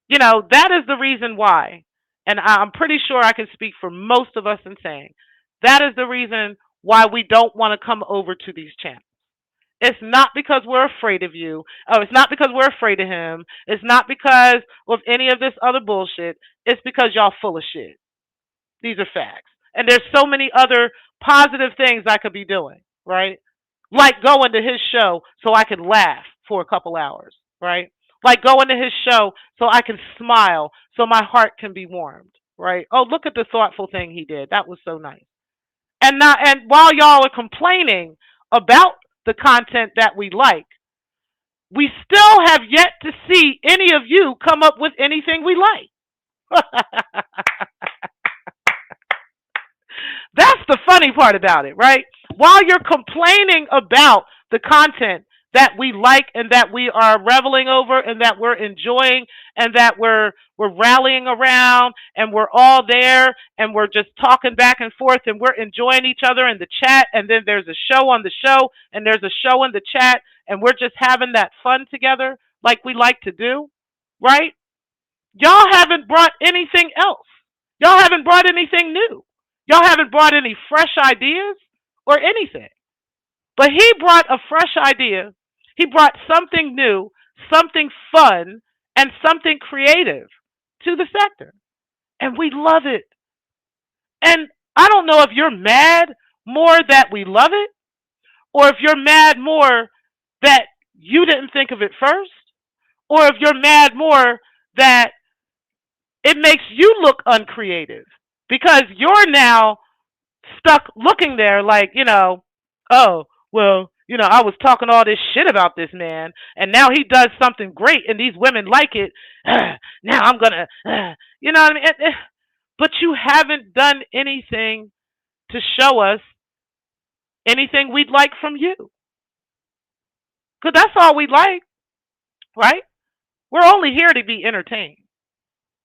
that is the reason why. And I'm pretty sure I can speak for most of us in saying that is the reason why we don't want to come over to these channels. It's not because we're afraid of you. Oh, it's not because we're afraid of him. It's not because of any of this other bullshit. It's because y'all full of shit. These are facts. And there's so many other positive things I could be doing, right? Like going to his show so I can laugh for a couple hours, right? Like going to his show so I can smile so my heart can be warmed, right? Oh, look at the thoughtful thing he did. That was so nice. And while y'all are complaining about the content that we like, we still have yet to see any of you come up with anything we like. That's the funny part about it, right? While you're complaining about the content that we like and that we are reveling over and that we're enjoying and that we're rallying around and we're all there and we're just talking back and forth and we're enjoying each other in the chat, and then there's a show on the show and there's a show in the chat, and we're just having that fun together like we like to do, right? Y'all haven't brought anything else. Y'all haven't brought anything new. Y'all haven't brought any fresh ideas or anything. But he brought a fresh idea. He brought something new, something fun, and something creative to the sector. And we love it. And I don't know if you're mad more that we love it, or if you're mad more that you didn't think of it first, or if you're mad more that it makes you look uncreative because you're now stuck looking there like, oh, well, I was talking all this shit about this man, and now he does something great, and these women like it. Now I'm going to, you know what I mean? But you haven't done anything to show us anything we'd like from you. Because that's all we'd like, right? We're only here to be entertained.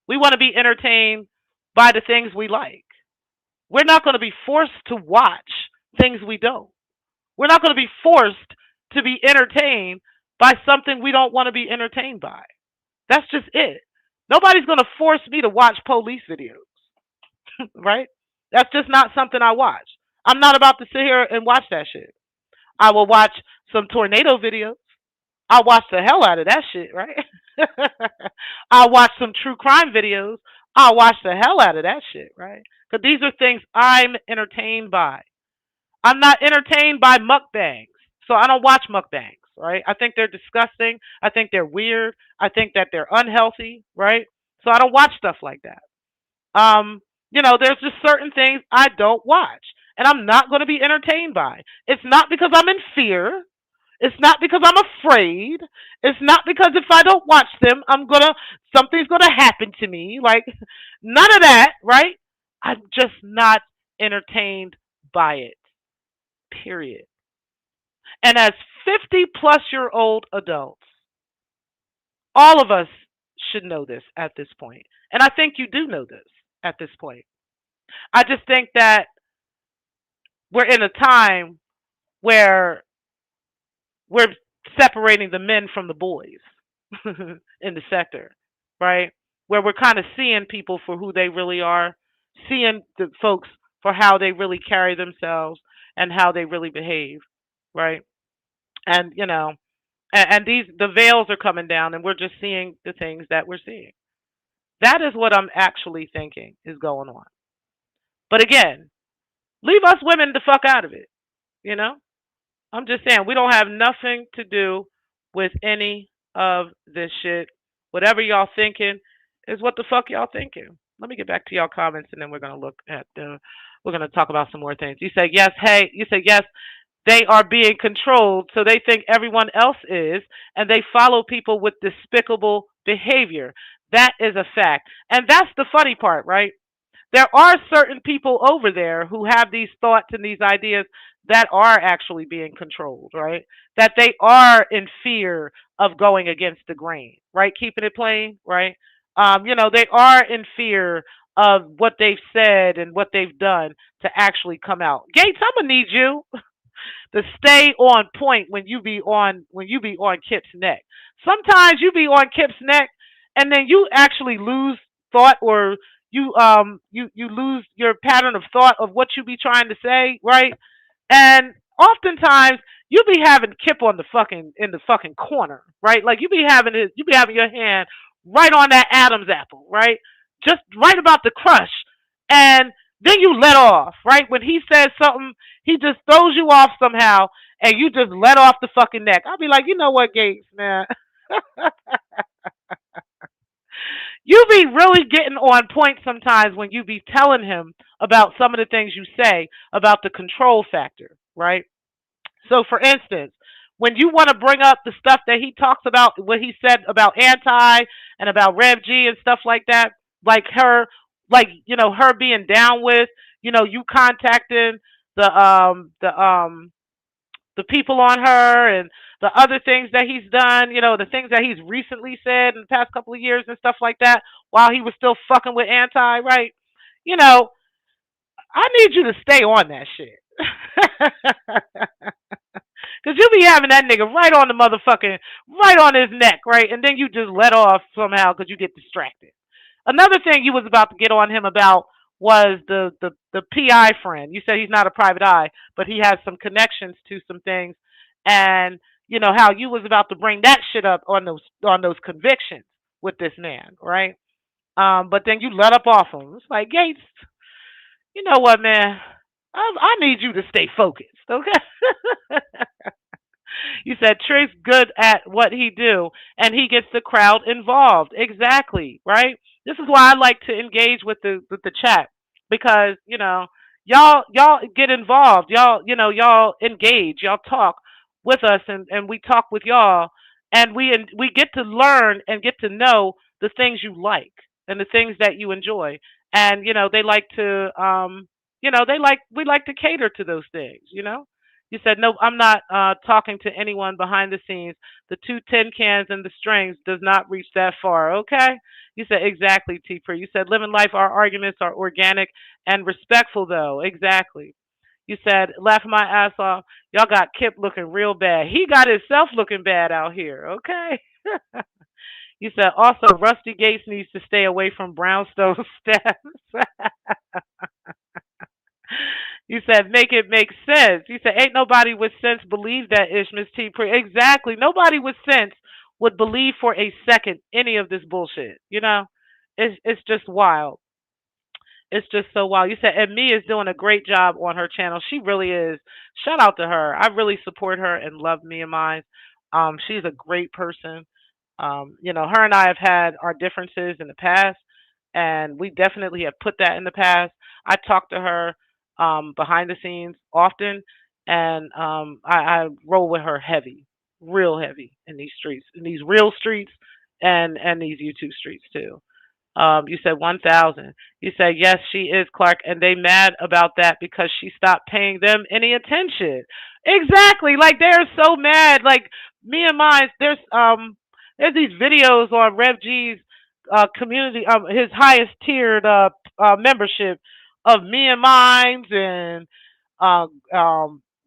We want to be entertained by the things we like. We're not going to be forced to watch things we don't. We're not going to be forced to be entertained by something we don't want to be entertained by. That's just it. Nobody's going to force me to watch police videos, right? That's just not something I watch. I'm not about to sit here and watch that shit. I will watch some tornado videos. I'll watch the hell out of that shit, right? I'll watch some true crime videos. I'll watch the hell out of that shit, right? Because these are things I'm entertained by. I'm not entertained by mukbangs, so I don't watch mukbangs, right? I think they're disgusting. I think they're weird. I think that they're unhealthy, right? So I don't watch stuff like that. There's just certain things I don't watch, and I'm not going to be entertained by. It's not because I'm in fear. It's not because I'm afraid. It's not because if I don't watch them, something's gonna happen to me. Like none of that, right? I'm just not entertained by it. Period. And as 50-plus-year-old adults, all of us should know this at this point. And I think you do know this at this point. I just think that we're in a time where we're separating the men from the boys in the sector, right? Where we're kind of seeing people for who they really are, seeing the folks for how they really carry themselves and how they really behave, right? And and these the veils are coming down, and we're just seeing the things that we're seeing. That is what I'm actually thinking is going on. But again, leave us women the fuck out of it, you know? I'm just saying, we don't have nothing to do with any of this shit. Whatever y'all thinking is what the fuck y'all thinking. Let me get back to y'all comments, and then we're gonna we're gonna talk about some more things. You say yes, hey. You say yes. They are being controlled, so they think everyone else is, and they follow people with despicable behavior. That is a fact, and that's the funny part, right? There are certain people over there who have these thoughts and these ideas that are actually being controlled, right? That they are in fear of going against the grain, right? Keeping it plain, right? They are in fear of what they've said and what they've done to actually come out. Gates, I'm gonna need you to stay on point when you be on Kip's neck. Sometimes you be on Kip's neck and then you actually lose thought, or you lose your pattern of thought of what you be trying to say, right? And oftentimes you be having Kip on the fucking in the fucking corner, right? Like you be having your hand right on that Adam's apple, right? Just right about the crush. And then you let off, right? When he says something, he just throws you off somehow and you just let off the fucking neck. I'll be like, you know what, Gates, man? You be really getting on point sometimes when you be telling him about some of the things you say about the control factor, right? So, for instance, when you want to bring up the stuff that he talks about, what he said about anti and about Rev G and stuff like that, like her, like her being down with, you contacting the people on her and the other things that he's done, the things that he's recently said in the past couple of years and stuff like that, while he was still fucking with anti, right? You know, I need you to stay on that shit. Cause you be having that nigga right on the motherfucking, right on his neck, right? And then you just let off somehow because you get distracted. Another thing you was about to get on him about was the PI friend. You said he's not a private eye, but he has some connections to some things, and how you was about to bring that shit up on those convictions with this man, right? But then you let up off him. It's like Gates, you know what, man? I need you to stay focused, okay? You said Trey's good at what he do, and he gets the crowd involved. Exactly, right? This is why I like to engage with the chat, because y'all get involved. Y'all engage. Y'all talk with us, and we talk with y'all, and we get to learn and get to know the things you like and the things that you enjoy, and they like to we like to cater to those things. You said, no, I'm not talking to anyone behind the scenes. The two tin cans and the strings does not reach that far, okay? You said, exactly, T. Pre. You said, living life, our arguments are organic and respectful, though. Exactly. You said, laughing my ass off. Y'all got Kip looking real bad. He got himself looking bad out here, okay? You said, also, Rusty Gates needs to stay away from brownstone steps. You said, make it make sense. You said, ain't nobody with sense believe that ish, Miss T. Exactly. Nobody with sense would believe for a second any of this bullshit. It's just wild. It's just so wild. You said, and me is doing a great job on her channel. She really is. Shout out to her. I really support her and love Mia Mine. She's a great person. Her and I have had our differences in the past, and we definitely have put that in the past. I talk to her behind the scenes often, and I roll with her heavy, real heavy in these streets, in these real streets, and these YouTube streets too. You said 1,000. You said, yes, she is Clark, and they mad about that because she stopped paying them any attention. Exactly. Like, they're so mad. Like, me and mine, there's these videos on Rev G's community, his highest tiered membership of me and mines and uh,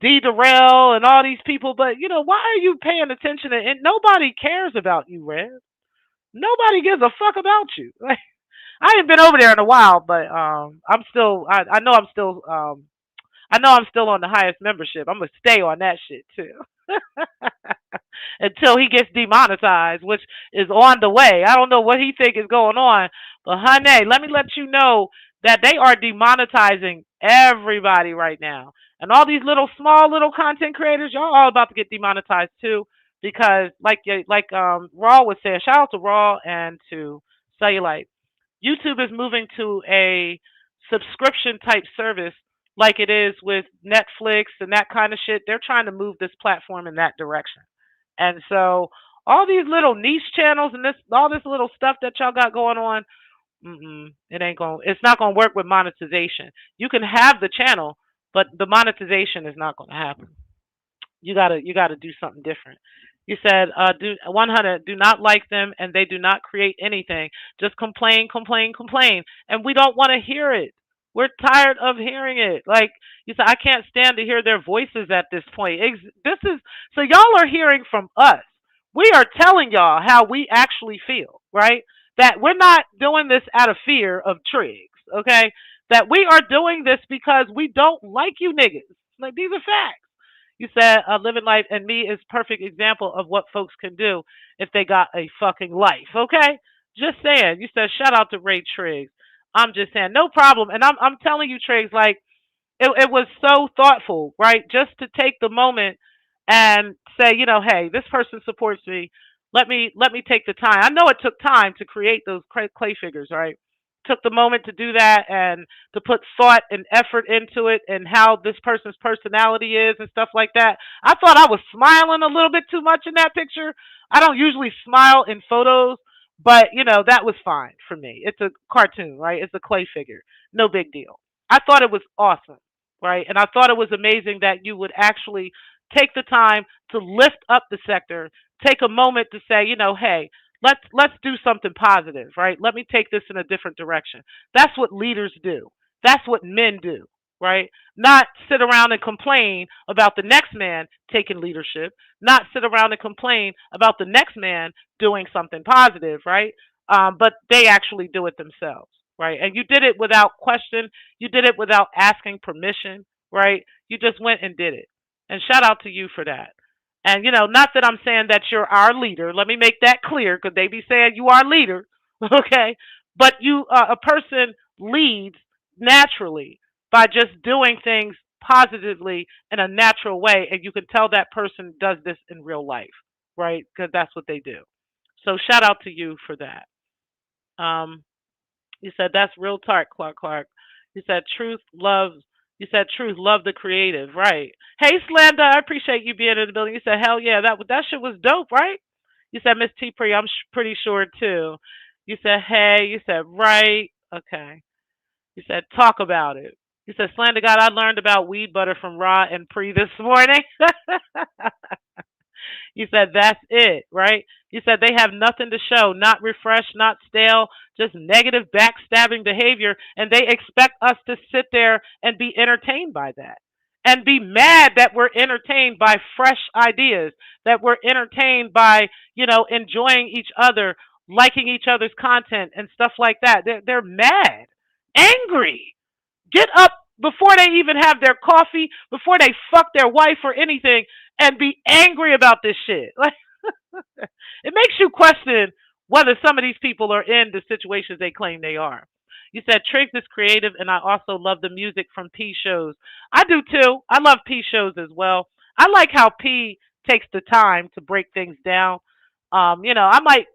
D. Durrell and all these people. But, why are you paying attention? And nobody cares about you, Rev. Nobody gives a fuck about you. Like, I ain't been over there in a while, but I'm still. I know I'm still. I know I'm still on the highest membership. I'm gonna stay on that shit too. Until he gets demonetized, which is on the way. I don't know what he think is going on, but honey, let me let you know that they are demonetizing everybody right now, and all these little small little content creators, y'all all about to get demonetized too, because Raw was saying, shout out to Raw and to Cellulite. YouTube is moving to a subscription type service like it is with Netflix and that kind of shit. They're trying to move this platform in that direction. And so all these little niche channels and all this little stuff that y'all got going on, it's not gonna work with monetization. You can have the channel, but the monetization is not gonna happen. You gotta do something different. You said, do 100, do not like them and they do not create anything. Just complain, complain, complain. And we don't want to hear it. We're tired of hearing it. Like you said, I can't stand to hear their voices at this point. This is so y'all are hearing from us. We are telling y'all how we actually feel, right? That we're not doing this out of fear of Triggs, okay? That we are doing this because we don't like you niggas. Like these are facts. You said living life and me is perfect example of what folks can do if they got a fucking life. Okay, just saying. You said shout out to Ray Triggs. I'm just saying no problem, and I'm telling you Triggs, like it was so thoughtful, right? Just to take the moment and say, hey, this person supports me. Let me take the time. I know it took time to create those clay figures, right? Took the moment to do that and to put thought and effort into it and how this person's personality is and stuff like that. I thought I was smiling a little bit too much in that picture. I don't usually smile in photos, but that was fine for me. It's a cartoon, right? It's a clay figure. No big deal. I thought it was awesome, right? And I thought it was amazing that you would actually take the time to lift up the sector, take a moment to say, hey, let's do something positive, right? Let me take this in a different direction. That's what leaders do. That's what men do, right? Not sit around and complain about the next man taking leadership, not sit around and complain about the next man doing something positive, right? But they actually do it themselves, right? And you did it without question. You did it without asking permission, right? You just went and did it. And shout out to you for that. And not that I'm saying that you're our leader. Let me make that clear because they be saying you are leader, okay? But a person leads naturally by just doing things positively in a natural way, and you can tell that person does this in real life, right? Because that's what they do. So shout out to you for that. Um, you said that's real talk, Clark. You said truth loves. You said truth love the creative, right? Hey, Slanda, I appreciate you being in the building. You said hell yeah, that shit was dope, right? You said Miss T Pre, I'm pretty sure too. You said hey. You said right. Okay. You said talk about it. You said Slanda God, I learned about weed butter from Ra and Pre this morning. You said that's it, right? You said they have nothing to show, not refreshed, not stale, just negative backstabbing behavior, and they expect us to sit there and be entertained by that. And be mad that we're entertained by fresh ideas, that we're entertained by, enjoying each other, liking each other's content and stuff like that. They're mad, angry. Get up before they even have their coffee, before they fuck their wife or anything, and be angry about this shit. Like, it makes you question whether some of these people are in the situations they claim they are. You said Triggs is creative, and I also love the music from P shows. I do too. I love P shows as well. I like how P takes the time to break things down. I might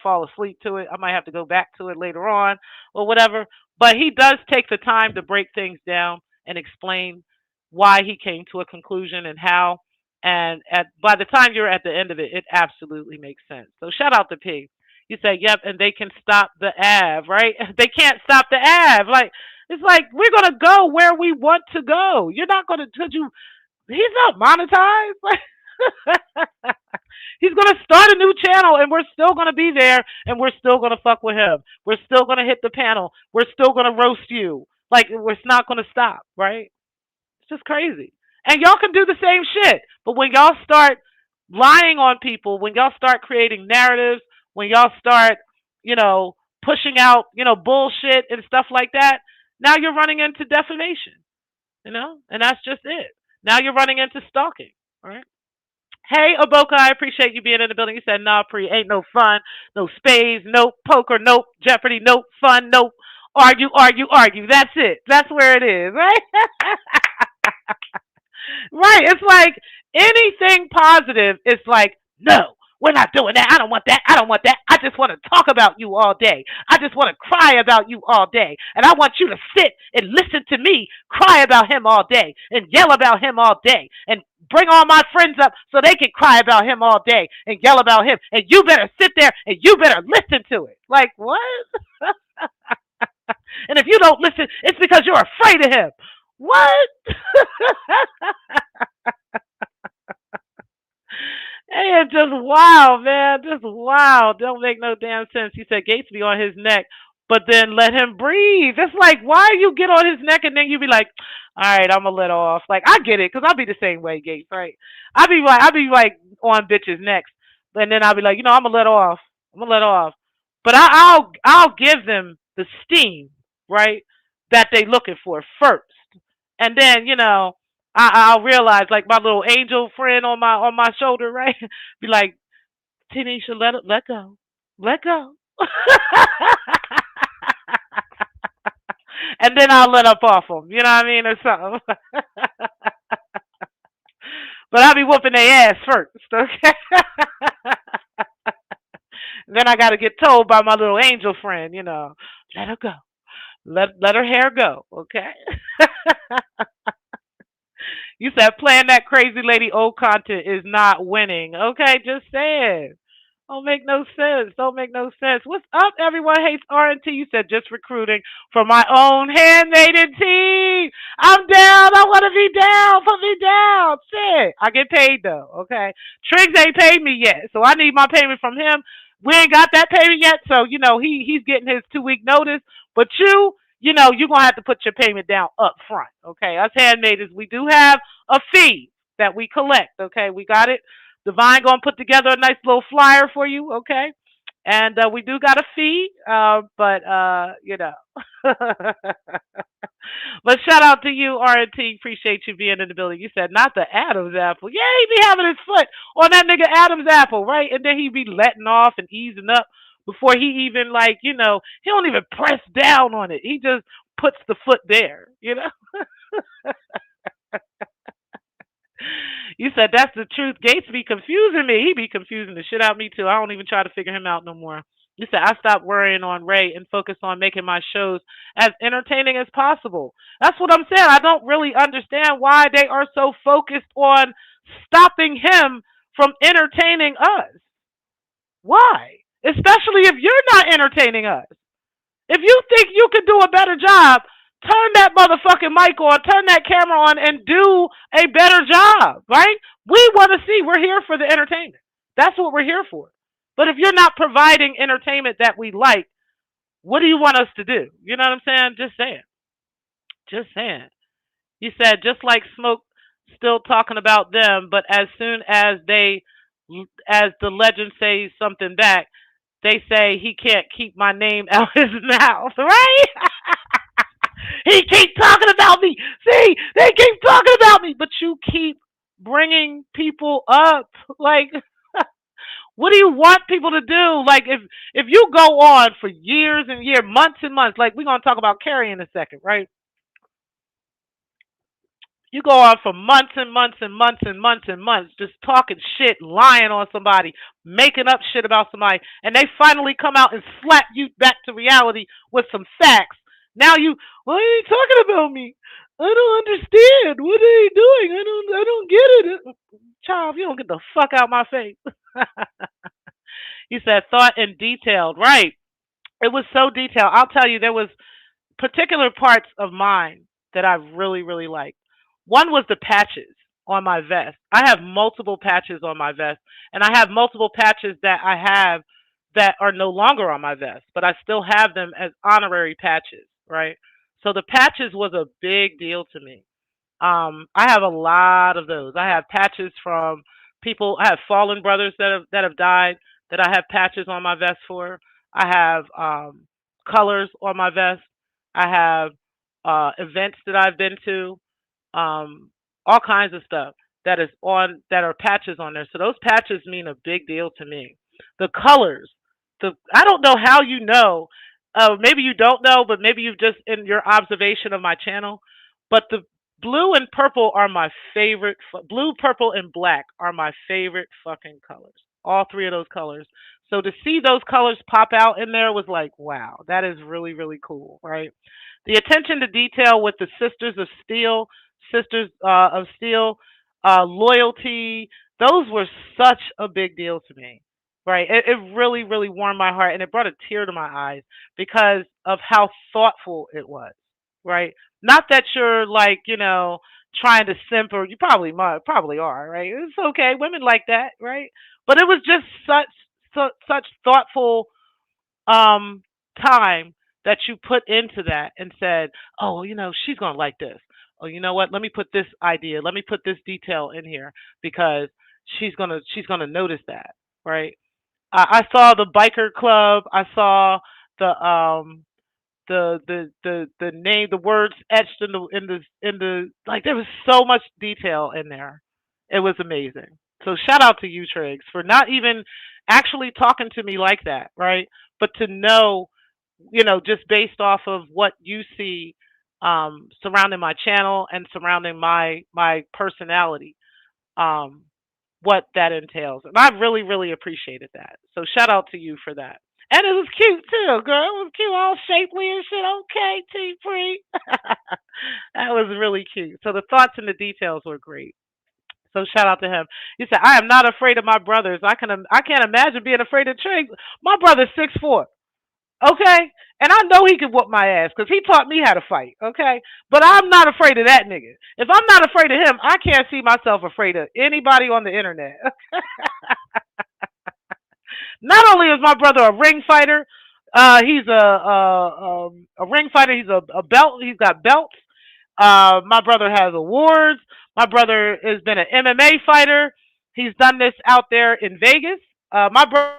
fall asleep to it. I might have to go back to it later on or whatever. But he does take the time to break things down and explain why he came to a conclusion and how. And by the time you're at the end of it, it absolutely makes sense. So shout out to P. You say, yep, and they can stop the Av, right? They can't stop the Av. Like it's like we're gonna go where we want to go. You're not gonna because you he's not monetized. He's gonna start a new channel and we're still gonna be there and we're still gonna fuck with him. We're still gonna hit the panel. We're still gonna roast you. Like we're not gonna stop, right? It's just crazy. And y'all can do the same shit. But when y'all start lying on people, when y'all start creating narratives, when y'all start, you know, pushing out, bullshit and stuff like that, now you're running into defamation, and that's just it. Now you're running into stalking, all right? Hey, Aboka, I appreciate you being in the building. You said, nah, Pre, ain't no fun, no spades, no poker, no Jeopardy, no fun, no argue, argue, argue. That's it. That's where it is, right? Right. It's like anything positive, it's like, no, we're not doing that. I don't want that. I don't want that. I just want to talk about you all day. I just want to cry about you all day. And I want you to sit and listen to me cry about him all day and yell about him all day and bring all my friends up so they can cry about him all day and yell about him. And you better sit there and you better listen to it. Like, what? And if you don't listen, it's because you're afraid of him. What? It's just wild, man. Just wild. Don't make no damn sense. He said Gates be on his neck, but then let him breathe. It's like, why you get on his neck and then you be like, all right, I'm gonna let off. Like, I get it, cause I'll be the same way, Gates, right? I be like on bitches' necks, and then I'll be like, I'm gonna let off. I'm gonna let off, but I'll give them the steam, right? That they looking for first, and then I'll realize, like, my little angel friend on my shoulder, right? Be like, Tanisha, let go, let go, and then I'll let up off them. You know what I mean, or something. But I'll be whooping their ass first, okay? Then I got to get told by my little angel friend, let her go, let her hair go, okay? You said playing that crazy lady old content is not winning. Okay, just saying. Don't make no sense. Don't make no sense. What's up, everyone hates R&T? You said just recruiting for my own handmaiden team. I'm down. I want to be down. Put me down. Shit. I get paid though. Okay. Triggs ain't paid me yet, so I need my payment from him. We ain't got that payment yet, so he's getting his 2 week notice. But you're gonna have to put your payment down up front. Okay. Us handmaidens, we do have a fee that we collect. Okay, we got it. Divine gonna put together a nice little flyer for you, okay? And we do got a fee, but but shout out to you, R&T. Appreciate you being in the building. You said not the Adam's apple. Yeah, he be having his foot on that nigga Adam's apple, right? And then he be letting off and easing up before he even he don't even press down on it. He just puts the foot there. You said that's the truth. Gates be confusing me. He be confusing the shit out of me too. I don't even try to figure him out no more. You said I stopped worrying on Ray and focus on making my shows as entertaining as possible. That's what I'm saying. I don't really understand why they are so focused on stopping him from entertaining us. Why? Especially if you're not entertaining us. If you think you could do a better job, turn that motherfucking mic on, turn that camera on, and do a better job, right? We want to see. We're here for the entertainment. That's what we're here for. But if you're not providing entertainment that we like, what do you want us to do? You know what I'm saying? Just saying. Just saying. You said just like Smoke, still talking about them, but as soon as the legend says something back, they say he can't keep my name out his mouth, right? He keep talking about me. See, they keep talking about me, but you keep bringing people up. Like, what do you want people to do? Like, if you go on for years and years, months and months, like we're gonna talk about Carrie in a second, right? You go on for months and months and months and months and months just talking shit, lying on somebody, making up shit about somebody, and they finally come out and slap you back to reality with some facts. Now why are you talking about me? I don't understand. What are you doing? I don't get it. Child, you don't get the fuck out my face. He said thought and detailed. Right. It was so detailed. I'll tell you, there was particular parts of mine that I really, really liked. One was the patches on my vest. I have multiple patches on my vest, and I have multiple patches that I have that are no longer on my vest, but I still have them as honorary patches, right? So the patches was a big deal to me. I have a lot of those. I have patches from people. I have fallen brothers that have died that I have patches on my vest for. I have colors on my vest. I have events that I've been to, all kinds of stuff that are patches on there. So those patches mean a big deal to me. The colors, I don't know how you know. Maybe you don't know, but maybe you've just in your observation of my channel. But the blue and purple are my favorite. Blue, purple, and black are my favorite fucking colors. All three of those colors. So to see those colors pop out in there was like, wow, that is really, really cool, right? The attention to detail with the Sisters of Steel, loyalty, those were such a big deal to me, right? It really, really warmed my heart and it brought a tear to my eyes because of how thoughtful it was, right? Not that you're like, trying to simp, or you probably might, probably are, right? It's okay. Women like that, right? But it was just such thoughtful um time that you put into that and said, "Oh, she's going to like this. Oh, you know what? Let me put this idea. Let me put this detail in here because she's going to notice that." Right? I saw the biker club. I saw the name, the words etched in the like. There was so much detail in there. It was amazing. So shout out to you, Triggs, for not even actually talking to me like that, right? But to know, just based off of what you see surrounding my channel and surrounding my personality, um, what that entails. And I really, really appreciated that. So shout out to you for that. And it was cute too, girl. It was cute, all shapely and shit. Okay, T Free. That was really cute. So the thoughts and the details were great. So shout out to him. He said, "I am not afraid of my brothers. I can't imagine being afraid of Triggs. My brother's 6'4". Okay, and I know he could whoop my ass because he taught me how to fight. Okay, but I'm not afraid of that nigga. If I'm not afraid of him, I can't see myself afraid of anybody on the internet. Not only is my brother a ring fighter, he's a ring fighter. He's a belt. He's got belts. My brother has awards. My brother has been an MMA fighter. He's done this out there in Vegas. My brother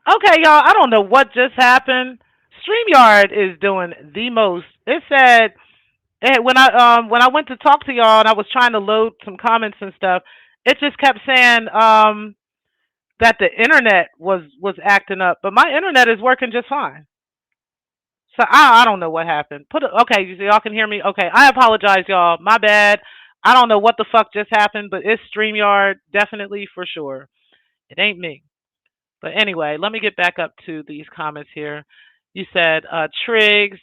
Okay, y'all, I don't know what just happened. StreamYard is doing the most. It said when I went to talk to y'all and I was trying to load some comments and stuff, it just kept saying that the internet was acting up, but my internet is working just fine. So I don't know what happened. Okay, y'all can hear me. Okay, I apologize, y'all. My bad. I don't know what the fuck just happened, but it's StreamYard definitely for sure. It ain't me. But anyway, let me get back up to these comments here. You said, Triggs,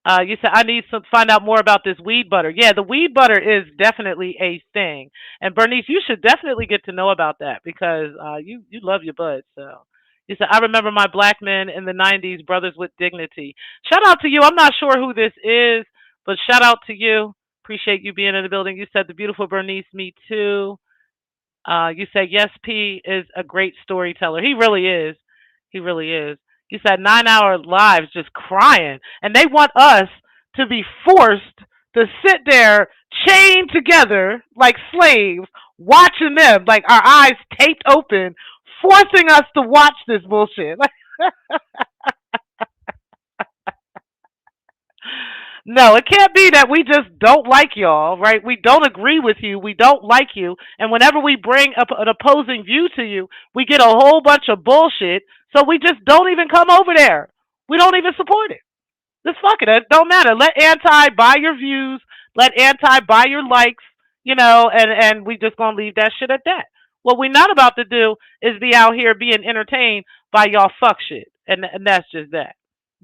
you said I need to find out more about this weed butter. Yeah, the weed butter is definitely a thing. And Bernice, you should definitely get to know about that because you love your bud. So you said I remember my black men in the '90s, brothers with dignity. Shout out to you. I'm not sure who this is, but shout out to you. Appreciate you being in the building. You said the beautiful Bernice, me too. You said yes, P is a great storyteller. He really is. He really is. You said 9 hour lives just crying, and they want us to be forced to sit there chained together like slaves, watching them, like our eyes taped open, forcing us to watch this bullshit. No, it can't be that we just don't like y'all, right? We don't agree with you. We don't like you. And whenever we bring up an opposing view to you, we get a whole bunch of bullshit. So we just don't even come over there. We don't even support it. Just fuck it. It don't matter. Let anti buy your views. Let anti buy your likes. and we just gonna leave that shit at that. What we not about to do is be out here being entertained by y'all fuck shit, and that's just that.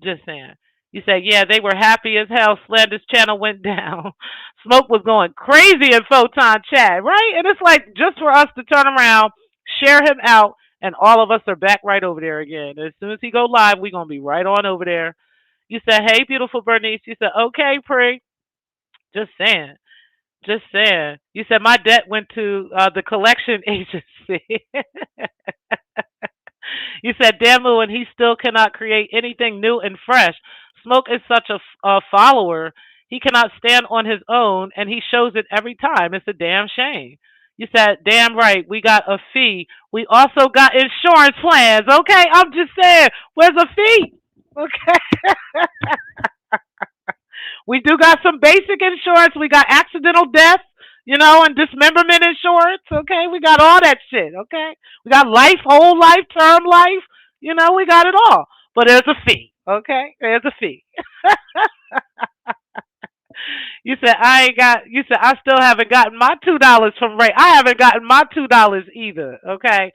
Just saying. You say, yeah, they were happy as hell. Slender's channel went down. Smoke was going crazy in Photon chat, right? And it's like just for us to turn around, share him out, and all of us are back right over there again. As soon as he go live, we gonna be right on over there. You said, hey, beautiful Bernice. You said, okay, Pre. Just saying. Just saying. You said my debt went to the collection agency. You said Damu, and he still cannot create anything new and fresh. Smoke is such a follower. He cannot stand on his own, and he shows it every time. It's a damn shame. You said, damn right, we got a fee. We also got insurance plans. Okay, I'm just saying, where's a fee? Okay. We do got some basic insurance. We got accidental death, and dismemberment insurance. Okay, we got all that shit. Okay, we got life, whole life, term life. We got it all. But there's a fee. Okay, there's a fee. You said I ain't got. You said I still haven't gotten my $2 from Ray. I haven't gotten my $2 either. Okay,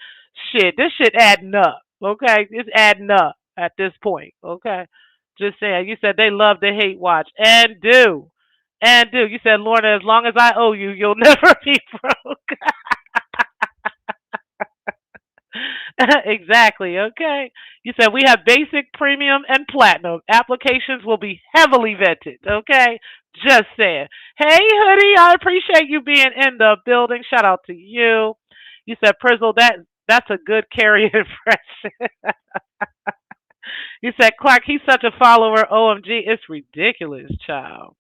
shit, this shit adding up. Okay, it's adding up at this point. Okay, just saying. You said they love the hate watch and do. You said, Lorna, as long as I owe you, you'll never be broke. Exactly. Okay. You said we have basic, premium, and platinum. Applications will be heavily vetted. Okay. Just saying. Hey, Hoodie, I appreciate you being in the building. Shout out to you. You said, Prizzle, that's a good Carrie impression. You said, Clark, he's such a follower. OMG, it's ridiculous, child.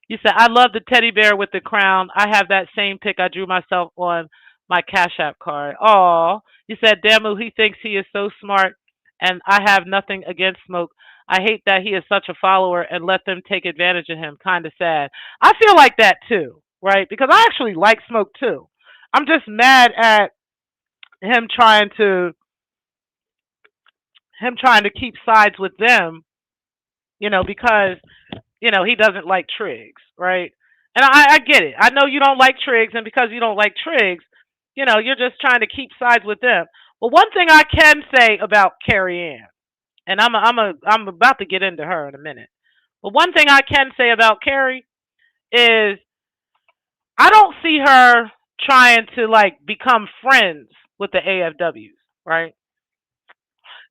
You said, I love the teddy bear with the crown. I have that same pic I drew myself on my Cash App card. Aw. You said, Damu, he thinks he is so smart, and I have nothing against Smoke. I hate that he is such a follower and let them take advantage of him. Kind of sad. I feel like that too, right? Because I actually like Smoke too. I'm just mad at him trying to keep sides with them, because he doesn't like Triggs, right? And I get it. I know you don't like Triggs, and because you don't like Triggs, you're just trying to keep sides with them. But one thing I can say about Carrie Ann, and I'm about to get into her in a minute. But one thing I can say about Carrie is I don't see her trying to like become friends with the AFWs, right?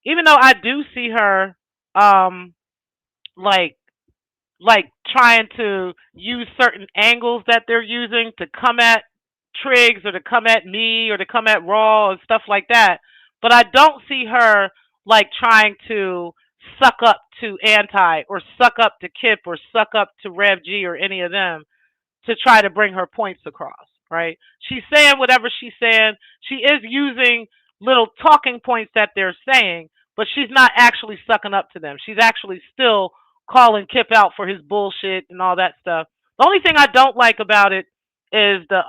Even though I do see her um like trying to use certain angles that they're using to come at Triggs or to come at me or to come at Raw and stuff like that. But I don't see her like trying to suck up to Anti or suck up to Kip or suck up to Rev G or any of them to try to bring her points across, right? She's saying whatever she's saying. She is using little talking points that they're saying, but she's not actually sucking up to them. She's actually still calling Kip out for his bullshit and all that stuff. The only thing I don't like about it is the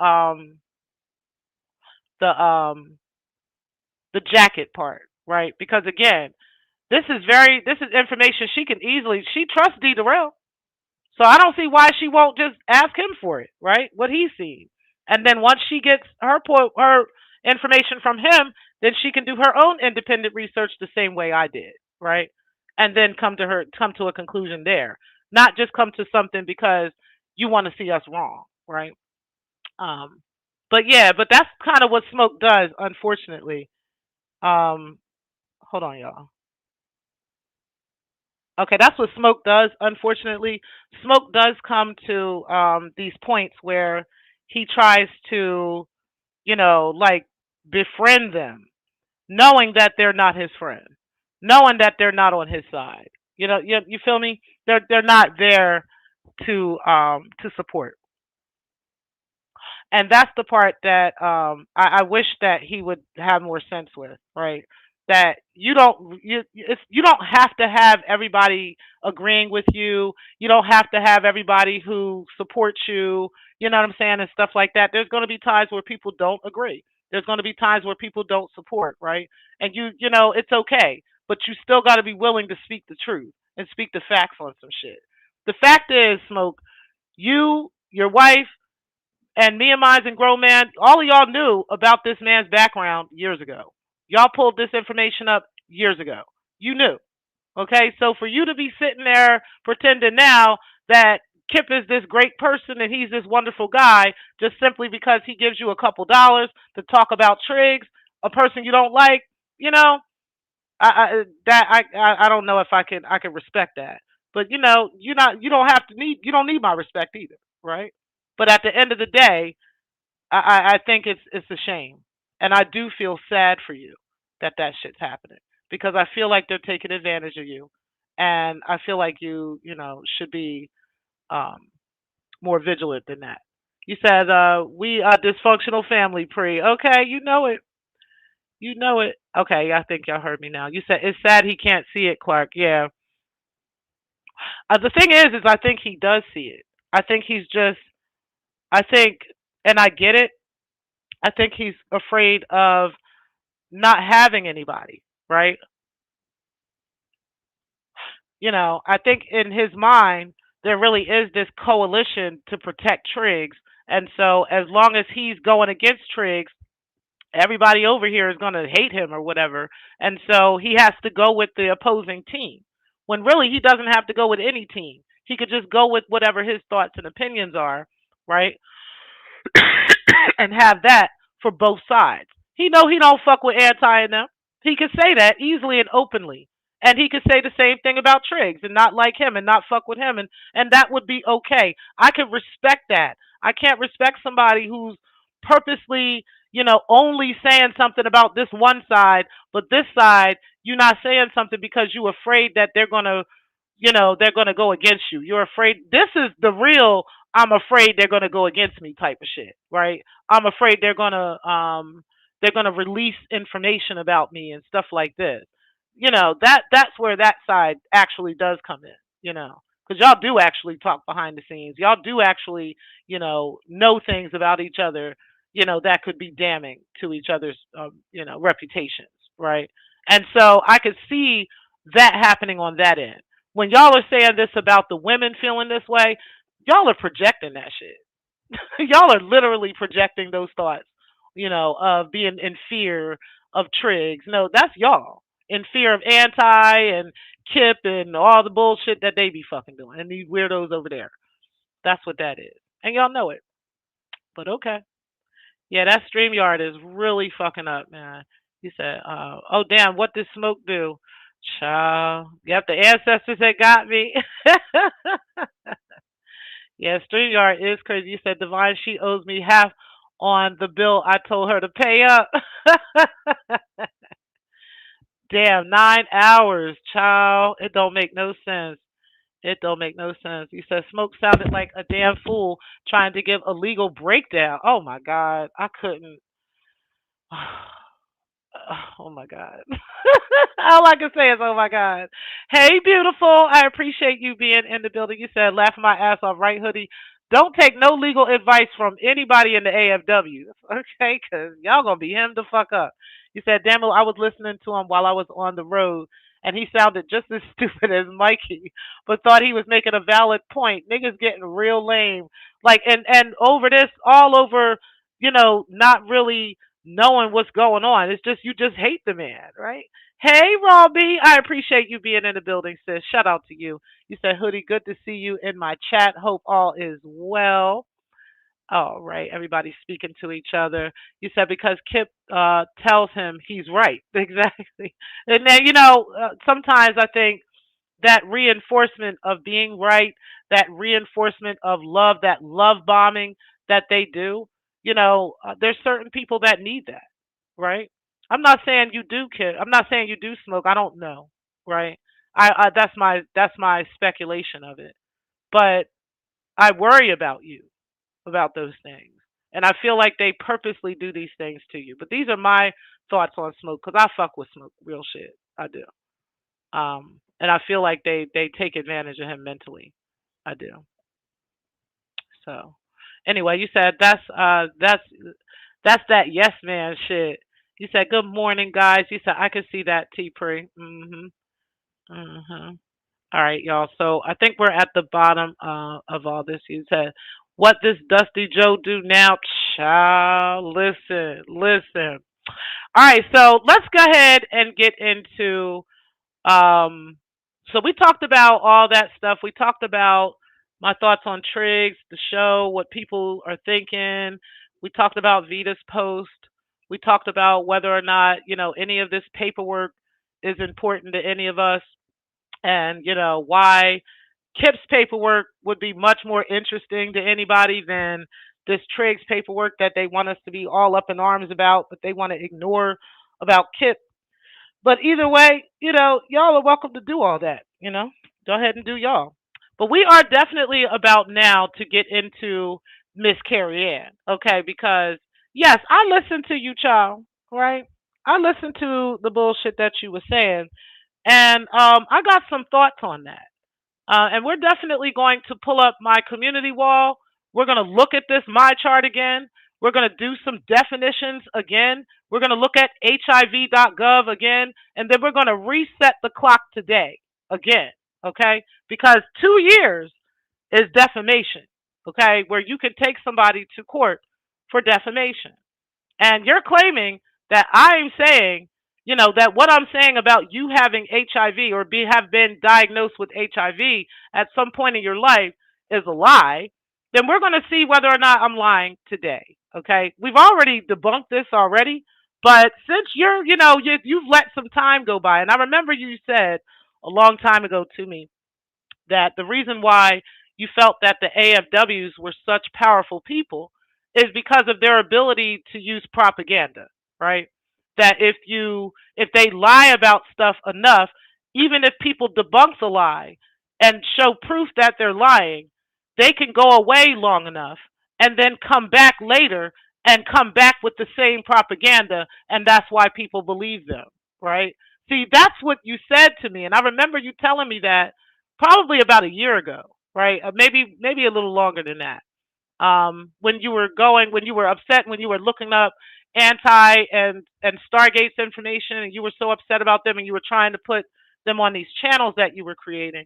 the jacket part, right? Because again, this is information she trusts D Darrell. So I don't see why she won't just ask him for it, right? What he's seen. And then once she gets her information from him, then she can do her own independent research the same way I did, right? And then come to a conclusion there. Not just come to something because you want to see us wrong, right? Um but yeah, but that's kind of what Smoke does, unfortunately. Um hold on, y'all. Okay, that's what Smoke does. Unfortunately, Smoke does come to these points where he tries to, like befriend them, knowing that they're not his friend, knowing that they're not on his side. You feel me? They're not there to support. And that's the part that I wish that he would have more sense with, right? That you don't have to have everybody agreeing with you. You don't have to have everybody who supports you. You know what I'm saying, and stuff like that. There's going to be times where people don't agree. There's going to be times where people don't support, right? And it's okay, but you still got to be willing to speak the truth and speak the facts on some shit. The fact is, Smoke, your wife And me and mine's and grown man, all of y'all knew about this man's background years ago. Y'all pulled this information up years ago. You knew. Okay, so for you to be sitting there pretending now that Kip is this great person and he's this wonderful guy just simply because he gives you a couple dollars to talk about Triggs, a person you don't like, you know, I don't know if I can respect that. But you don't have to need you don't need my respect either, right? But at the end of the day, I think it's a shame, and I do feel sad for you that that shit's happening because I feel like they're taking advantage of you, and I feel like you should be um, more vigilant than that. You said we are dysfunctional family pre. Okay, you know it. You know it. Okay, I think y'all heard me now. You said it's sad he can't see it, Clark. Yeah. The thing is I think he does see it. I think he's just. I think, and I get it. I think he's afraid of not having anybody, right? I think in his mind there really is this coalition to protect Triggs, and so as long as he's going against Triggs, everybody over here is going to hate him or whatever, and so he has to go with the opposing team. When really he doesn't have to go with any team. He could just go with whatever his thoughts and opinions are, right? And have that for both sides. He know he don't fuck with anti and them. He could say that easily and openly. And he could say the same thing about Triggs and not like him and not fuck with him and that would be okay. I could respect that. I can't respect somebody who's purposely, only saying something about this one side, but this side you're not saying something because you're afraid that they're gonna go against you. You're afraid. This is the real. I'm afraid they're gonna go against me type of shit, right? I'm afraid they're gonna release information about me and stuff like this. That's where that side actually does come in. Because y'all do actually talk behind the scenes. Y'all do actually know things about each other. That could be damning to each other's reputations, right? And so I could see that happening on that end. When y'all are saying this about the women feeling this way, y'all are projecting that shit. Y'all are literally projecting those thoughts, of being in fear of Triggs. No, that's y'all. In fear of anti and Kip and all the bullshit that they be fucking doing. And these weirdos over there. That's what that is. And y'all know it. But okay. Yeah, that StreamYard is really fucking up, man. He said, oh damn, what did Smoke do? Child. Yep, the ancestors that got me. Yeah, StreamYard is crazy. You said Divine, she owes me half on the bill I told her to pay up. Damn, 9 hours, child. It don't make no sense. It don't make no sense. You said Smoke sounded like a damn fool trying to give a legal breakdown. Oh my God, I couldn't. Oh my God. All I can say is, oh my God. Hey, beautiful. I appreciate you being in the building. You said, laughing my ass off, right, Hoodie? Don't take no legal advice from anybody in the AFW, okay? Because y'all going to be him the fuck up. You said, damn it, I was listening to him while I was on the road, and he sounded just as stupid as Mikey, but thought he was making a valid point. Niggas getting real lame. Like, and over this, all over, not really knowing what's going on. It's just you just hate the man, right? Hey, Robbie, I appreciate you being in the building, sis. Shout out to you. You said, Hoodie, good to see you in my chat. Hope all is well. All right, everybody's speaking to each other. You said because Kip tells him he's right. Exactly. And then, sometimes I think that reinforcement of being right, that reinforcement of love, that love bombing that they do, there's certain people that need that, right? I'm not saying you do, kid. I'm not saying you do smoke. I don't know, right? I that's my speculation of it. But I worry about you about those things, and I feel like they purposely do these things to you. But these are my thoughts on smoke because I fuck with smoke, real shit. I do. And I feel like they take advantage of him mentally. I do. So, anyway, you said that's that yes man shit. You said good morning, guys. You said I could see that T Pre. Mhm. Mhm. All right, y'all. So I think we're at the bottom of all this. You said What this Dusty Joe do now? Child, listen, listen. All right, so let's go ahead and get into um so we talked about all that stuff. We talked about my thoughts on Triggs, the show, what people are thinking. We talked about Vita's post. We talked about whether or not, any of this paperwork is important to any of us, and, why Kip's paperwork would be much more interesting to anybody than this Triggs paperwork that they want us to be all up in arms about, but they want to ignore about Kip. But either way, y'all are welcome to do all that. Go ahead and do y'all. But we are definitely about now to get into Miss Carrie Ann, okay? Because, yes, I listened to you, child, right? I listened to the bullshit that you were saying, and I got some thoughts on that. And we're definitely going to pull up my community wall. We're going to look at this my chart again. We're going to do some definitions again. We're going to look at HIV.gov again. And then we're going to reset the clock today again. Okay? Because 2 years is defamation. Okay? Where you can take somebody to court for defamation. And you're claiming that I'm saying, that what I'm saying about you having HIV or have been diagnosed with HIV at some point in your life is a lie, then we're going to see whether or not I'm lying today. Okay? We've already debunked this already, but since you've let some time go by, and I remember you said a long time ago to me that the reason why you felt that the AFWs were such powerful people is because of their ability to use propaganda, right? That if they lie about stuff enough, even if people debunk the lie and show proof that they're lying, they can go away long enough and then come back later and come back with the same propaganda, and that's why people believe them, right? See, that's what you said to me, and I remember you telling me that probably about a year ago, right? Maybe a little longer than that. When you were upset, when you were looking up anti and Stargate's information, and you were so upset about them, and you were trying to put them on these channels that you were creating.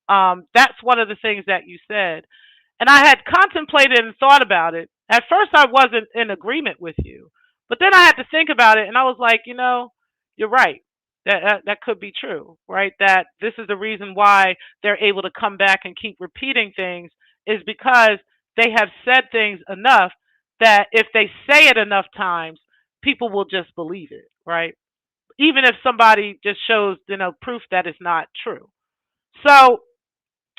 That's one of the things that you said, and I had contemplated and thought about it. At first, I wasn't in agreement with you, but then I had to think about it, and I was like, you're right. That could be true, right? That this is the reason why they're able to come back and keep repeating things is because they have said things enough that if they say it enough times, people will just believe it, right? Even if somebody just shows, proof that it's not true. So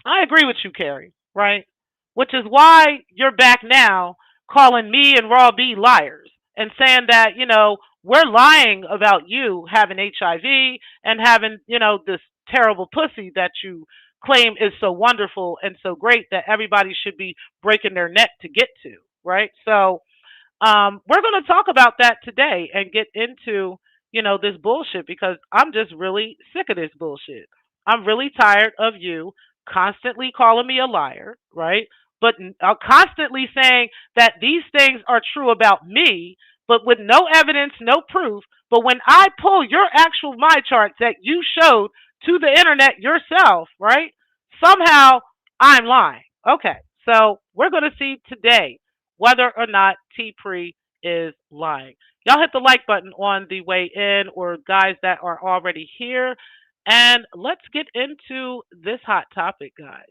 I agree with you, Carrie, right? Which is why you're back now calling me and Raw B liars and saying that, we're lying about you having HIV and having, this terrible pussy that you claim is so wonderful and so great that everybody should be breaking their neck to get to, right? So we're going to talk about that today and get into, this bullshit because I'm just really sick of this bullshit. I'm really tired of you constantly calling me a liar, right? But constantly saying that these things are true about me, but with no evidence, no proof. But when I pull your actual my charts that you showed to the internet yourself, right? Somehow I'm lying. Okay, so we're going to see today whether or not T Pre is lying. Y'all hit the like button on the way in, or guys that are already here. And let's get into this hot topic, guys.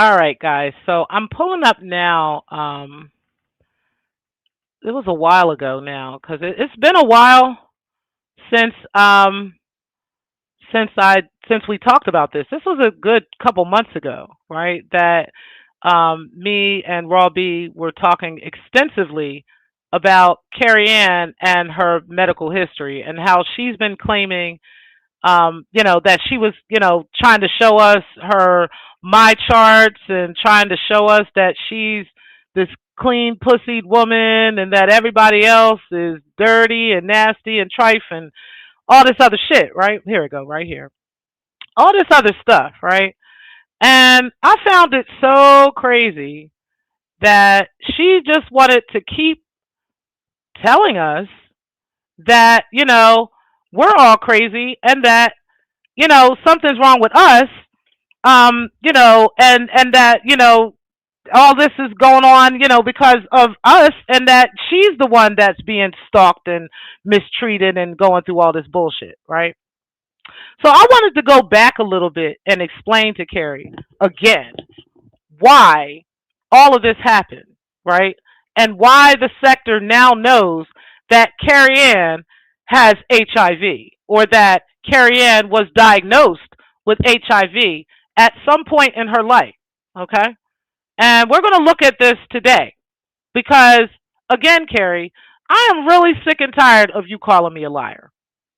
All right, guys. So I'm pulling up now. It was a while ago now because it's been a while since since I since we talked about this. This was a good couple months ago, right? That me and Robbie were talking extensively about Carrie Ann and her medical history and how she's been claiming, that she was, trying to show us her my charts and trying to show us that she's this clean pussied woman and that everybody else is dirty and nasty and trife and all this other shit, right? Here we go, right here. All this other stuff, right? And I found it so crazy that she just wanted to keep telling us that, we're all crazy and that, something's wrong with us, and that, all this is going on, because of us, and that she's the one that's being stalked and mistreated and going through all this bullshit, right? So I wanted to go back a little bit and explain to Carrie again why all of this happened, right? And why the sector now knows that Carrie Ann has HIV or that Carrie Ann was diagnosed with HIV at some point in her life, okay? And we're going to look at this today because, again, Carrie, I am really sick and tired of you calling me a liar.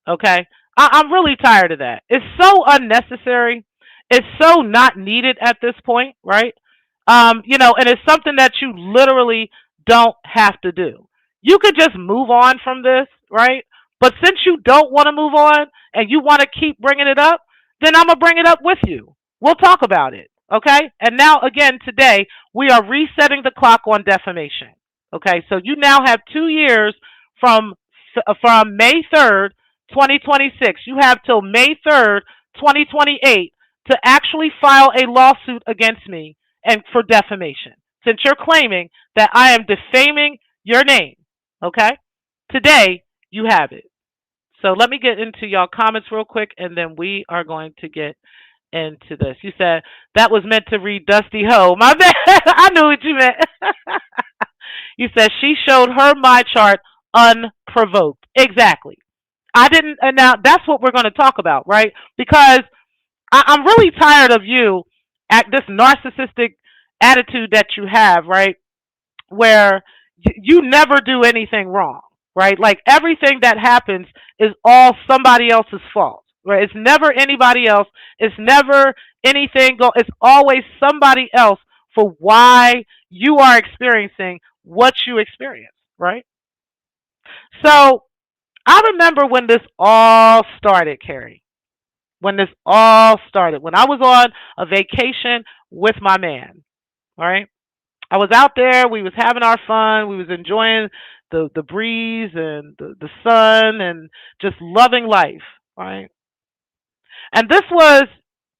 Okay? I'm really tired of that. It's so unnecessary. It's so not needed at this point, right? And it's something that you literally don't have to do. You could just move on from this, right? But since you don't want to move on and you want to keep bringing it up, then I'm going to bring it up with you. We'll talk about it, okay? And now, again, today, we are resetting the clock on defamation, okay? So you now have 2 years from May 3rd, 2026. You have till May 3rd, 2028 to actually file a lawsuit against me and for defamation, since you're claiming that I am defaming your name, okay? Today, you have it. So let me get into y'all comments real quick, and then we are going to get into this. You said that was meant to read Dusty Ho. My bad. I knew what you meant. You said she showed her my chart unprovoked. Exactly. I didn't, and now that's what we're going to talk about, right? Because I'm really tired of you at this narcissistic attitude that you have, right? Where you never do anything wrong, right? Like everything that happens is all somebody else's fault, right? It's never anybody else. It's never anything it's always somebody else for why you are experiencing what you experience, right? So I remember when this all started, Carrie. When this all started, when I was on a vacation with my man, all right? I was out there, we was having our fun, we was enjoying the breeze and the sun and just loving life, right? And this was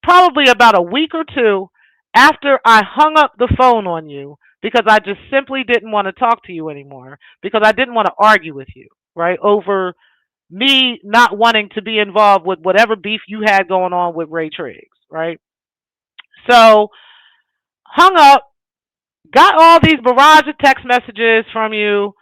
probably about a week or two after I hung up the phone on you because I just simply didn't want to talk to you anymore because I didn't want to argue with you, right? Over me not wanting to be involved with whatever beef you had going on with Ray Triggs, right? So, hung up, got all these barrage of text messages from you,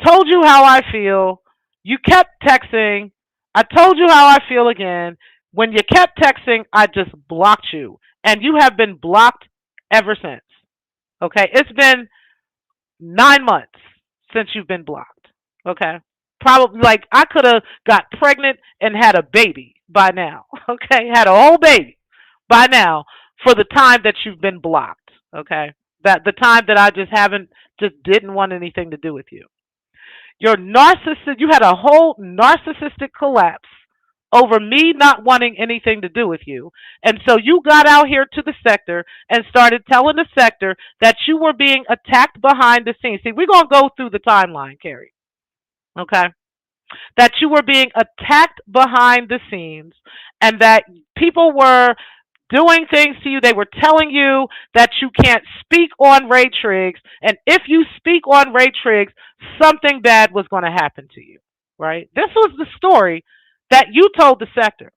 told you how I feel. You kept texting. I told you how I feel again. When you kept texting, I just blocked you. And you have been blocked ever since. Okay? It's been 9 months since you've been blocked. Okay? Probably like I could have got pregnant and had a baby by now. Okay? Had a whole baby by now for the time that you've been blocked. Okay? That the time that I just didn't want anything to do with you. You had a whole narcissistic collapse over me not wanting anything to do with you. And so you got out here to the sector and started telling the sector that you were being attacked behind the scenes. See, we're going to go through the timeline, Carrie. Okay? That you were being attacked behind the scenes and that people were doing things to you. They were telling you that you can't speak on Ray Triggs, and if you speak on Ray Triggs, something bad was going to happen to you, right? This was the story that you told the sector.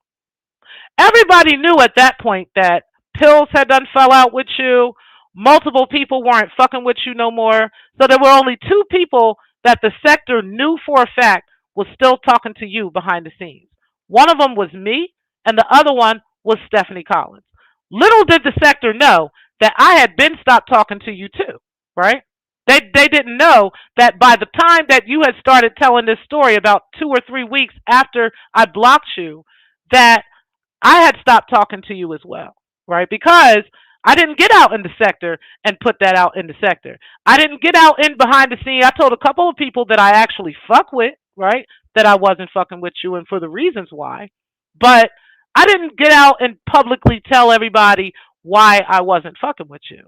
Everybody knew at that point that Pills had done fell out with you. Multiple people weren't fucking with you no more. So there were only two people that the sector knew for a fact was still talking to you behind the scenes. One of them was me, and the other one was Stephanie Collins. Little did the sector know that I had been stopped talking to you too, right? They didn't know that by the time that you had started telling this story about 2 or 3 weeks after I blocked you, that I had stopped talking to you as well, right? Because I didn't get out in the sector and put that out in the sector. I didn't get out in behind the scene. I told a couple of people that I actually fuck with, right? That I wasn't fucking with you and for the reasons why. But I didn't get out and publicly tell everybody why I wasn't fucking with you.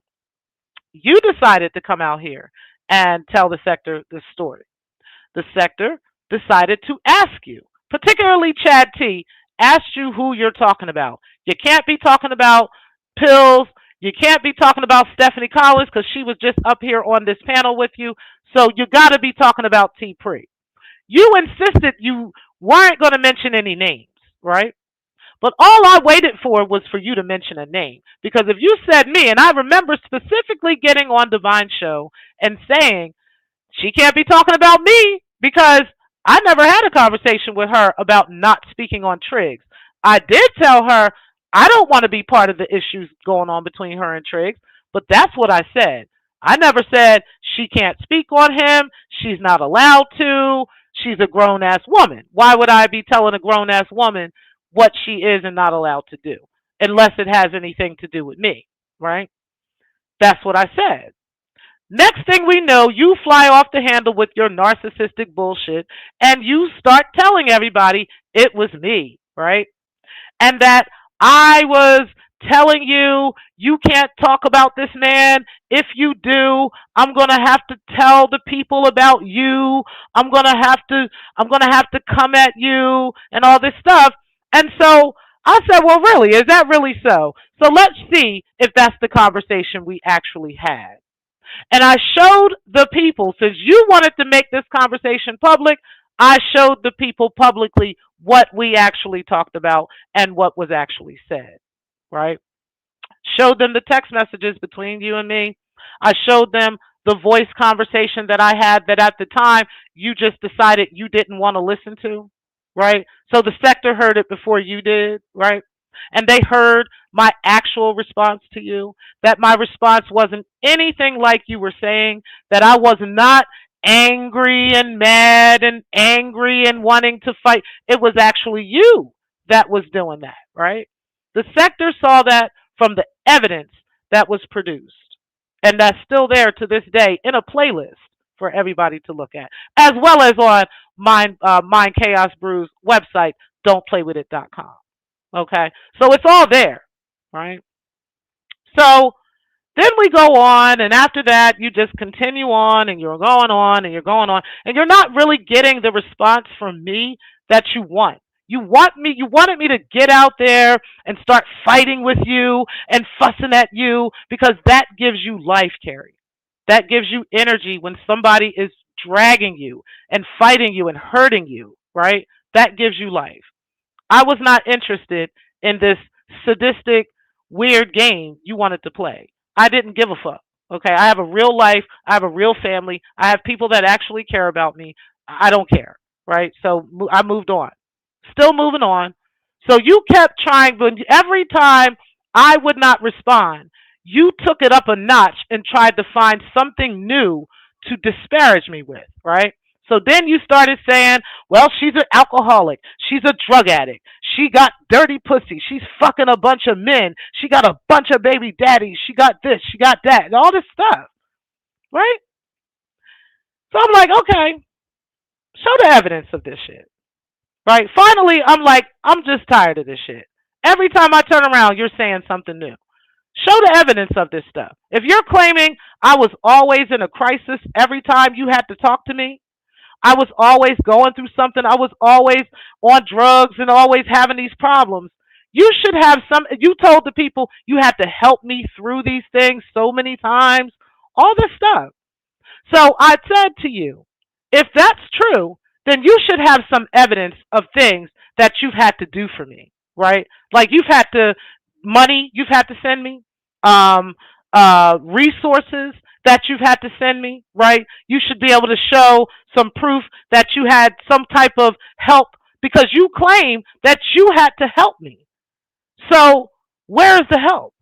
You decided to come out here and tell the sector this story. The sector decided to ask you, particularly Chad T, asked you who you're talking about. You can't be talking about pills. You can't be talking about Stephanie Collins because she was just up here on this panel with you. So you got to be talking about T Pre. You insisted you weren't going to mention any names, right? But all I waited for was for you to mention a name. Because if you said me, and I remember specifically getting on Divine Show and saying, she can't be talking about me because I never had a conversation with her about not speaking on Triggs. I did tell her I don't want to be part of the issues going on between her and Triggs, but that's what I said. I never said she can't speak on him. She's not allowed to. She's a grown-ass woman. Why would I be telling a grown-ass woman what she is and not allowed to do? Unless it has anything to do with me, right? That's what I said. Next thing we know, you fly off the handle with your narcissistic bullshit and you start telling everybody it was me, right? And that I was telling you you can't talk about this man. If you do, I'm going to have to tell the people about you. I'm going to have to come at you and all this stuff. And so I said, well, really, is that really so? So let's see if that's the conversation we actually had. And I showed the people, since you wanted to make this conversation public, I showed the people publicly what we actually talked about and what was actually said, right? Showed them the text messages between you and me. I showed them the voice conversation that I had that at the time you just decided you didn't want to listen to, right? So the sector heard it before you did, right? And they heard my actual response to you, that my response wasn't anything like you were saying, that I was not angry and mad and angry and wanting to fight. It was actually you that was doing that, right? The sector saw that from the evidence that was produced. And that's still there to this day in a playlist for everybody to look at, as well as on Mind Chaos Brew's website, don'tplaywithit.com. Okay, so it's all there, right? So then we go on, and after that, you just continue on, and you're going on, and you're going on, and you're not really getting the response from me that you want. You wanted me to get out there and start fighting with you and fussing at you because that gives you life, Carrie. That gives you energy when somebody is dragging you and fighting you and hurting you, right? That gives you life. I was not interested in this sadistic, weird game you wanted to play. I didn't give a fuck. Okay, I have a real life. I have a real family. I have people that actually care about me. I don't care, right? So I moved on. Still moving on. So you kept trying, but every time I would not respond, you took it up a notch and tried to find something new to disparage me with, right? So then you started saying, well, she's an alcoholic. She's a drug addict. She got dirty pussy. She's fucking a bunch of men. She got a bunch of baby daddies. She got this. She got that. And all this stuff, right? So I'm like, okay, show the evidence of this shit, right? Finally, I'm like, I'm just tired of this shit. Every time I turn around, you're saying something new. Show the evidence of this stuff. If you're claiming I was always in a crisis every time you had to talk to me, I was always going through something, I was always on drugs and always having these problems, you should have you told the people you had to help me through these things so many times, all this stuff. So I said to you, if that's true, then you should have some evidence of things that you've had to do for me, right? Like you've had to, money you've had to send me, resources that you've had to send me, right? You should be able to show some proof that you had some type of help because you claim that you had to help me. So where's the help,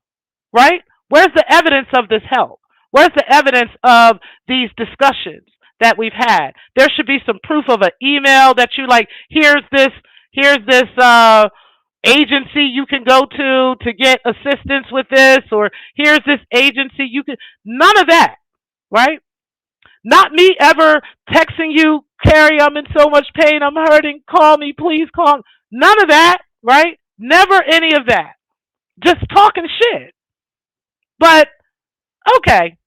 right? Where's the evidence of this help? Where's the evidence of these discussions that we've had? There should be some proof of an email that you like, here's this agency you can go to get assistance with this, or here's this agency you can, none of that, right? Not me ever texting you, Carrie, I'm in so much pain, I'm hurting, call me, please call me. None of that, right? Never any of that. Just talking shit. But okay,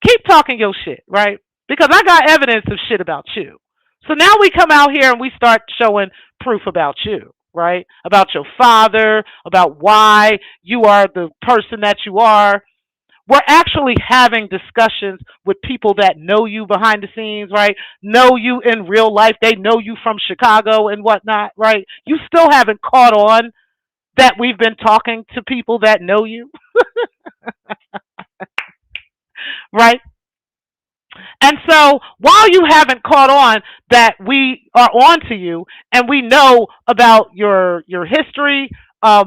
keep talking your shit, right? Because I got evidence of shit about you. So now we come out here and we start showing proof about you, right? About your father, about why you are the person that you are. We're actually having discussions with people that know you behind the scenes, right? Know you in real life. They know you from Chicago and whatnot, right? You still haven't caught on that we've been talking to people that know you, right? And so while you haven't caught on that we are on to you and we know about your history as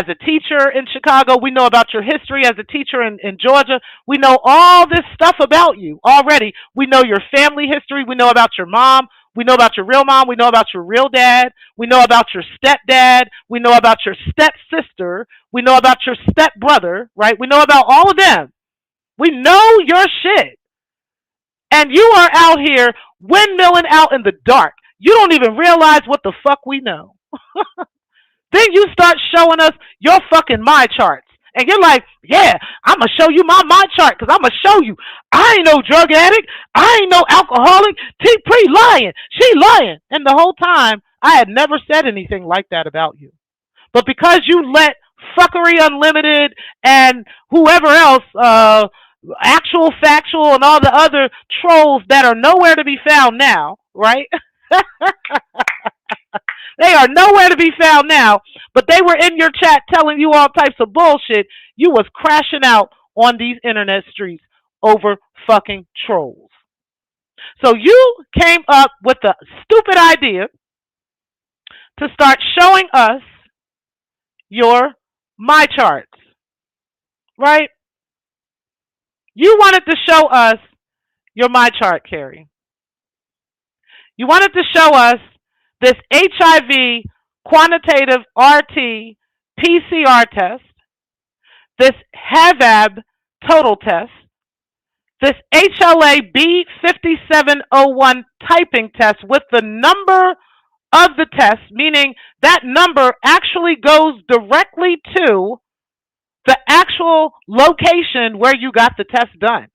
a teacher in Chicago, we know about your history as a teacher in Georgia, we know all this stuff about you already. We know your family history, we know about your mom, we know about your real mom, we know about your real dad, we know about your stepdad, we know about your stepsister, we know about your stepbrother, right? We know about all of them. We know your shit. And you are out here windmilling out in the dark. You don't even realize what the fuck we know. Then you start showing us your fucking my charts. And you're like, yeah, I'm going to show you my chart because I'm going to show you. I ain't no drug addict. I ain't no alcoholic. T-Pre lying. She lying. And the whole time, I had never said anything like that about you. But because you let Fuckery Unlimited and whoever else, Actual Factual and all the other trolls that are nowhere to be found now, right? They are nowhere to be found now, but they were in your chat telling you all types of bullshit. You was crashing out on these internet streets over fucking trolls. So you came up with the stupid idea to start showing us your my charts, right? You wanted to show us your my chart, Carrie. You wanted to show us this HIV quantitative RT PCR test, this HAVAB total test, this HLA B5701 typing test with the number of the test, meaning that number actually goes directly to the actual location where you got the test done.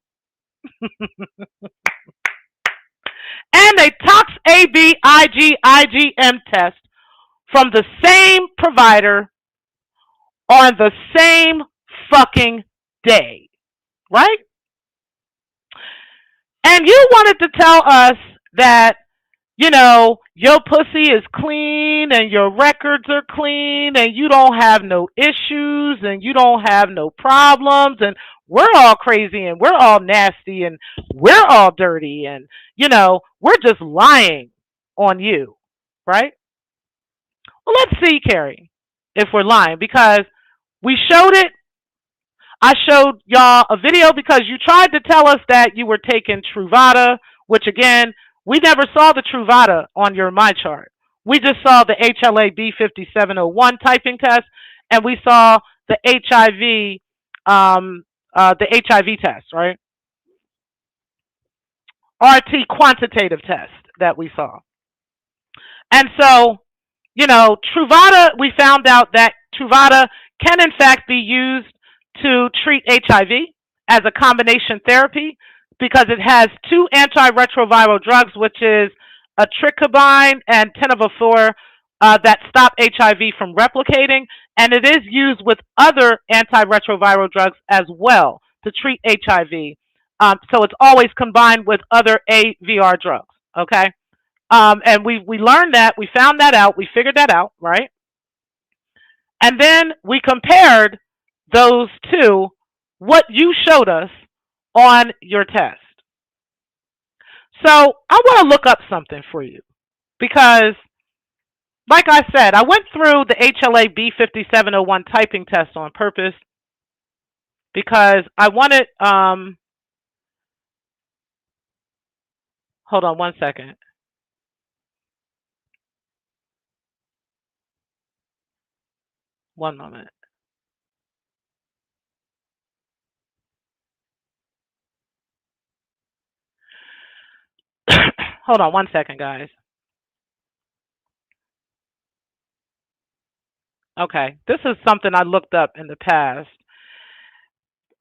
And a Tox AB IgM test from the same provider on the same fucking day, right? And you wanted to tell us that, you know, your pussy is clean and your records are clean and you don't have no issues and you don't have no problems and we're all crazy and we're all nasty and we're all dirty and, you know, we're just lying on you, right? Well, let's see, Carrie, if we're lying because we showed it. I showed y'all a video because you tried to tell us that you were taking Truvada, which again, we never saw the Truvada on your my chart. We just saw the HLA B5701 typing test, and we saw the HIV test, right? RT quantitative test that we saw. And so, you know, Truvada, we found out that Truvada can in fact be used to treat HIV as a combination therapy because it has two antiretroviral drugs, which is atricabine and tenofovir, that stop HIV from replicating, and it is used with other antiretroviral drugs as well to treat HIV. So it's always combined with other AVR drugs, okay? And we learned that, we found that out, we figured that out, right? And then we compared those two what you showed us on your test. So I want to look up something for you because, like I said, I went through the HLA B5701 typing test on purpose because I wanted, hold on one second. One moment. Hold on one second, guys. Okay, this is something I looked up in the past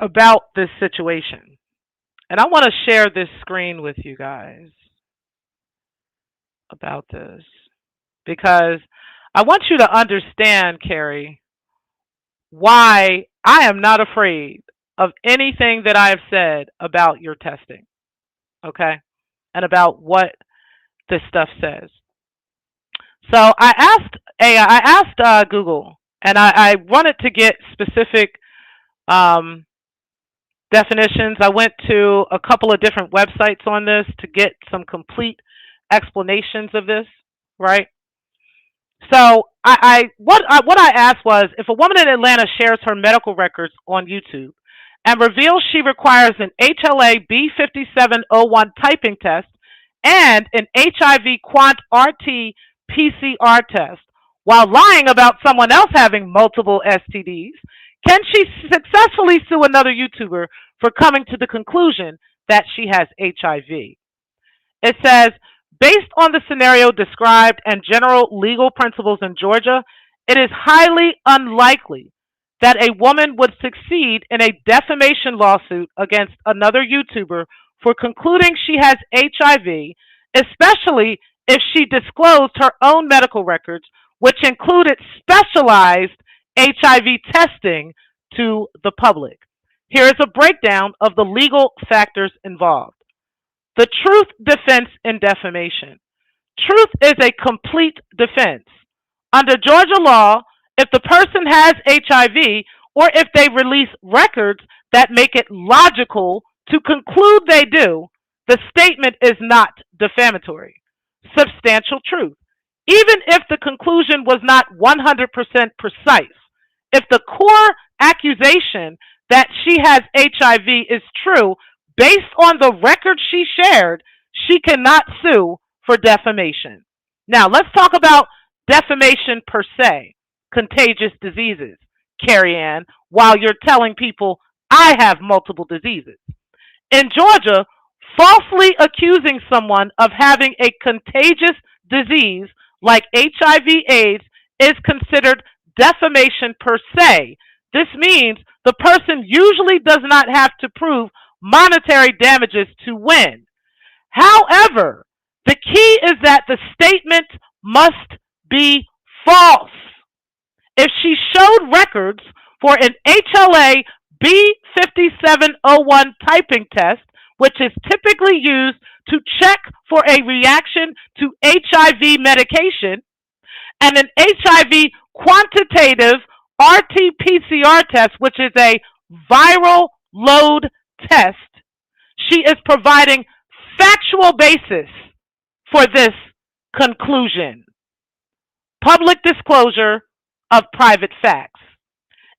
about this situation. And I want to share this screen with you guys about this because I want you to understand, Carrie, why I am not afraid of anything that I have said about your testing, okay? And about what this stuff says. So I asked Google, and I wanted to get specific definitions. I went to a couple of different websites on this to get some complete explanations of this, right? So what I asked was, if a woman in Atlanta shares her medical records on YouTube and reveals she requires an HLA B5701 typing test and an HIV Quant RT PCR test while lying about someone else having multiple STDs, can she successfully sue another YouTuber for coming to the conclusion that she has HIV? It says, based on the scenario described and general legal principles in Georgia, it is highly unlikely that a woman would succeed in a defamation lawsuit against another YouTuber for concluding she has HIV, especially if she disclosed her own medical records, which included specialized HIV testing, to the public. Here is a breakdown of the legal factors involved. The truth defense in defamation. Truth is a complete defense. Under Georgia law, if the person has HIV or if they release records that make it logical to conclude they do, the statement is not defamatory. Substantial truth. Even if the conclusion was not 100% precise, if the core accusation that she has HIV is true, based on the record she shared, she cannot sue for defamation. Now, let's talk about defamation per se, contagious diseases, Carrie Ann, while you're telling people I have multiple diseases. In Georgia, falsely accusing someone of having a contagious disease like HIV/AIDS is considered defamation per se. This means the person usually does not have to prove monetary damages to win. However, the key is that the statement must be false. If she showed records for an HLA B5701 typing test, which is typically used to check for a reaction to HIV medication, and an HIV quantitative RT-PCR test, which is a viral load test, she is providing factual basis for this conclusion. Public disclosure of private facts.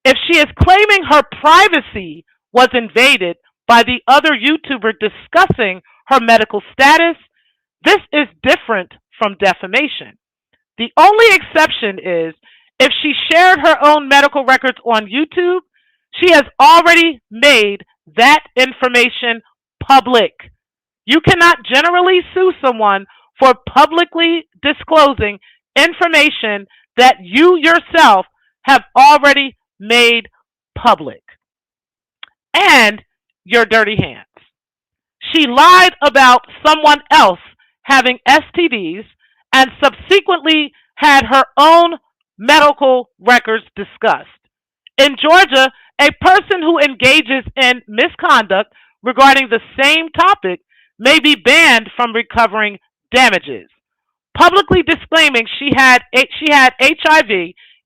If she is claiming her privacy was invaded by the other YouTuber discussing her medical status, this is different from defamation. The only exception is if she shared her own medical records on YouTube, she has already made that information public. You cannot generally sue someone for publicly disclosing information that you yourself have already made public. And your dirty hands. She lied about someone else having STDs and subsequently had her own medical records discussed. In Georgia, a person who engages in misconduct regarding the same topic may be banned from recovering damages. Publicly disclaiming she had HIV,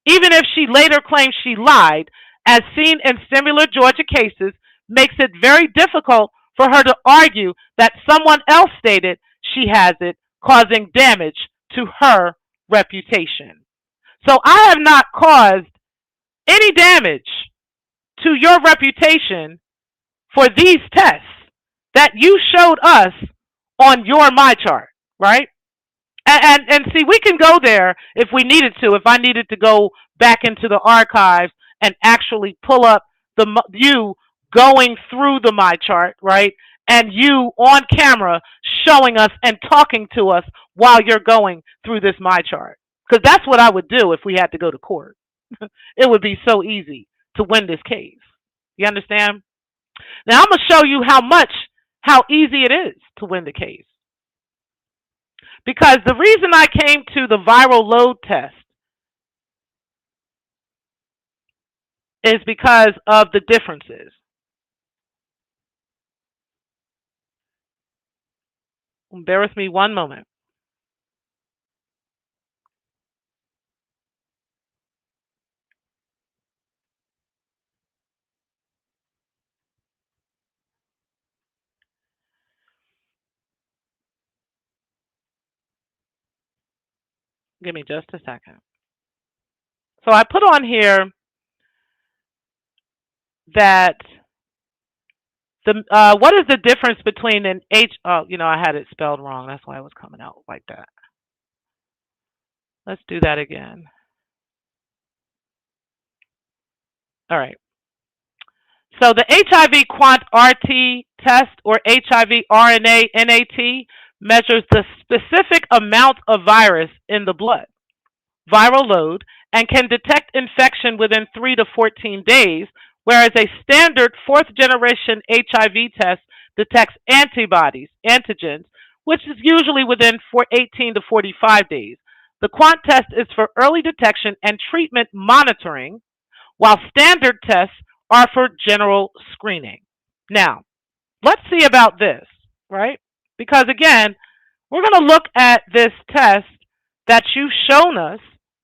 even if she later claimed she lied, as seen in similar Georgia cases, makes it very difficult for her to argue that someone else stated she has it, causing damage to her reputation. So I have not caused any damage to your reputation for these tests that you showed us on your my chart, right? And see, we can go there if we needed to. If I needed to go back into the archives and actually pull up you going through the my chart, right? And you on camera showing us and talking to us while you're going through this my chart. Because that's what I would do if we had to go to court. It would be so easy to win this case. You understand? Now I'm going to show you how easy it is to win the case. Because the reason I came to the viral load test is because of the differences. Bear with me one moment. Give me just a second. So I put on here that what is the difference between an H? Oh, I had it spelled wrong. That's why it was coming out like that. Let's do that again. All right. So the HIV quant RT test, or HIV RNA NAT, measures the specific amount of virus in the blood, viral load, and can detect infection within 3 to 14 days, whereas a standard fourth generation HIV test detects antibodies, antigens, which is usually within 18 to 45 days. The quant test is for early detection and treatment monitoring, while standard tests are for general screening. Now, let's see about this, right? Because again, we're going to look at this test that you've shown us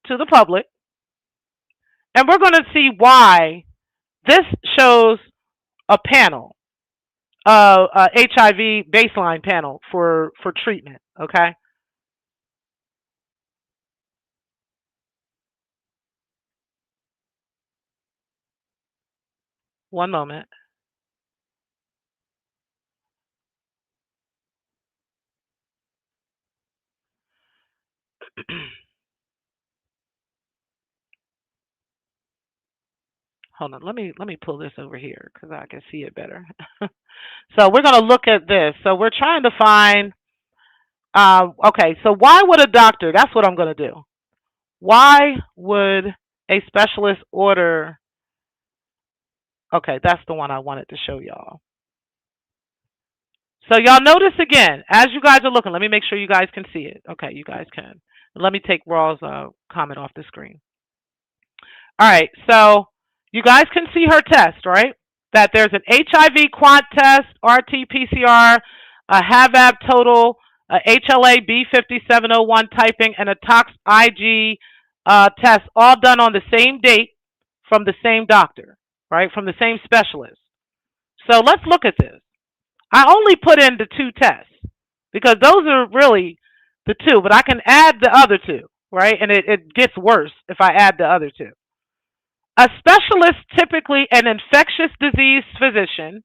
to the public, and we're going to see why this shows a panel, HIV baseline panel for treatment, okay? One moment. Hold on, let me pull this over here because I can see it better. So we're going to look at this. So we're trying to find. Okay, so why would a doctor? That's what I'm going to do. Why would a specialist order? Okay, that's the one I wanted to show y'all. So y'all notice again, as you guys are looking, let me make sure you guys can see it. Okay, you guys can. Let me take Raw's comment off the screen. All right, so you guys can see her test, right? That there's an HIV quant test, RT-PCR, a HAVAB total, a HLA B5701 typing, and a tox IG test, all done on the same date from the same doctor, right? From the same specialist. So let's look at this. I only put in the two tests because those are really the two, but I can add the other two, right? And it gets worse if I add the other two. A specialist, typically an infectious disease physician,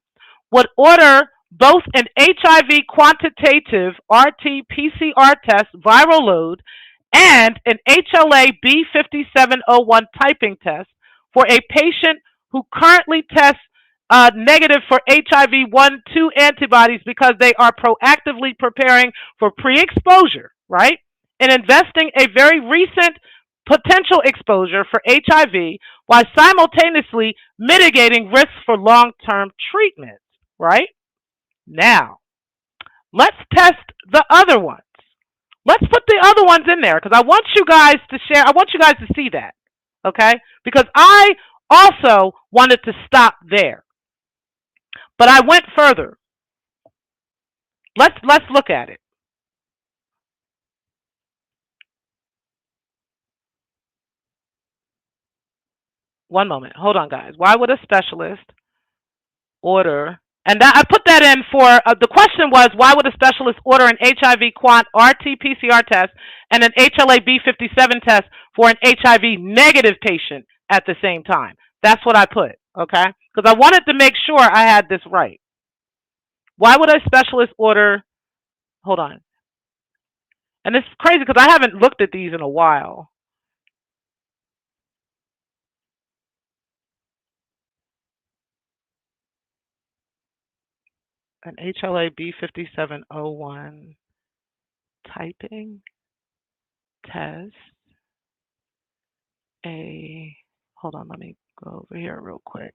would order both an HIV quantitative RT-PCR test viral load and an HLA B5701 typing test for a patient who currently tests negative for HIV 1-2 antibodies because they are proactively preparing for pre-exposure, right? And investing a very recent potential exposure for HIV while simultaneously mitigating risks for long-term treatment, right? Now, let's test the other ones. Let's put the other ones in there because I want you guys to share. I want you guys to see that, okay? Because I also wanted to stop there, but I went further. Let's look at it. One moment. Hold on, guys. Why would a specialist order, and that, I put that in for the question was, why would a specialist order an HIV quant RT-PCR test and an HLA-B57 test for an HIV negative patient at the same time? That's what I put, okay? Because I wanted to make sure I had this right. Why would a specialist order, hold on, and it's crazy because I haven't looked at these in a while. An HLA-B5701 typing test. Hold on, let me go over here real quick.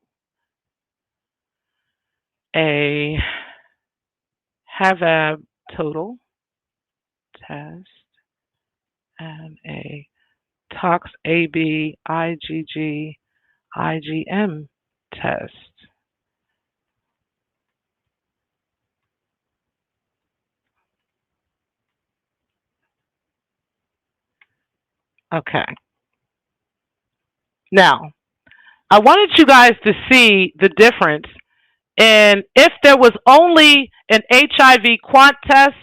A HAVAB total test and a Tox AB IgG IgM test. Okay. Now, I wanted you guys to see the difference in if there was only an HIV quant test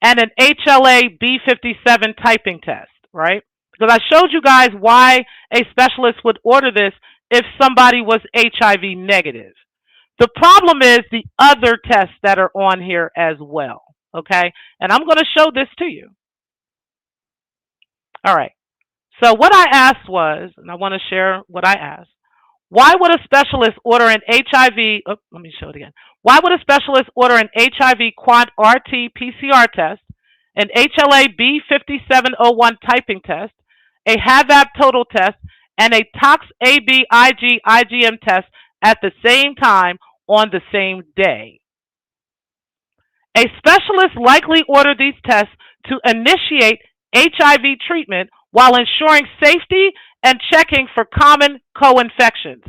and an HLA-B57 typing test, right? Because I showed you guys why a specialist would order this if somebody was HIV negative. The problem is the other tests that are on here as well, okay? And I'm going to show this to you. All right. So what I asked was, and I want to share what I asked, why would a specialist order an HIV, let me show it again. Why would a specialist order an HIV quant RT-PCR test, an HLA-B5701 typing test, a HAVAB total test, and a Tox AB IgM test at the same time on the same day? A specialist likely ordered these tests to initiate HIV treatment while ensuring safety and checking for common co-infections.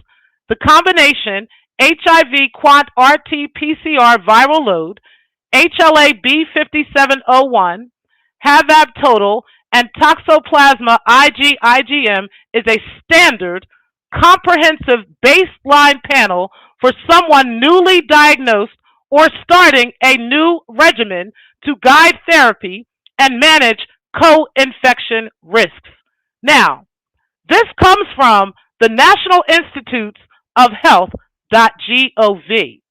The combination HIV quant RT-PCR viral load, HLA-B5701, HAVAB total, and Toxoplasma IgM is a standard, comprehensive baseline panel for someone newly diagnosed or starting a new regimen to guide therapy and manage co-infection risks. Now, this comes from the National Institutes of Health.gov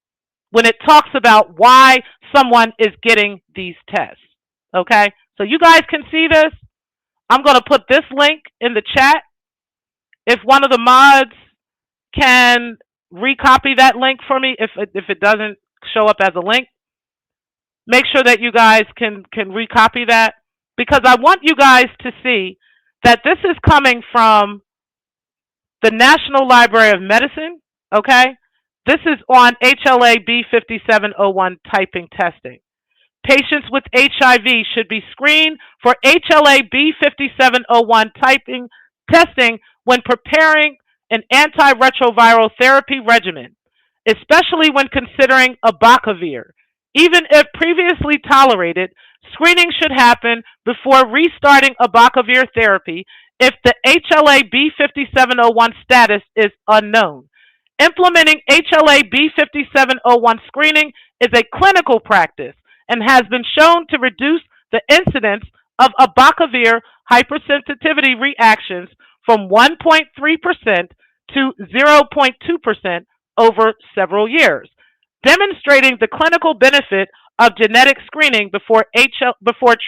when it talks about why someone is getting these tests. Okay? So you guys can see this. I'm going to put this link in the chat. If one of the mods can recopy that link for me, if it doesn't show up as a link, make sure that you guys can recopy that, because I want you guys to see that this is coming from the National Library of Medicine, okay? This is on HLA-B5701 typing testing. Patients with HIV should be screened for HLA-B5701 typing testing when preparing an antiretroviral therapy regimen, especially when considering abacavir. Even if previously tolerated, screening should happen before restarting abacavir therapy if the HLA-B5701 status is unknown. Implementing HLA-B5701 screening is a clinical practice and has been shown to reduce the incidence of abacavir hypersensitivity reactions from 1.3% to 0.2% over several years, demonstrating the clinical benefit of genetic screening before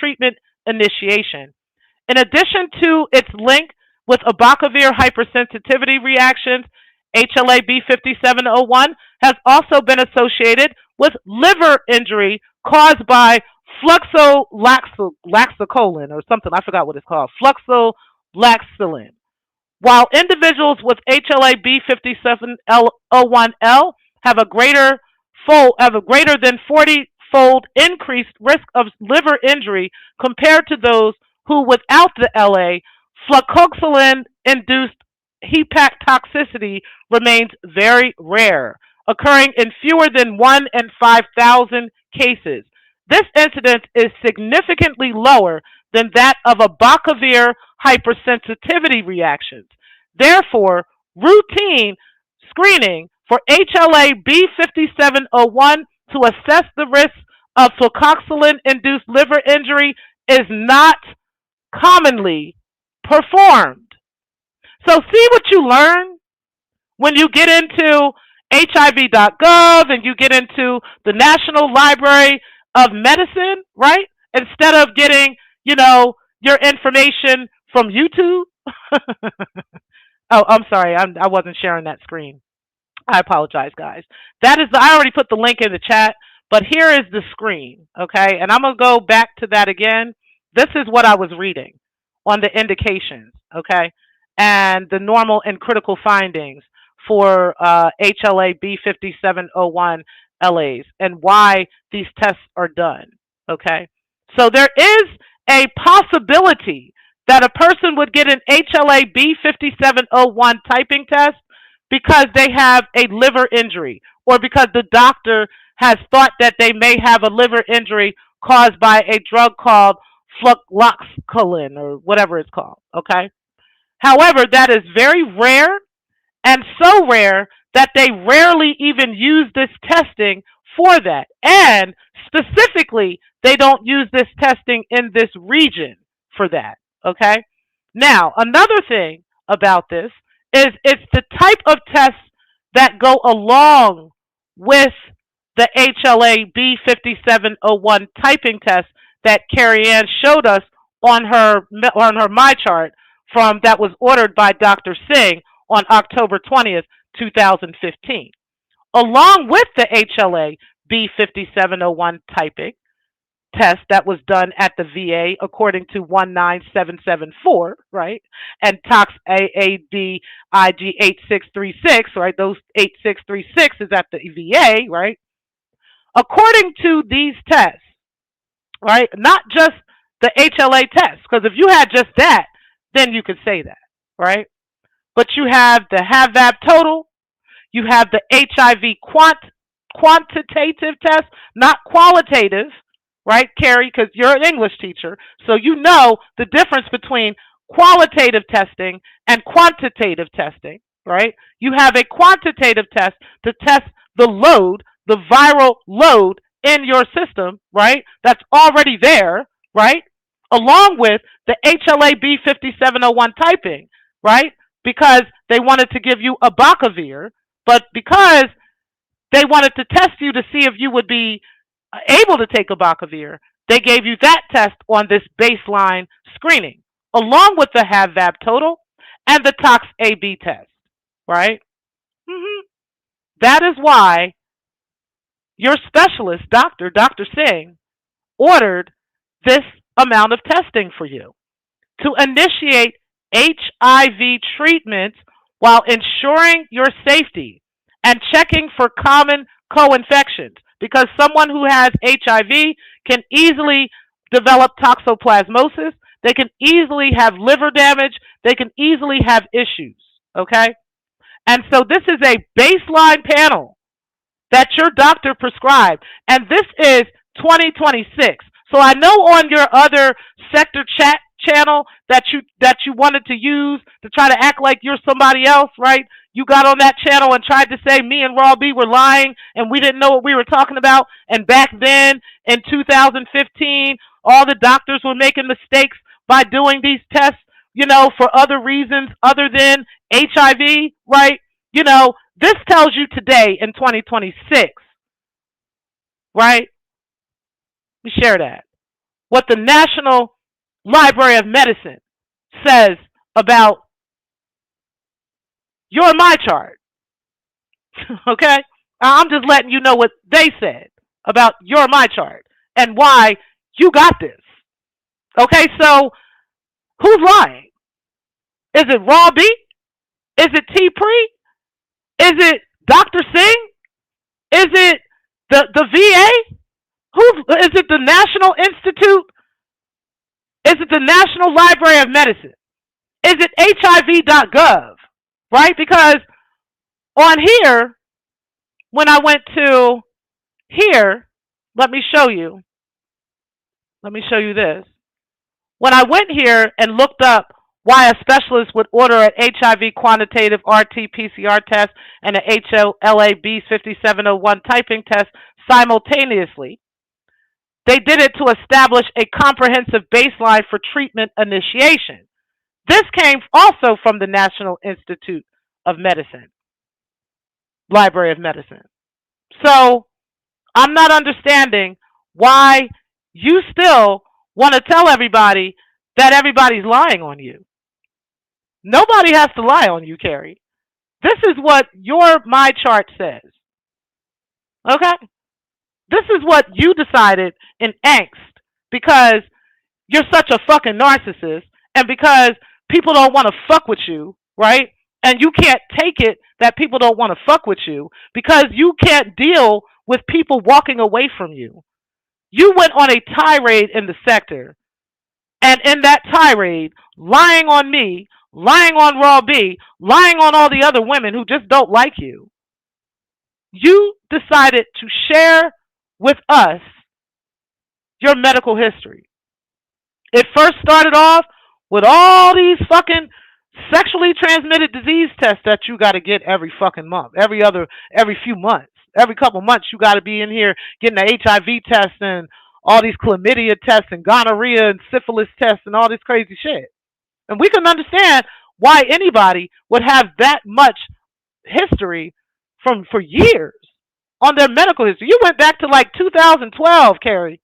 treatment initiation. In addition to its link with abacavir hypersensitivity reactions, HLA-B5701 has also been associated with liver injury caused by fluxolaxolin or something. I forgot what it's called. Fluxolaxolin. While individuals with HLA-B5701L have a greater than 40-fold increased risk of liver injury compared to those who without the LA, fluxolin-induced hepatotoxicity remains very rare, occurring in fewer than 1 in 5,000 cases. This incidence is significantly lower than that of abacavir hypersensitivity reactions. Therefore, routine screening For HLA B5701 to assess the risk of fluoxetine-induced liver injury is not commonly performed. So see what you learn when you get into HIV.gov and you get into the National Library of Medicine, right? Instead of getting, your information from YouTube. Oh, I'm sorry. I wasn't sharing that screen. I apologize, guys. I already put the link in the chat, but here is the screen, okay? And I'm going to go back to that again. This is what I was reading on the indications, okay? And the normal and critical findings for HLA B5701 LAs and why these tests are done, okay? So there is a possibility that a person would get an HLA B5701 typing test because they have a liver injury or because the doctor has thought that they may have a liver injury caused by a drug called fluoxetine or whatever it's called, okay? However, that is very rare and so rare that they rarely even use this testing for that. And specifically, they don't use this testing in this region for that, okay? Now, another thing about this is it's the type of tests that go along with the HLA B5701 typing test that Carrie Ann showed us on her My Chart that was ordered by Dr. Singh on October 20th, 2015. Along with the HLA B5701 typing test that was done at the VA according to 19774, right? And Tox AAD IG 8636, right? Those 8636 is at the VA, right? According to these tests, right? Not just the HLA test, because if you had just that, then you could say that, right? But you have the HAVAB total, you have the HIV quantitative test, not qualitative, right, Carrie? Because you're an English teacher, so you know the difference between qualitative testing and quantitative testing, right? You have a quantitative test to test the load, the viral load in your system, right? That's already there, right? Along with the HLA B5701 typing, right? Because they wanted to give you abacavir, but because they wanted to test you to see if you would be able to take abacavir, they gave you that test on this baseline screening, along with the HAVAB total and the Tox AB test, right? That is why your specialist, Dr. Singh, ordered this amount of testing for you to initiate HIV treatments while ensuring your safety and checking for common co-infections, because someone who has HIV can easily develop toxoplasmosis, they can easily have liver damage, they can easily have issues, okay? And so this is a baseline panel that your doctor prescribed, and this is 2026. So I know on your other Secktah chat channel that you wanted to use to try to act like you're somebody else, right? You got on that channel and tried to say me and Raw B were lying and we didn't know what we were talking about. And back then in 2015, all the doctors were making mistakes by doing these tests, for other reasons other than HIV, right? This tells you today in 2026, right? Let me share that. What the National Library of Medicine says about your My Chart. Okay? I'm just letting you know what they said about your My Chart and why you got this. Okay, so who's lying? Is it Raw B? Is it T Pre? Is it Dr. Singh? Is it the VA? Is it the National Institute? Is it the National Library of Medicine? Is it HIV.gov? Right? Because on here, when I went to here, let me show you. Let me show you this. When I went here and looked up why a specialist would order an HIV quantitative RT-PCR test and an HLA-B5701 typing test simultaneously. They did it to establish a comprehensive baseline for treatment initiation. This came also from the National Institute of Medicine, Library of Medicine. So I'm not understanding why you still want to tell everybody that everybody's lying on you. Nobody has to lie on you, Carrie. This is what your my chart says. Okay? This is what you decided in angst because you're such a fucking narcissist and because people don't want to fuck with you, right? And you can't take it that people don't want to fuck with you because you can't deal with people walking away from you. You went on a tirade in the sector, and in that tirade, lying on me, lying on Raw B, lying on all the other women who just don't like you, you decided to share with us your medical history. It first started off with all these fucking sexually transmitted disease tests that you got to get every fucking month, every few months, every couple months you got to be in here getting the HIV test and all these chlamydia tests and gonorrhea and syphilis tests and all this crazy shit. And we can understand why anybody would have that much history for years on their medical history. You went back to like 2012, Carrie.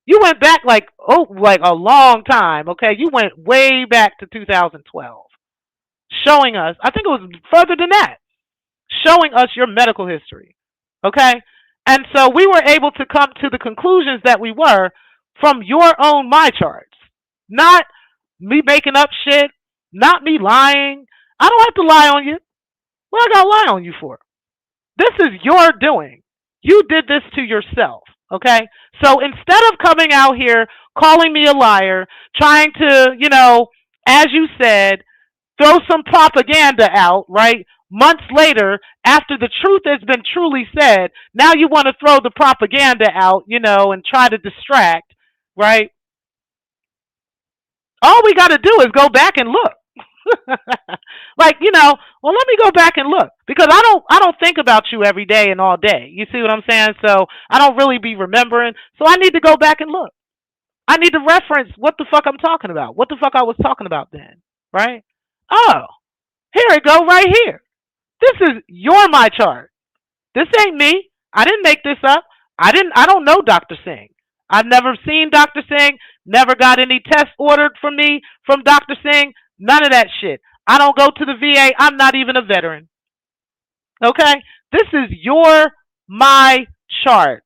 You went back like a long time, okay? You went way back to 2012. Showing us, I think it was further than that, showing us your medical history, okay? And so we were able to come to the conclusions that we were from your own my charts, not me making up shit, not me lying. I don't have to lie on you. What I gotta lie on you for? This is your doing. You did this to yourself, okay? So instead of coming out here calling me a liar, trying to, as you said, throw some propaganda out, right? Months later, after the truth has been truly said, now you want to throw the propaganda out, and try to distract, right? All we got to do is go back and look. Well, let me go back and look because I don't think about you every day and all day. You see what I'm saying? So I don't really be remembering. So I need to go back and look. I need to reference what the fuck I'm talking about. What the fuck I was talking about then, right? Oh, here it go right here. This is your my chart. This ain't me. I didn't make this up. I don't know Dr. Singh. I've never seen Dr. Singh, never got any tests ordered from me from Dr. Singh, none of that shit. I don't go to the VA. I'm not even a veteran. Okay? This is your my chart.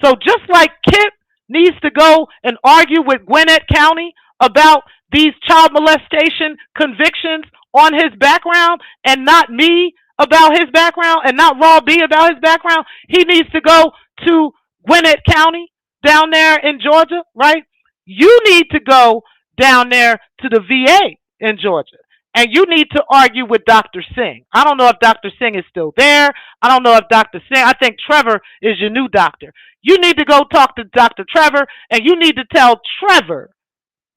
So just like Kip needs to go and argue with Gwinnett County about these child molestation convictions on his background and not me about his background and not Raw B about his background, he needs to go to Gwinnett County down there in Georgia, right? You need to go down there to the VA in Georgia. And you need to argue with Dr. Singh. I don't know if Dr. Singh is still there. I don't know if Dr. Singh, I think Trevor is your new doctor. You need to go talk to Dr. Trevor and you need to tell Trevor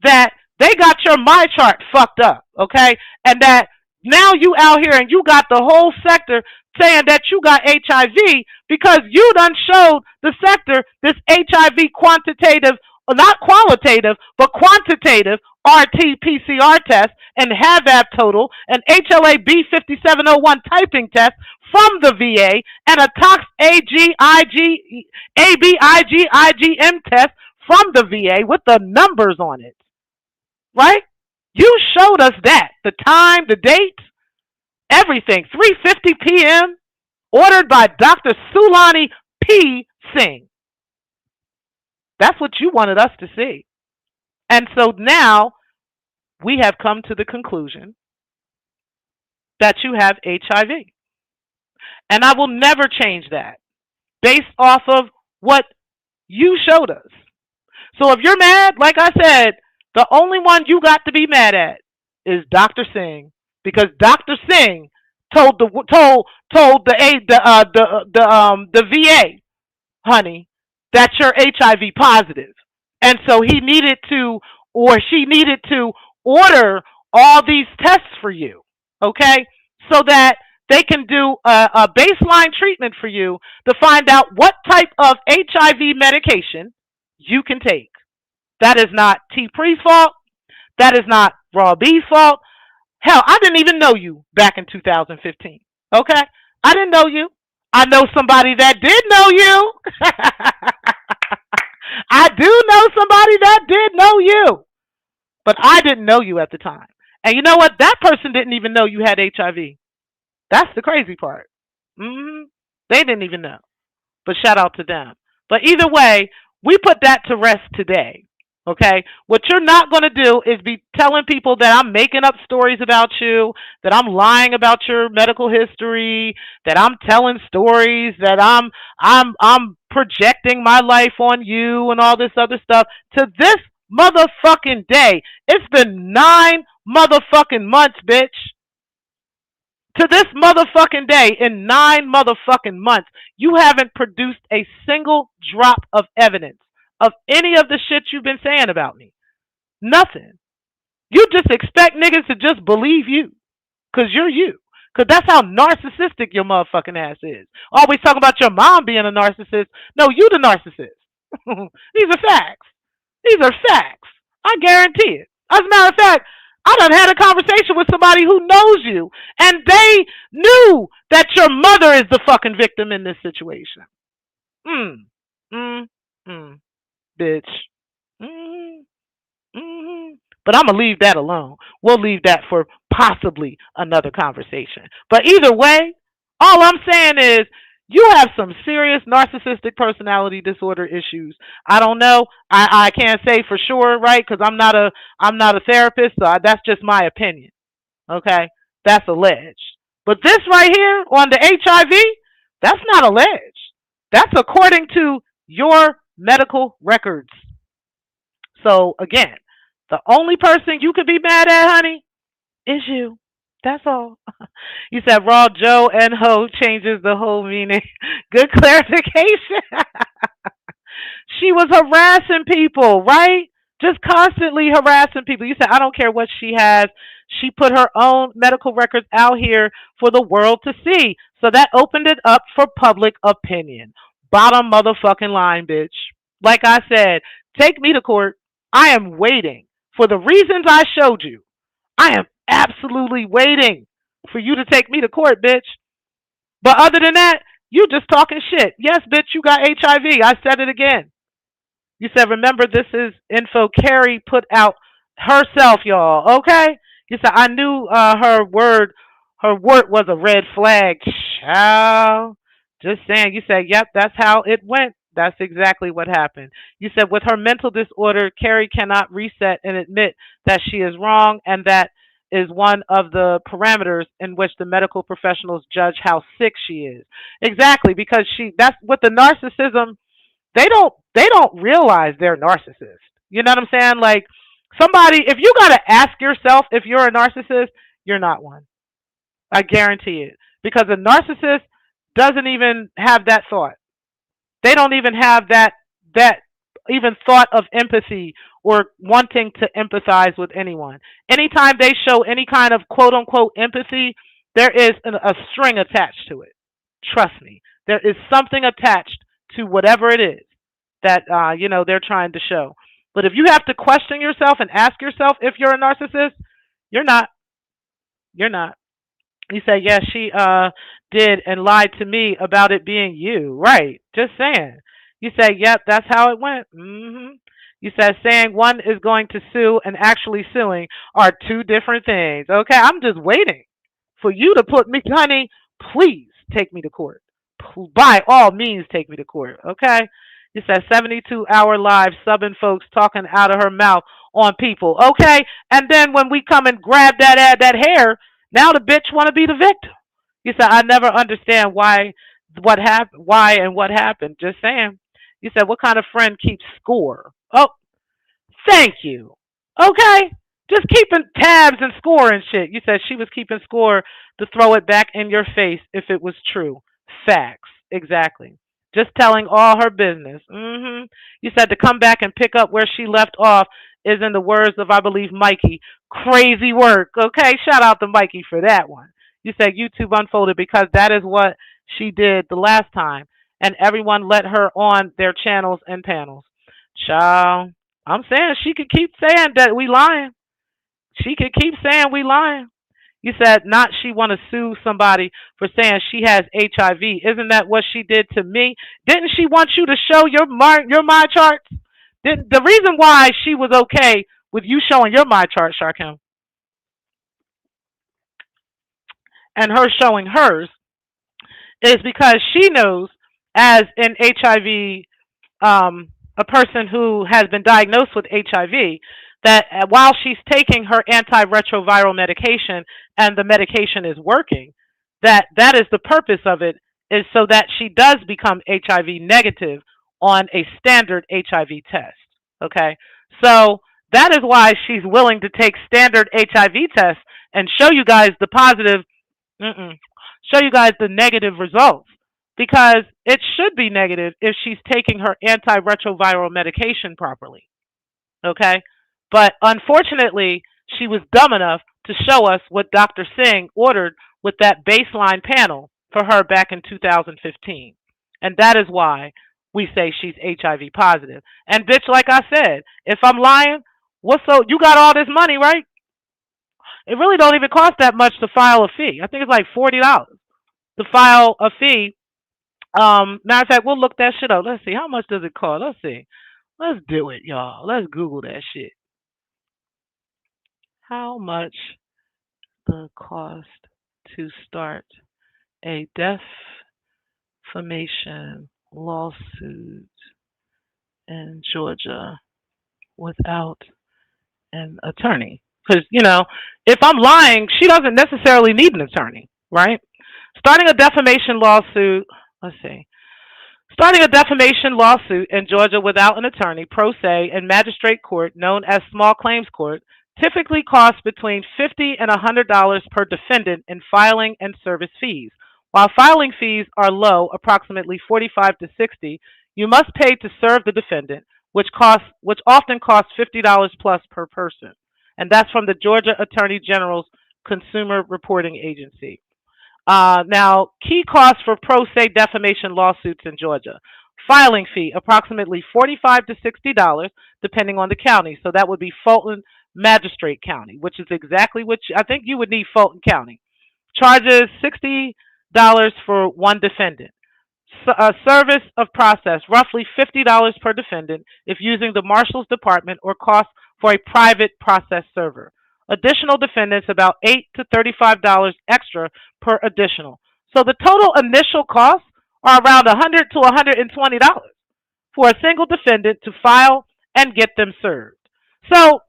that they got your my chart fucked up, okay? And that now you out here and you got the whole sector saying that you got HIV because you done showed the sector this HIV quantitative, not qualitative, but quantitative RT-PCR test and HAVAP total, an HLA-B5701 typing test from the VA, and a tox ABIgIgM test from the VA with the numbers on it, right? You showed us that, the time, the date, everything, 3:50 p.m., ordered by Dr. Sulani P. Singh. That's what you wanted us to see. And so now we have come to the conclusion that you have HIV. And I will never change that based off of what you showed us. So if you're mad, like I said, the only one you got to be mad at is Dr. Singh, because Dr. Singh told the VA, honey, that you're HIV positive. And so he needed to, or she needed to, order all these tests for you, okay? So that they can do a baseline treatment for you to find out what type of HIV medication you can take. That is not T. Pre's fault. That is not Raw B's fault. Hell, I didn't even know you back in 2015. Okay? I didn't know you. I know somebody that did know you. I do know somebody that did know you. But I didn't know you at the time. And you know what? That person didn't even know you had HIV. That's the crazy part. They didn't even know. But shout out to them. But either way, we put that to rest today. Okay? What you're not going to do is be telling people that I'm making up stories about you, that I'm lying about your medical history, that I'm telling stories, that I'm projecting my life on you and all this other stuff. To this motherfucking day, it's been 9 motherfucking months, bitch. To this motherfucking day, in 9 motherfucking months, you haven't produced a single drop of evidence of any of the shit you've been saying about me. Nothing. You just expect niggas to just believe you. Because you're you. Because that's how narcissistic your motherfucking ass is. Always talking about your mom being a narcissist. No, you the narcissist. These are facts. These are facts. I guarantee it. As a matter of fact, I done had a conversation with somebody who knows you, and they knew that your mother is the fucking victim in this situation. Mm, mm, mm, bitch. Mm, mm. But I'm going to leave that alone. We'll leave that for possibly another conversation. But either way, all I'm saying is you have some serious narcissistic personality disorder issues. I don't know. I can't say for sure, right? Because I'm not a therapist, so that's just my opinion. Okay, that's alleged. But this right here on the HIV, that's not alleged. That's according to your medical records. So again, the only person you could be mad at, honey, is you. That's all. You said raw Joe and ho changes the whole meaning. Good clarification. She was harassing people, right? Just constantly harassing people. You said, I don't care what she has. She put her own medical records out here for the world to see. So that opened it up for public opinion. Bottom motherfucking line, bitch. Like I said, take me to court. I am waiting for the reasons I showed you. I am absolutely waiting for you to take me to court, bitch. But other than that, you just talking shit. Yes, bitch, you got HIV. I said it again. You said, remember, this is info Carrie put out herself, y'all. Okay? You said, I knew her word was a red flag. Child. Just saying. You said, yep, that's how it went. That's exactly what happened. You said, with her mental disorder, Carrie cannot reset and admit that she is wrong, and that is one of the parameters in which the medical professionals judge how sick she is. Exactly, because that's with the narcissism, they don't realize they're narcissists. You know what I'm saying? Like somebody, if you gotta ask yourself if you're a narcissist, you're not one. I guarantee it. Because a narcissist doesn't even have that thought. They don't even have that even thought of empathy or wanting to empathize with anyone. Anytime they show any kind of quote unquote empathy, there is a string attached to it. Trust me. There is something attached to whatever it is that they're trying to show. But if you have to question yourself and ask yourself if you're a narcissist, you're not. You're not. You say, yes, she did and lied to me about it being you. Right. Just saying. You say, yep, that's how it went. You said saying one is going to sue and actually suing are two different things. Okay, I'm just waiting for you to put me, honey, please take me to court. By all means, take me to court. Okay? You said 72-hour live subbing folks talking out of her mouth on people. Okay? And then when we come and grab that hair, now the bitch want to be the victim. You said, I never understand what happened. Just saying. You said, what kind of friend keeps score? Oh, thank you. Okay? Just keeping tabs and score and shit. You said she was keeping score to throw it back in your face if it was true. Facts. Exactly. Just telling all her business. You said to come back and pick up where she left off is, in the words of, I believe, Mikey, crazy work. Okay, shout out to Mikey for that one. You said YouTube unfolded because that is what she did the last time, and everyone let her on their channels and panels. Child, I'm saying she could keep saying that we lying. She could keep saying we lying. You said not she want to sue somebody for saying she has HIV. Isn't that what she did to me? Didn't she want you to show your my charts? The reason why she was okay with you showing your my chart, Sharkim, and her showing hers is because she knows, as an HIV, a person who has been diagnosed with HIV, that while she's taking her antiretroviral medication and the medication is working, that is the purpose of it, is so that she does become HIV negative on a standard HIV test. Okay, so that is why she's willing to take standard HIV tests and show you guys the positive, show you guys the negative results, because it should be negative if she's taking her antiretroviral medication properly. Okay? But unfortunately, she was dumb enough to show us what Dr. Singh ordered with that baseline panel for her back in 2015. And that is why we say she's HIV positive. And bitch, like I said, if I'm lying, you got all this money, right? It really don't even cost that much to file a fee. I think it's like $40 to file a fee. Matter of fact, we'll look that shit up. Let's see. How much does it cost? Let's see. Let's do it, y'all. Let's Google that shit. How much the cost to start a defamation lawsuit in Georgia without an attorney? Because, if I'm lying, she doesn't necessarily need an attorney, right? Starting a defamation lawsuit, let's see. Starting a defamation lawsuit in Georgia without an attorney, pro se, in magistrate court, known as small claims court, typically costs between $50 and $100 per defendant in filing and service fees. While filing fees are low, approximately $45 to $60, you must pay to serve the defendant, which often costs $50 plus per person. And that's from the Georgia Attorney General's Consumer Reporting Agency. Now, key costs for pro se defamation lawsuits in Georgia. Filing fee, approximately $45 to $60, depending on the county. So that would be Fulton Magistrate County, which is exactly what I think you would need Fulton County. Charges $60 for one defendant. Service of process, roughly $50 per defendant if using the Marshal's Department, or cost for a private process server. Additional defendants, about $8 to $35 extra per additional. So the total initial costs are around $100 to $120 for a single defendant to file and get them served. So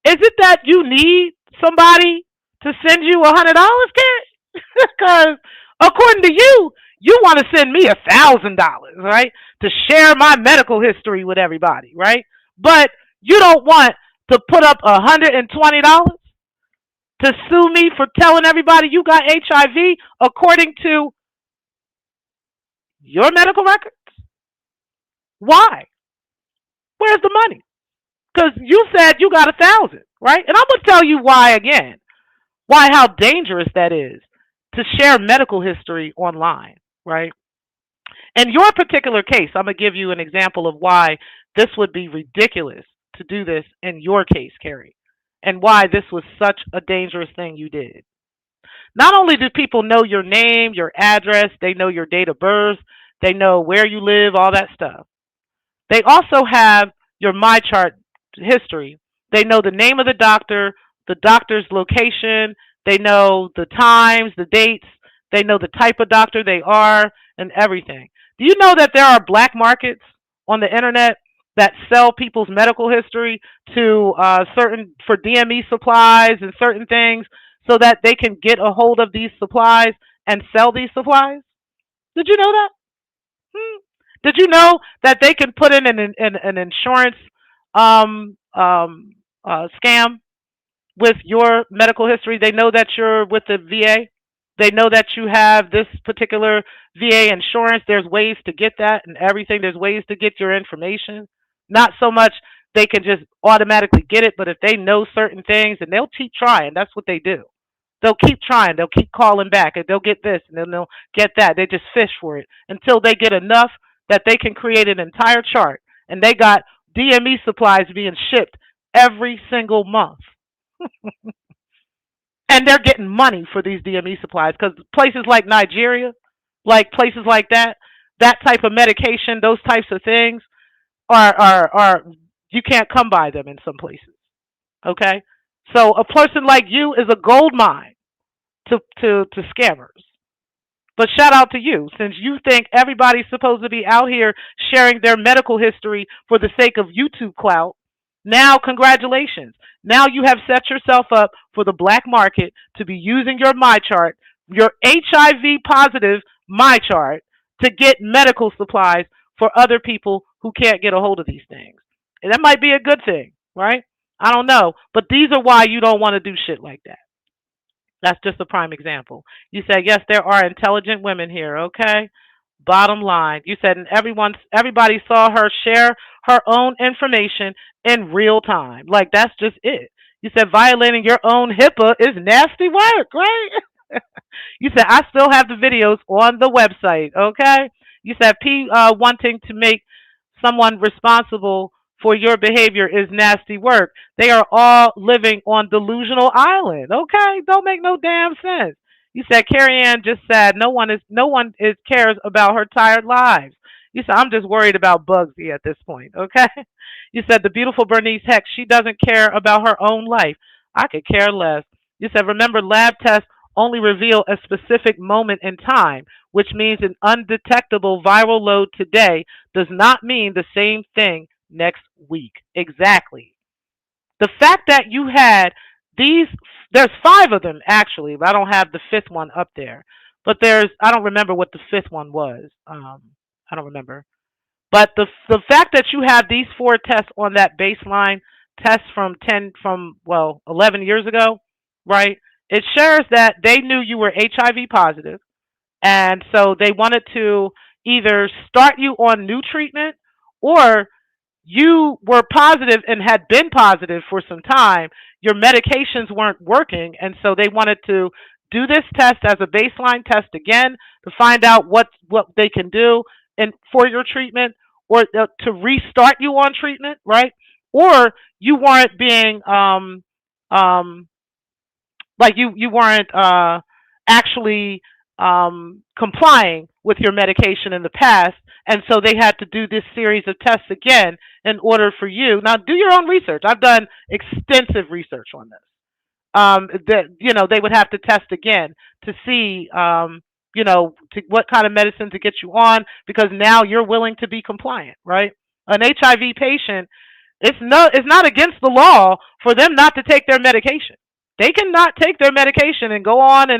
is it that you need somebody to send you $100, Carrie? Because according to you, you want to send me $1,000, right? To share my medical history with everybody, right? But you don't want to put up $120 to sue me for telling everybody you got HIV according to your medical records? Why? Where's the money? Because you said you got 1,000, right? And I'm going to tell you why again. Why, how dangerous that is to share medical history online, right? In your particular case, I'm going to give you an example of why this would be ridiculous to do this in your case, Carrie, and why this was such a dangerous thing you did. Not only do people know your name, your address, they know your date of birth, they know where you live, all that stuff. They also have your MyChart history. They know the name of the doctor's location, they know the times, the dates, they know the type of doctor they are, and everything. Do you know that there are black markets on the internet that sell people's medical history to for DME supplies and certain things, so that they can get a hold of these supplies and sell these supplies? Did you know that? Did you know that they can put in an insurance scam with your medical history? They know that you're with the VA. They know that you have this particular VA insurance. There's ways to get that and everything. There's ways to get your information. Not so much they can just automatically get it. But if they know certain things, and they'll keep trying, that's what they do. They'll keep trying. They'll keep calling back, and they'll get this, and then they'll get that. They just fish for it until they get enough that they can create an entire chart. And they got DME supplies being shipped every single month, and they're getting money for these DME supplies because places like Nigeria, like places like that, that type of medication, those types of things are you can't come by them in some places. Okay, so a person like you is a gold mine to scammers. But shout out to you, since you think everybody's supposed to be out here sharing their medical history for the sake of YouTube clout. Now, congratulations. Now you have set yourself up for the black market to be using your My Chart, your HIV positive My Chart, to get medical supplies for other people who can't get a hold of these things. And that might be a good thing, right? I don't know. But these are why you don't want to do shit like that. That's just a prime example. You said, yes, there are intelligent women here, okay? Bottom line, you said, and everybody saw her share her own information in real time. Like, that's just it. You said violating your own HIPAA is nasty work, right? You said, I still have the videos on the website, okay? You said, wanting to make someone responsible for your behavior is nasty work. They are all living on delusional island, okay? Don't make no damn sense. You said, Carrie Ann just said, no one is cares about her tired lives. You said, I'm just worried about Bugsy at this point, okay? You said, the beautiful Bernice Heck, she doesn't care about her own life. I could care less. You said, remember, lab tests only reveal a specific moment in time, which means an undetectable viral load today does not mean the same thing next week. Exactly. The fact that you had these, there's five of them actually, but I don't have the fifth one up there. But I don't remember what the fifth one was. I don't remember. But the fact that you have these four tests on that baseline test from 11 years ago, right? It shares that they knew you were HIV positive, and so they wanted to either start you on new treatment, or you were positive and had been positive for some time. Your medications weren't working, and so they wanted to do this test as a baseline test again to find out what they can do and for your treatment, or to restart you on treatment, right? Or you weren't being um, like you weren't actually complying with your medication in the past, and so they had to do this series of tests again in order for you. Now, do your own research. I've done extensive research on this. That they would have to test again to see what kind of medicine to get you on, because now you're willing to be compliant, right? An HIV patient, it's not against the law for them not to take their medication. They cannot take their medication and go on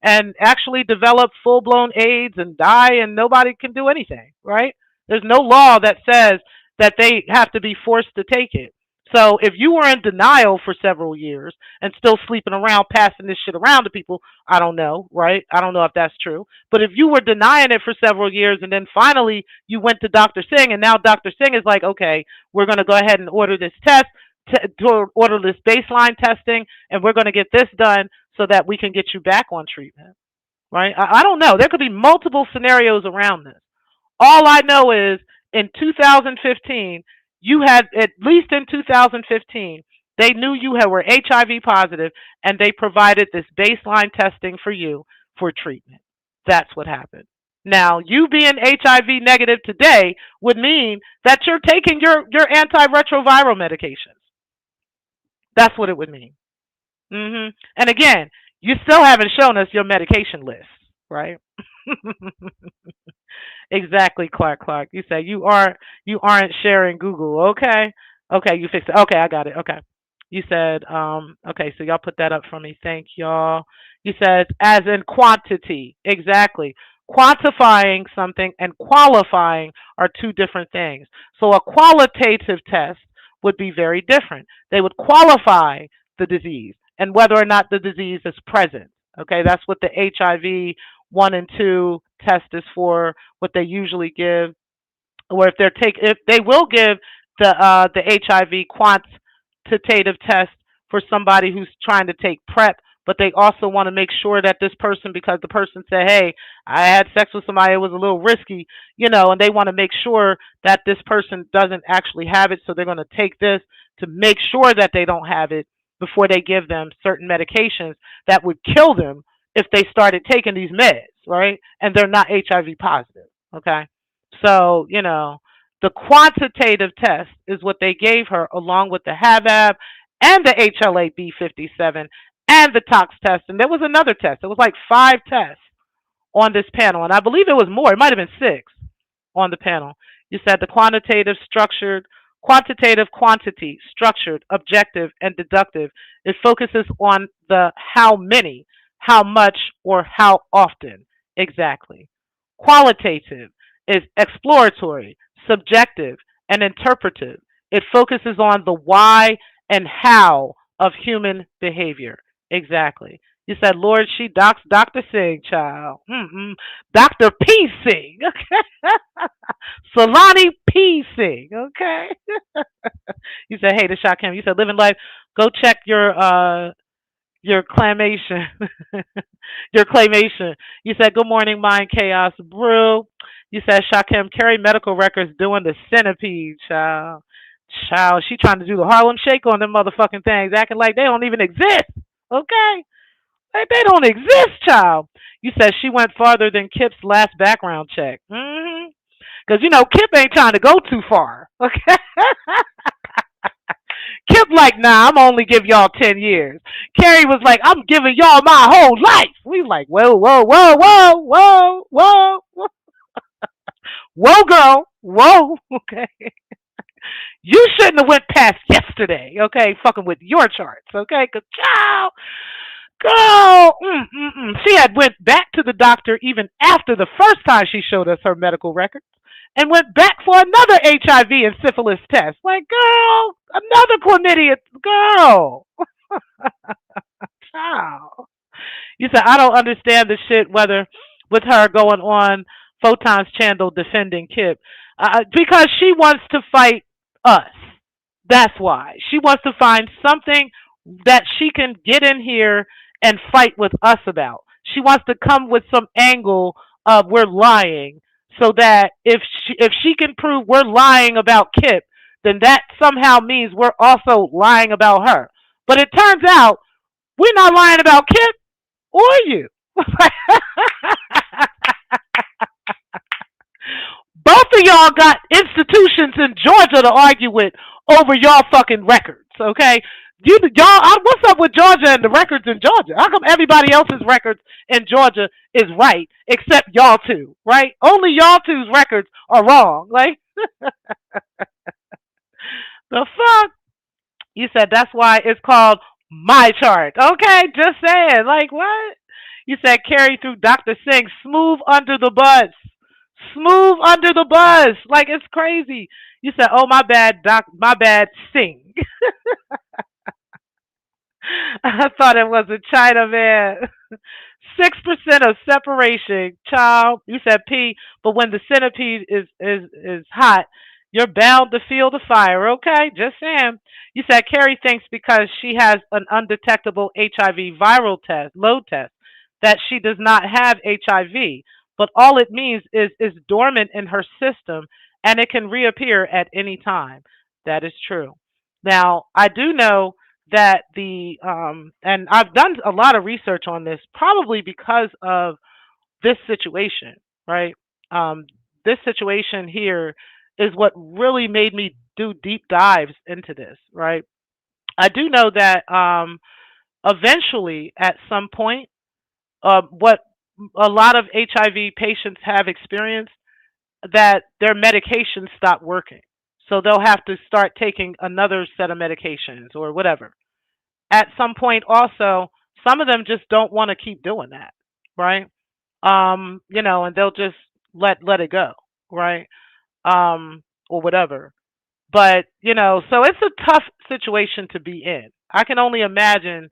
and actually develop full blown AIDS and die, and nobody can do anything, right? There's no law that says that they have to be forced to take it. So if you were in denial for several years and still sleeping around, passing this shit around to people, I don't know, right? I don't know if that's true. But if you were denying it for several years and then finally you went to Dr. Singh, and now Dr. Singh is like, okay, we're going to go ahead and order this test, to order this baseline testing, and we're going to get this done so that we can get you back on treatment, right? I don't know. There could be multiple scenarios around this. All I know is in 2015, you had, at least in 2015, they knew you were HIV positive, and they provided this baseline testing for you for treatment. That's what happened. Now, you being HIV negative today would mean that you're taking your antiretroviral medications. That's what it would mean. And again, you still haven't shown us your medication list, right? Exactly, Clark. You say you aren't sharing Google. Okay. Okay, you fixed it. Okay, I got it. Okay. You said, okay, so y'all put that up for me. Thank y'all. You said as in quantity. Exactly. Quantifying something and qualifying are two different things. So a qualitative test would be very different. They would qualify the disease and whether or not the disease is present. Okay, that's what the HIV 1 and 2 test is for, what they usually give. Or if they will give the HIV quantitative test for somebody who's trying to take PrEP, but they also want to make sure that this person, because the person said, "Hey, I had sex with somebody, it was a little risky," and they want to make sure that this person doesn't actually have it, so they're going to take this to make sure that they don't have it before they give them certain medications that would kill them if they started taking these meds, right? And they're not HIV positive, okay? So, the quantitative test is what they gave her, along with the HAVAB and the HLA-B57 and the tox test. And there was another test. It was like 5 tests on this panel. And I believe it was more. It might have been 6 on the panel. You said the quantitative, quantity, structured, objective, and deductive. It focuses on the how many, how much, or how often exactly. Qualitative is exploratory, subjective, and interpretive. It focuses on the why and how of human behavior. Exactly. You said, Lord, she docs Dr. Singh, child. Dr. P. Singh. Okay. Solani P. Singh. Okay. You said, hey, the shot cam. You said, living life. Go check your claymation. Your claymation. You said, good morning, Mind Chaos Brew. You said, Shakim, Carrie medical records doing the centipede, child. Child, she trying to do the Harlem Shake on them motherfucking things, acting like they don't even exist. Okay? Like they don't exist, child. You said she went farther than Kip's last background check. Because, Kip ain't trying to go too far. Okay? Kip like, nah, I'm only give y'all 10 years. Carrie was like, I'm giving y'all my whole life. We like, whoa, whoa, whoa, whoa, whoa, whoa, whoa, whoa, girl, whoa. Okay, you shouldn't have went past yesterday. Okay, fucking with your charts. Okay, cause child, girl, she had went back to the doctor even after the first time she showed us her medical records, and went back for another HIV and syphilis test. Like, girl, another chlamydia, girl, child. You said, I don't understand the shit whether with her going on Photon's channel defending Kip. Because she wants to fight us. That's why. She wants to find something that she can get in here and fight with us about. She wants to come with some angle of we're lying, so that if she can prove we're lying about Kip, then that somehow means we're also lying about her. But it turns out we're not lying about Kip or you. Both of y'all got institutions in Georgia to argue with over y'all fucking records, okay? What's up with Georgia and the records in Georgia? How come everybody else's records in Georgia is right except y'all two, right? Only y'all two's records are wrong. Like, the fuck? You said that's why it's called my chart. Okay, just saying. Like, what? You said Carrie through Dr. Singh smooth under the bus. Smooth under the bus. Like, it's crazy. You said, oh, my bad, Doc, my bad, Singh. I thought it was a China man. 6% of separation, child. You said P, but when the centipede is hot, you're bound to feel the fire. Okay, just saying. You said Carrie thinks because she has an undetectable HIV viral test, load test, that she does not have HIV. But all it means is it's dormant in her system and it can reappear at any time. That is true. Now, I do know that and I've done a lot of research on this, probably because of this situation, right? This situation here is what really made me do deep dives into this, right? I do know that eventually, at some point, what a lot of HIV patients have experienced, that their medications stop working. So they'll have to start taking another set of medications or whatever. At some point, also, some of them just don't want to keep doing that, right? And they'll just let it go, right? Or whatever. But so it's a tough situation to be in. I can only imagine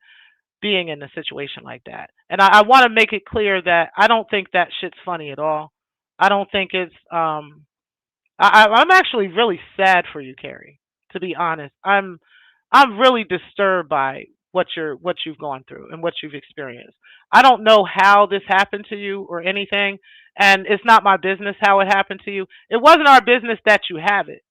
being in a situation like that. And I want to make it clear that I don't think that shit's funny at all. I don't think it's I'm actually really sad for you, Carrie. To be honest, I'm really disturbed by what you've gone through and what you've experienced. I don't know how this happened to you or anything, and it's not my business how it happened to you. It wasn't our business that you have it,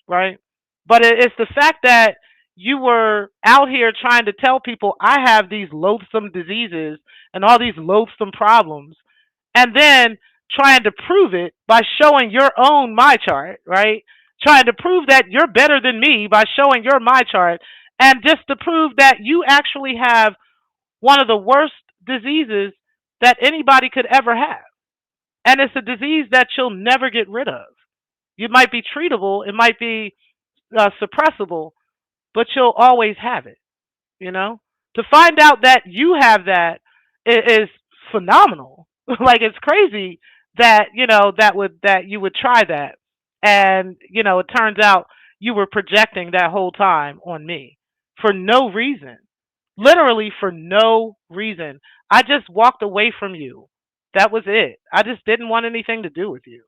right? But it's the fact that you were out here trying to tell people I have these loathsome diseases and all these loathsome problems, and then trying to prove it by showing your own my chart, right? Trying to prove that you're better than me by showing your my chart, and just to prove that you actually have one of the worst diseases that anybody could ever have. And it's a disease that you'll never get rid of. You might be treatable, it might be suppressible, but you'll always have it, you know? To find out that you have that is phenomenal. Like it's crazy that, that you would try that. And, it turns out you were projecting that whole time on me for no reason. Literally for no reason. I just walked away from you. That was it. I just didn't want anything to do with you.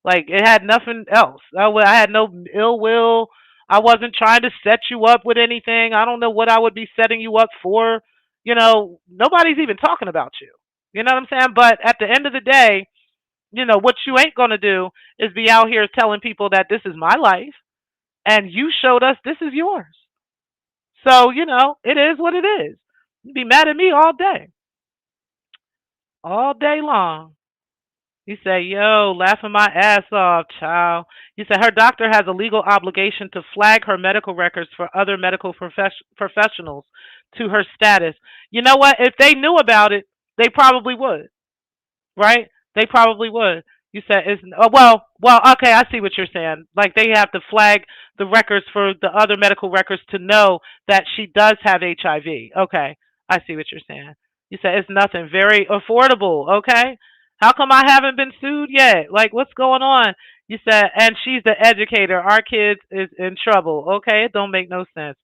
Like it had nothing else. I had no ill will. I wasn't trying to set you up with anything. I don't know what I would be setting you up for. Nobody's even talking about you. You know what I'm saying? But at the end of the day, what you ain't going to do is be out here telling people that this is my life and you showed us this is yours. So, it is what it is. You be mad at me all day long. You say, yo, laughing my ass off, child. You say her doctor has a legal obligation to flag her medical records for other medical professionals to her status. You know what? If they knew about it, they probably would, right? They probably would. You said, well, okay, I see what you're saying. Like they have to flag the records for the other medical records to know that she does have HIV. Okay, I see what you're saying. You said it's nothing, very affordable. Okay, how come I haven't been sued yet? Like, what's going on? You said, and she's the educator. Our kid is in trouble. Okay, it don't make no sense.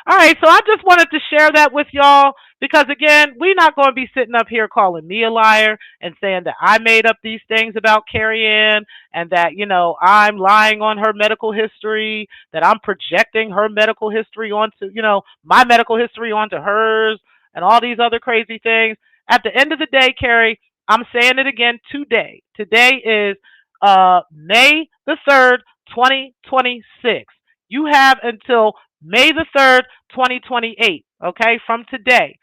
All right, so I just wanted to share that with y'all because again, we're not going to be sitting up here calling me a liar and saying that I made up these things about Carrie Ann and that, I'm lying on her medical history, that I'm projecting her medical history onto, my medical history onto hers and all these other crazy things. At the end of the day, Carrie, I'm saying it again today. Today is May the 3rd, 2026. You have until May the 3rd, 2028, okay, from today.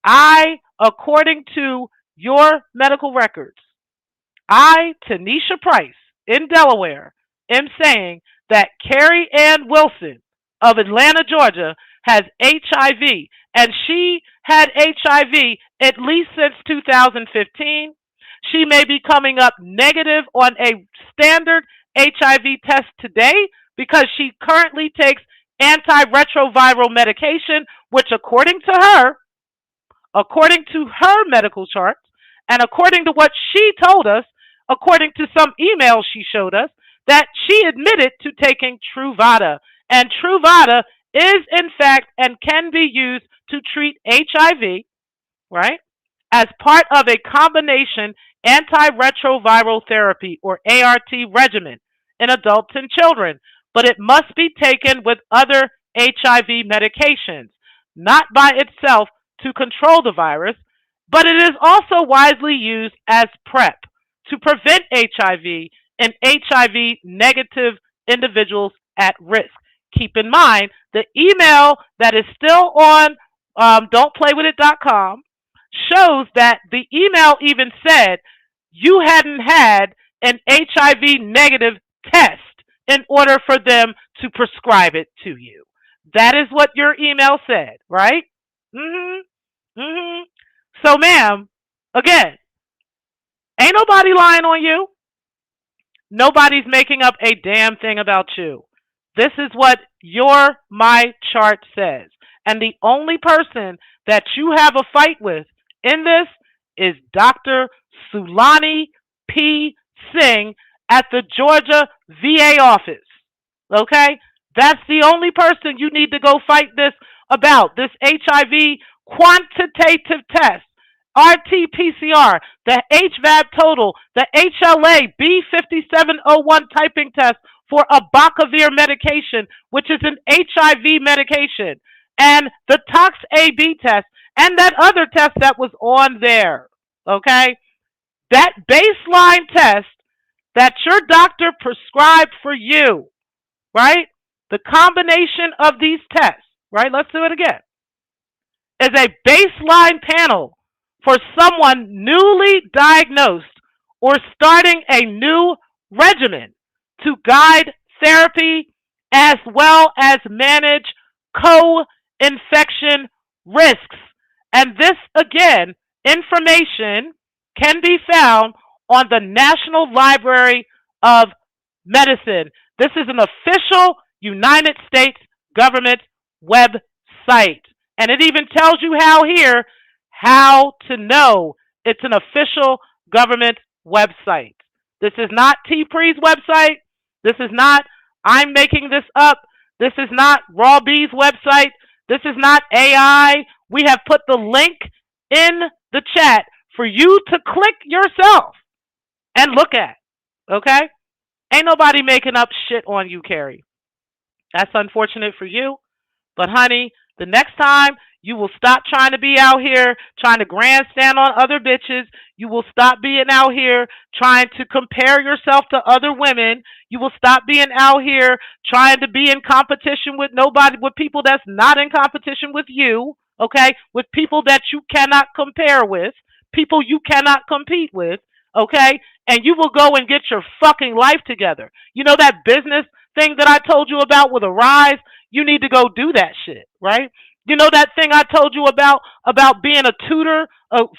According to your medical records, Tanisha Price in Delaware, am saying that Carrie Ann Wilson of Atlanta, Georgia, has HIV, and she had HIV at least since 2015. She may be coming up negative on a standard HIV test today because she currently takes antiretroviral medication, which according to her medical charts, and according to what she told us, according to some emails she showed us, that she admitted to taking Truvada. And Truvada is, in fact, and can be used to treat HIV, right, as part of a combination antiretroviral therapy or ART regimen in adults and children. But it must be taken with other HIV medications, not by itself to control the virus, but it is also widely used as PrEP to prevent HIV in HIV negative individuals at risk. Keep in mind, the email that is still on don'tplaywithit.com shows that the email even said you hadn't had an HIV negative test in order for them to prescribe it to you. That is what your email said, right? So, ma'am, again, ain't nobody lying on you. Nobody's making up a damn thing about you. This is what your my chart says. And the only person that you have a fight with in this is Dr. Sulani P. Singh at the Georgia VA office. Okay? That's the only person you need to go fight this about, this HIV quantitative test. RT-PCR, the HVAB total, the HLA B5701 typing test for a Bacavir medication, which is an HIV medication, and the Tox AB test, and that other test that was on there. Okay? That baseline test that your doctor prescribed for you, right? The combination of these tests, right? Let's do it again. Is a baseline panel for someone newly diagnosed or starting a new regimen to guide therapy as well as manage co-infection risks. And this, again, information can be found on the National Library of Medicine. This is an official United States government website. And it even tells you how to know it's an official government website. This is not T. Pre's website. This is not I'm making this up. This is not Raw B's website. This is not AI. We have put the link in the chat for you to click yourself and look at. Okay? Ain't nobody making up shit on you, Carrie. That's unfortunate for you. But honey, the next time you will stop trying to be out here trying to grandstand on other bitches. You will stop being out here trying to compare yourself to other women. You will stop being out here trying to be in competition with people that's not in competition with you, okay? With people that you cannot compare with, people you cannot compete with, okay? And you will go and get your fucking life together. You know that business thing that I told you about with Arise? You need to go do that shit, right? You know that thing I told you about being a tutor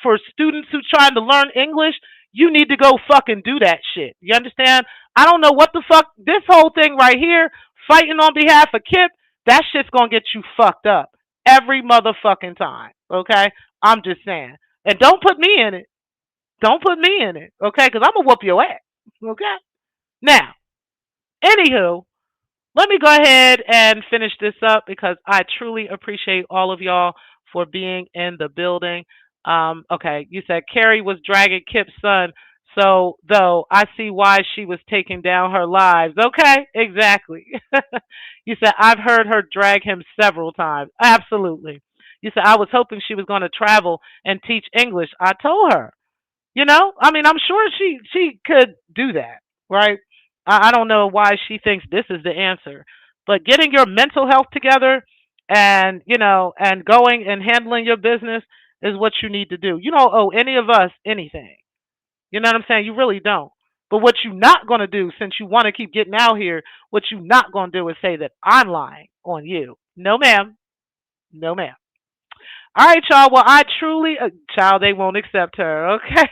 for students who trying to learn English? You need to go fucking do that shit. You understand? I don't know what the fuck, this whole thing right here, fighting on behalf of Kip, that shit's gonna get you fucked up every motherfucking time, okay? I'm just saying. And don't put me in it. Don't put me in it, okay? Because I'm gonna whoop your ass, okay? Now, anywho, let me go ahead and finish this up because I truly appreciate all of y'all for being in the building. Okay, you said Carrie was dragging Kip's son, so though I see why she was taking down her lives. Okay, exactly. You said I've heard her drag him several times. Absolutely. You said I was hoping she was going to travel and teach English. I told her. You know, I mean, I'm sure she could do that, right? I don't know why she thinks this is the answer, but getting your mental health together and and going and handling your business is what you need to do. You don't owe any of us anything. You know what I'm saying? You really don't. But what you're not going to do, since you want to keep getting out here, what you're not going to do is say that I'm lying on you. No, ma'am. No, ma'am. All right, y'all. Well, I truly, child, they won't accept her. Okay.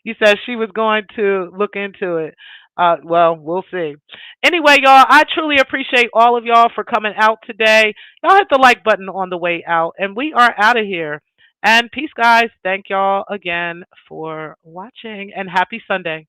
You said she was going to look into it. Well, we'll see. Anyway, y'all, I truly appreciate all of y'all for coming out today. Y'all hit the like button on the way out, and we are out of here. And peace, guys. Thank y'all again for watching, and happy Sunday.